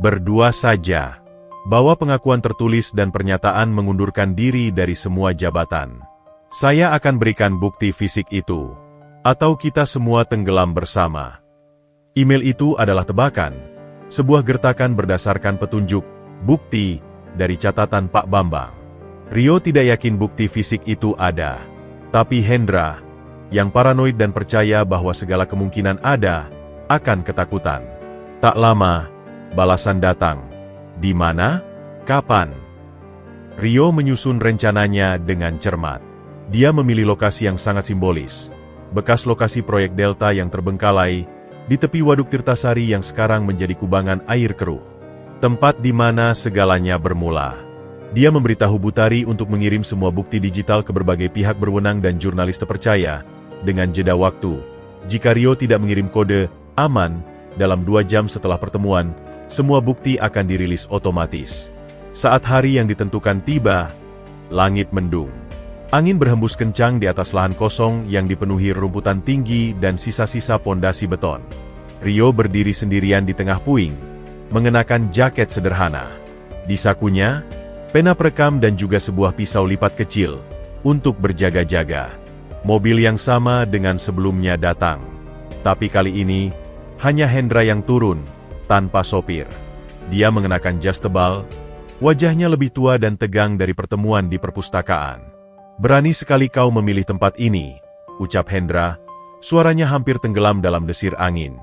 Berdua saja. Bawa pengakuan tertulis dan pernyataan mengundurkan diri dari semua jabatan. Saya akan berikan bukti fisik itu. Atau kita semua tenggelam bersama. Email itu adalah tebakan. Sebuah gertakan berdasarkan petunjuk, bukti, dari catatan Pak Bambang. Rio tidak yakin bukti fisik itu ada. Tapi Hendra, yang paranoid dan percaya bahwa segala kemungkinan ada, akan ketakutan. Tak lama, balasan datang. Di mana? Kapan? Rio menyusun rencananya dengan cermat. Dia memilih lokasi yang sangat simbolis. Bekas lokasi proyek Delta yang terbengkalai, di tepi Waduk Tirtasari yang sekarang menjadi kubangan air keruh. Tempat di mana segalanya bermula. Dia memberitahu Butari untuk mengirim semua bukti digital ke berbagai pihak berwenang dan jurnalis terpercaya, dengan jeda waktu. Jika Rio tidak mengirim kode aman, dalam 2 jam setelah pertemuan, semua bukti akan dirilis otomatis. Saat hari yang ditentukan tiba, langit mendung. Angin berhembus kencang di atas lahan kosong yang dipenuhi rumputan tinggi dan sisa-sisa pondasi beton. Rio berdiri sendirian di tengah puing, mengenakan jaket sederhana. Di sakunya, pena perekam dan juga sebuah pisau lipat kecil, untuk berjaga-jaga. Mobil yang sama dengan sebelumnya datang. Tapi kali ini, hanya Hendra yang turun, tanpa sopir. Dia mengenakan jas tebal, wajahnya lebih tua dan tegang dari pertemuan di perpustakaan. Berani sekali kau memilih tempat ini, ucap Hendra, suaranya hampir tenggelam dalam desir angin.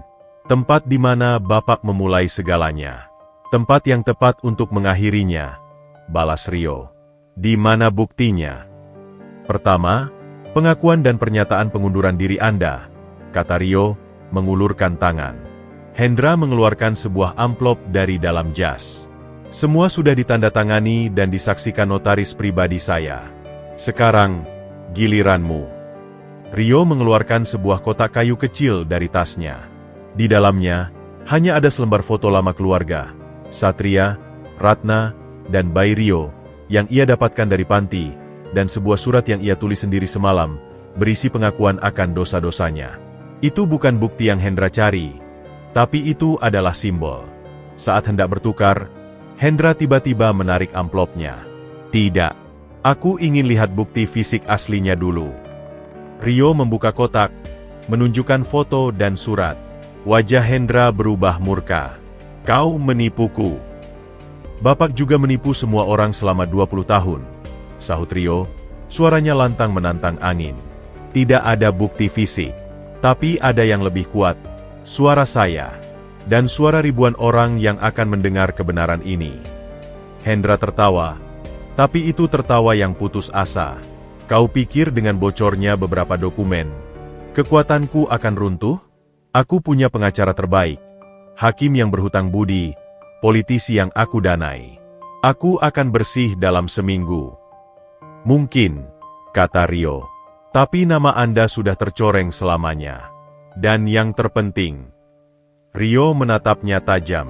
Tempat di mana Bapak memulai segalanya. Tempat yang tepat untuk mengakhirinya. Balas Rio. Di mana buktinya? Pertama, pengakuan dan pernyataan pengunduran diri Anda, kata Rio, mengulurkan tangan. Hendra mengeluarkan sebuah amplop dari dalam jas. Semua sudah ditandatangani dan disaksikan notaris pribadi saya. Sekarang, Giliranmu. Rio mengeluarkan sebuah kotak kayu kecil dari tasnya. Di dalamnya, hanya ada selembar foto lama keluarga, Satria, Ratna, dan bayi Rio, yang ia dapatkan dari panti, dan sebuah surat yang ia tulis sendiri semalam, berisi pengakuan akan dosa-dosanya. Itu bukan bukti yang Hendra cari, tapi itu adalah simbol. Saat hendak bertukar, Hendra tiba-tiba menarik amplopnya. Tidak, aku ingin lihat bukti fisik aslinya dulu. Rio membuka kotak, menunjukkan foto dan surat. Wajah Hendra berubah murka. Kau menipuku. Bapak juga menipu semua orang selama 20 tahun. Sahut Rio, suaranya lantang menantang angin. Tidak ada bukti fisik. Tapi ada yang lebih kuat. Suara saya. Dan suara ribuan orang yang akan mendengar kebenaran ini. Hendra tertawa. Tapi itu tertawa yang putus asa. Kau pikir dengan bocornya beberapa dokumen, kekuatanku akan runtuh? Aku punya pengacara terbaik, hakim yang berhutang budi, politisi yang aku danai. Aku akan bersih dalam seminggu. Mungkin, kata Rio. Tapi nama Anda sudah tercoreng selamanya. Dan yang terpenting, Rio menatapnya tajam.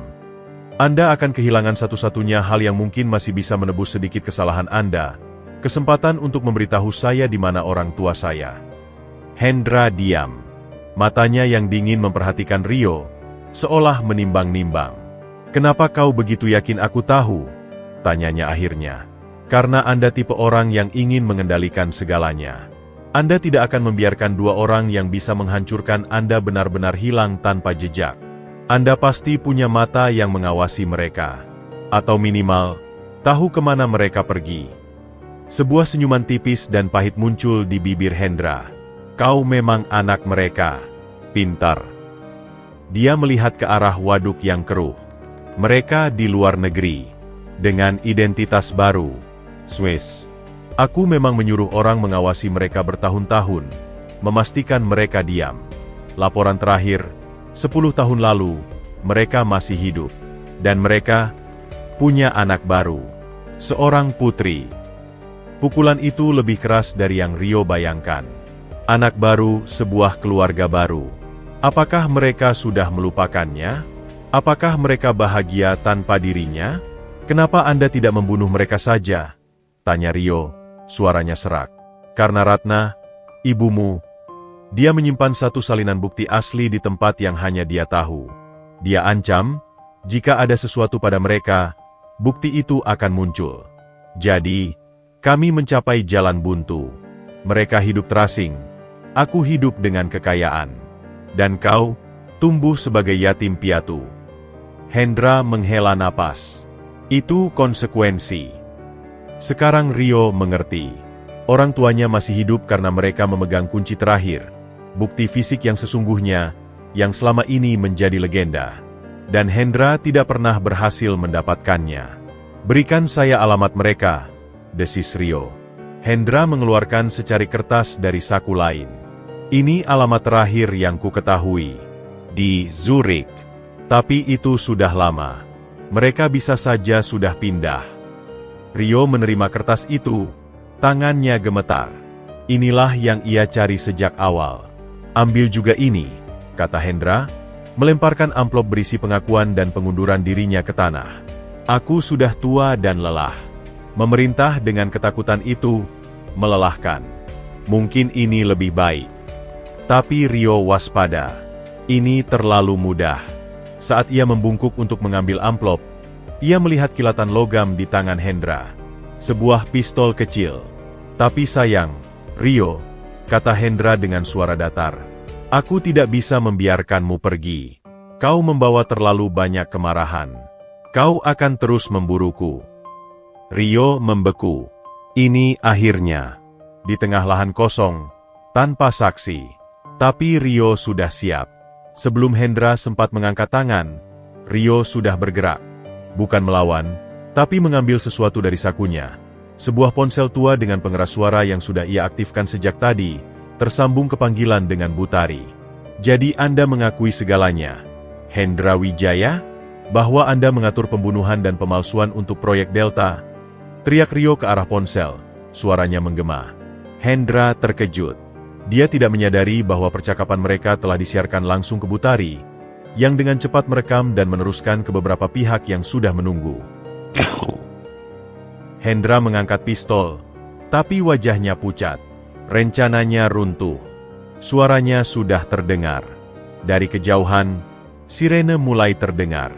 Anda akan kehilangan satu-satunya hal yang mungkin masih bisa menebus sedikit kesalahan Anda, kesempatan untuk memberitahu saya di mana orang tua saya. Hendra diam. Matanya yang dingin memperhatikan Rio, seolah menimbang-nimbang. Kenapa kau begitu yakin aku tahu? Tanyanya akhirnya. Karena Anda tipe orang yang ingin mengendalikan segalanya. Anda tidak akan membiarkan dua orang yang bisa menghancurkan Anda benar-benar hilang tanpa jejak. Anda pasti punya mata yang mengawasi mereka. Atau minimal, tahu kemana mereka pergi. Sebuah senyuman tipis dan pahit muncul di bibir Hendra. Kau memang anak mereka. Pintar. Dia melihat ke arah waduk yang keruh. Mereka di luar negeri. Dengan identitas baru. Swiss. Aku memang menyuruh orang mengawasi mereka bertahun-tahun. Memastikan mereka diam. Laporan terakhir, 10 tahun lalu, mereka masih hidup. Dan mereka punya anak baru. Seorang putri. Pukulan itu lebih keras dari yang Rio bayangkan. Anak baru, sebuah keluarga baru. Apakah mereka sudah melupakannya? Apakah mereka bahagia tanpa dirinya? Kenapa Anda tidak membunuh mereka saja? Tanya Rio, suaranya serak. Karena Ratna, ibumu, dia menyimpan satu salinan bukti asli di tempat yang hanya dia tahu. Dia ancam, jika ada sesuatu pada mereka, bukti itu akan muncul. Jadi, kami mencapai jalan buntu. Mereka hidup terasing. Aku hidup dengan kekayaan. Dan kau, tumbuh sebagai yatim piatu. Hendra menghela napas. Itu konsekuensi. Sekarang Rio mengerti. Orang tuanya masih hidup karena mereka memegang kunci terakhir. Bukti fisik yang sesungguhnya, yang selama ini menjadi legenda. Dan Hendra tidak pernah berhasil mendapatkannya. Berikan saya alamat mereka, desis Rio. Hendra mengeluarkan secari kertas dari saku lain. Ini alamat terakhir yang ku ketahui. Di Zurich. Tapi itu sudah lama. Mereka bisa saja sudah pindah. Rio menerima kertas itu. Tangannya gemetar. Inilah yang ia cari sejak awal. Ambil juga ini, kata Hendra, melemparkan amplop berisi pengakuan dan pengunduran dirinya ke tanah. Aku sudah tua dan lelah. Memerintah dengan ketakutan itu, melelahkan. Mungkin ini lebih baik. Tapi Rio waspada. Ini terlalu mudah. Saat ia membungkuk untuk mengambil amplop, ia melihat kilatan logam di tangan Hendra. Sebuah pistol kecil. Tapi sayang, Rio, kata Hendra dengan suara datar. Aku tidak bisa membiarkanmu pergi. Kau membawa terlalu banyak kemarahan. Kau akan terus memburuku. Rio membeku. Ini akhirnya. Di tengah lahan kosong, tanpa saksi. Tapi Rio sudah siap. Sebelum Hendra sempat mengangkat tangan, Rio sudah bergerak. Bukan melawan, tapi mengambil sesuatu dari sakunya. Sebuah ponsel tua dengan pengeras suara yang sudah ia aktifkan sejak tadi, tersambung ke panggilan dengan Butari. Jadi Anda mengakui segalanya, Hendra Wijaya? Bahwa Anda mengatur pembunuhan dan pemalsuan untuk proyek Delta? Teriak Rio ke arah ponsel, suaranya menggema. Hendra terkejut. Dia tidak menyadari bahwa percakapan mereka telah disiarkan langsung ke Butari, yang dengan cepat merekam dan meneruskan ke beberapa pihak yang sudah menunggu. Hendra mengangkat pistol, tapi wajahnya pucat. Rencananya runtuh. Suaranya sudah terdengar. Dari kejauhan, sirene mulai terdengar.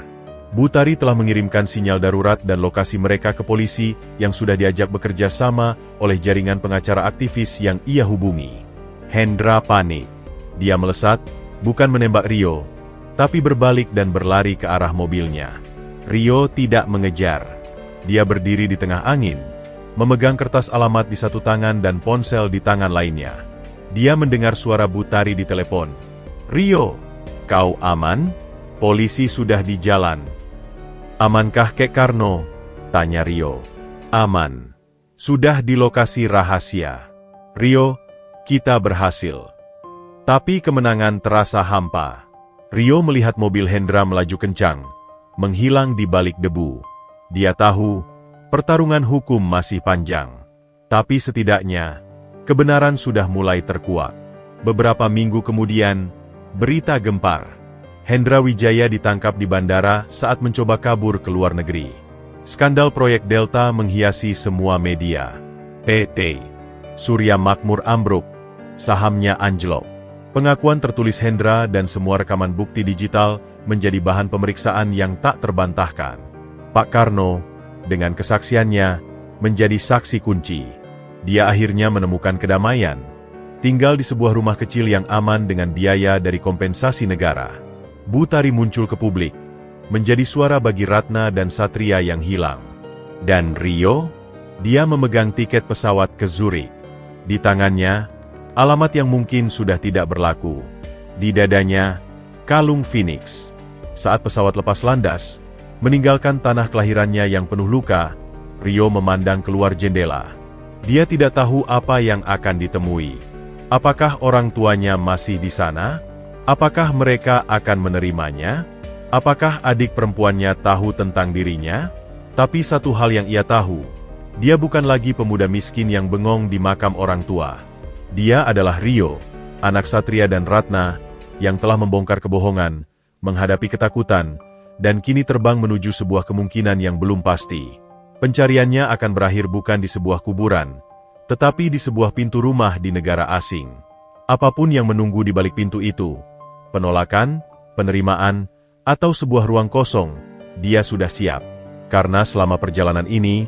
Butari telah mengirimkan sinyal darurat dan lokasi mereka ke polisi yang sudah diajak bekerja sama oleh jaringan pengacara aktivis yang ia hubungi. Hendra panik. Dia melesat, bukan menembak Rio, tapi berbalik dan berlari ke arah mobilnya. Rio tidak mengejar. Dia berdiri di tengah angin, memegang kertas alamat di satu tangan dan ponsel di tangan lainnya. Dia mendengar suara Butari di telepon. "Rio, kau aman? Polisi sudah di jalan." "Amankah Kek Karno?" tanya Rio. "Aman. Sudah di lokasi rahasia. Rio, kita berhasil." Tapi kemenangan terasa hampa. Rio melihat mobil Hendra melaju kencang, menghilang di balik debu. Dia tahu, pertarungan hukum masih panjang. Tapi setidaknya, kebenaran sudah mulai terkuak. Beberapa minggu kemudian, berita gempar. Hendra Wijaya ditangkap di bandara saat mencoba kabur ke luar negeri. Skandal proyek Delta menghiasi semua media. PT Surya Makmur ambruk, sahamnya anjlok. Pengakuan tertulis Hendra dan semua rekaman bukti digital menjadi bahan pemeriksaan yang tak terbantahkan. Pak Karno, dengan kesaksiannya, menjadi saksi kunci. Dia akhirnya menemukan kedamaian, tinggal di sebuah rumah kecil yang aman dengan biaya dari kompensasi negara. Butari muncul ke publik, menjadi suara bagi Ratna dan Satria yang hilang. Dan Rio, dia memegang tiket pesawat ke Zurich. Di tangannya, alamat yang mungkin sudah tidak berlaku. Di dadanya, kalung Phoenix. Saat pesawat lepas landas, meninggalkan tanah kelahirannya yang penuh luka, Rio memandang keluar jendela. Dia tidak tahu apa yang akan ditemui. Apakah orang tuanya masih di sana? Apakah mereka akan menerimanya? Apakah adik perempuannya tahu tentang dirinya? Tapi satu hal yang ia tahu, dia bukan lagi pemuda miskin yang bengong di makam orang tua. Dia adalah Rio, anak Satria dan Ratna, yang telah membongkar kebohongan, menghadapi ketakutan, dan kini terbang menuju sebuah kemungkinan yang belum pasti. Pencariannya akan berakhir bukan di sebuah kuburan, tetapi di sebuah pintu rumah di negara asing. Apapun yang menunggu di balik pintu itu, penolakan, penerimaan, atau sebuah ruang kosong, dia sudah siap. Karena selama perjalanan ini,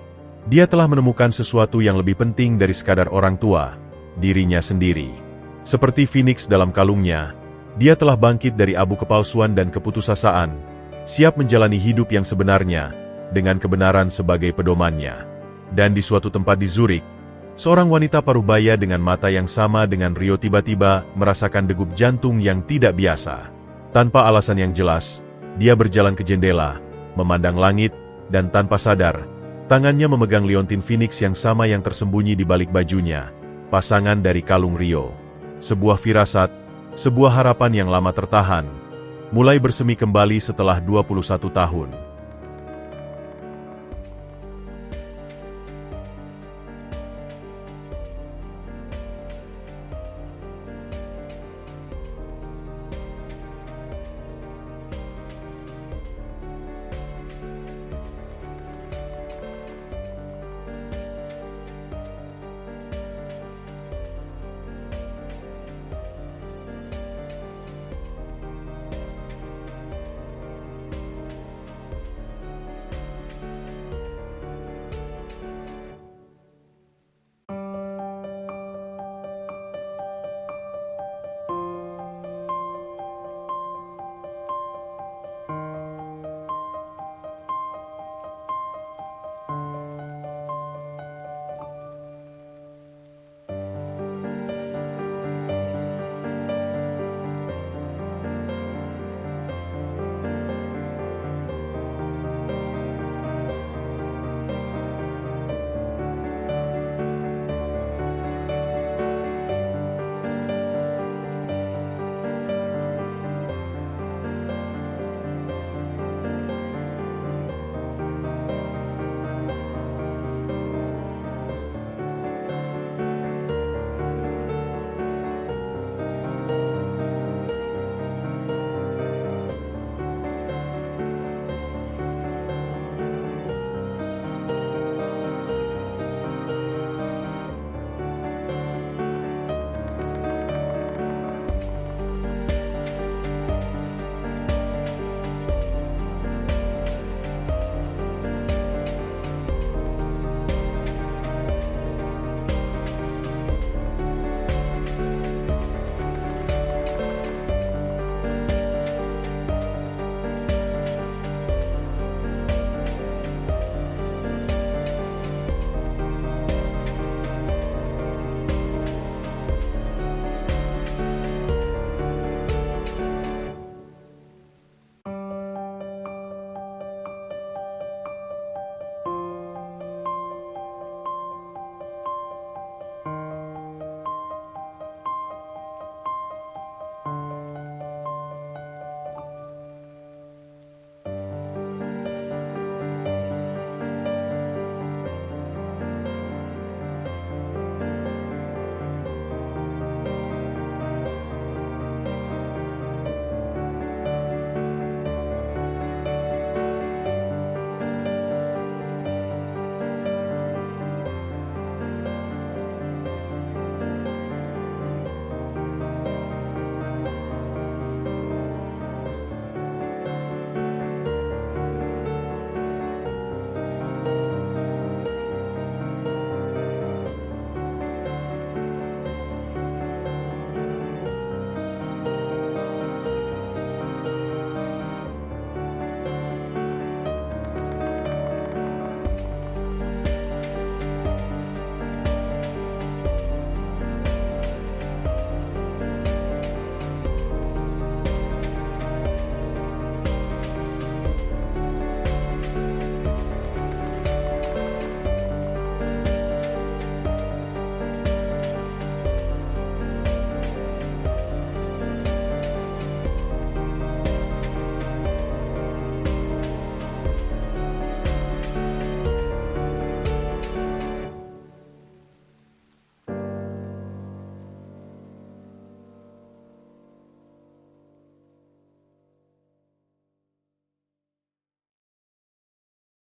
dia telah menemukan sesuatu yang lebih penting dari sekadar orang tua, dirinya sendiri. Seperti Phoenix dalam kalungnya, dia telah bangkit dari abu kepalsuan dan keputusasaan, siap menjalani hidup yang sebenarnya, dengan kebenaran sebagai pedomannya. Dan di suatu tempat di Zurich, seorang wanita parubaya dengan mata yang sama dengan Rio tiba-tiba merasakan degup jantung yang tidak biasa. Tanpa alasan yang jelas, dia berjalan ke jendela, memandang langit, dan tanpa sadar, tangannya memegang liontin Phoenix yang sama yang tersembunyi di balik bajunya, pasangan dari kalung Rio. Sebuah firasat, sebuah harapan yang lama tertahan, mulai bersemi kembali setelah 21 tahun.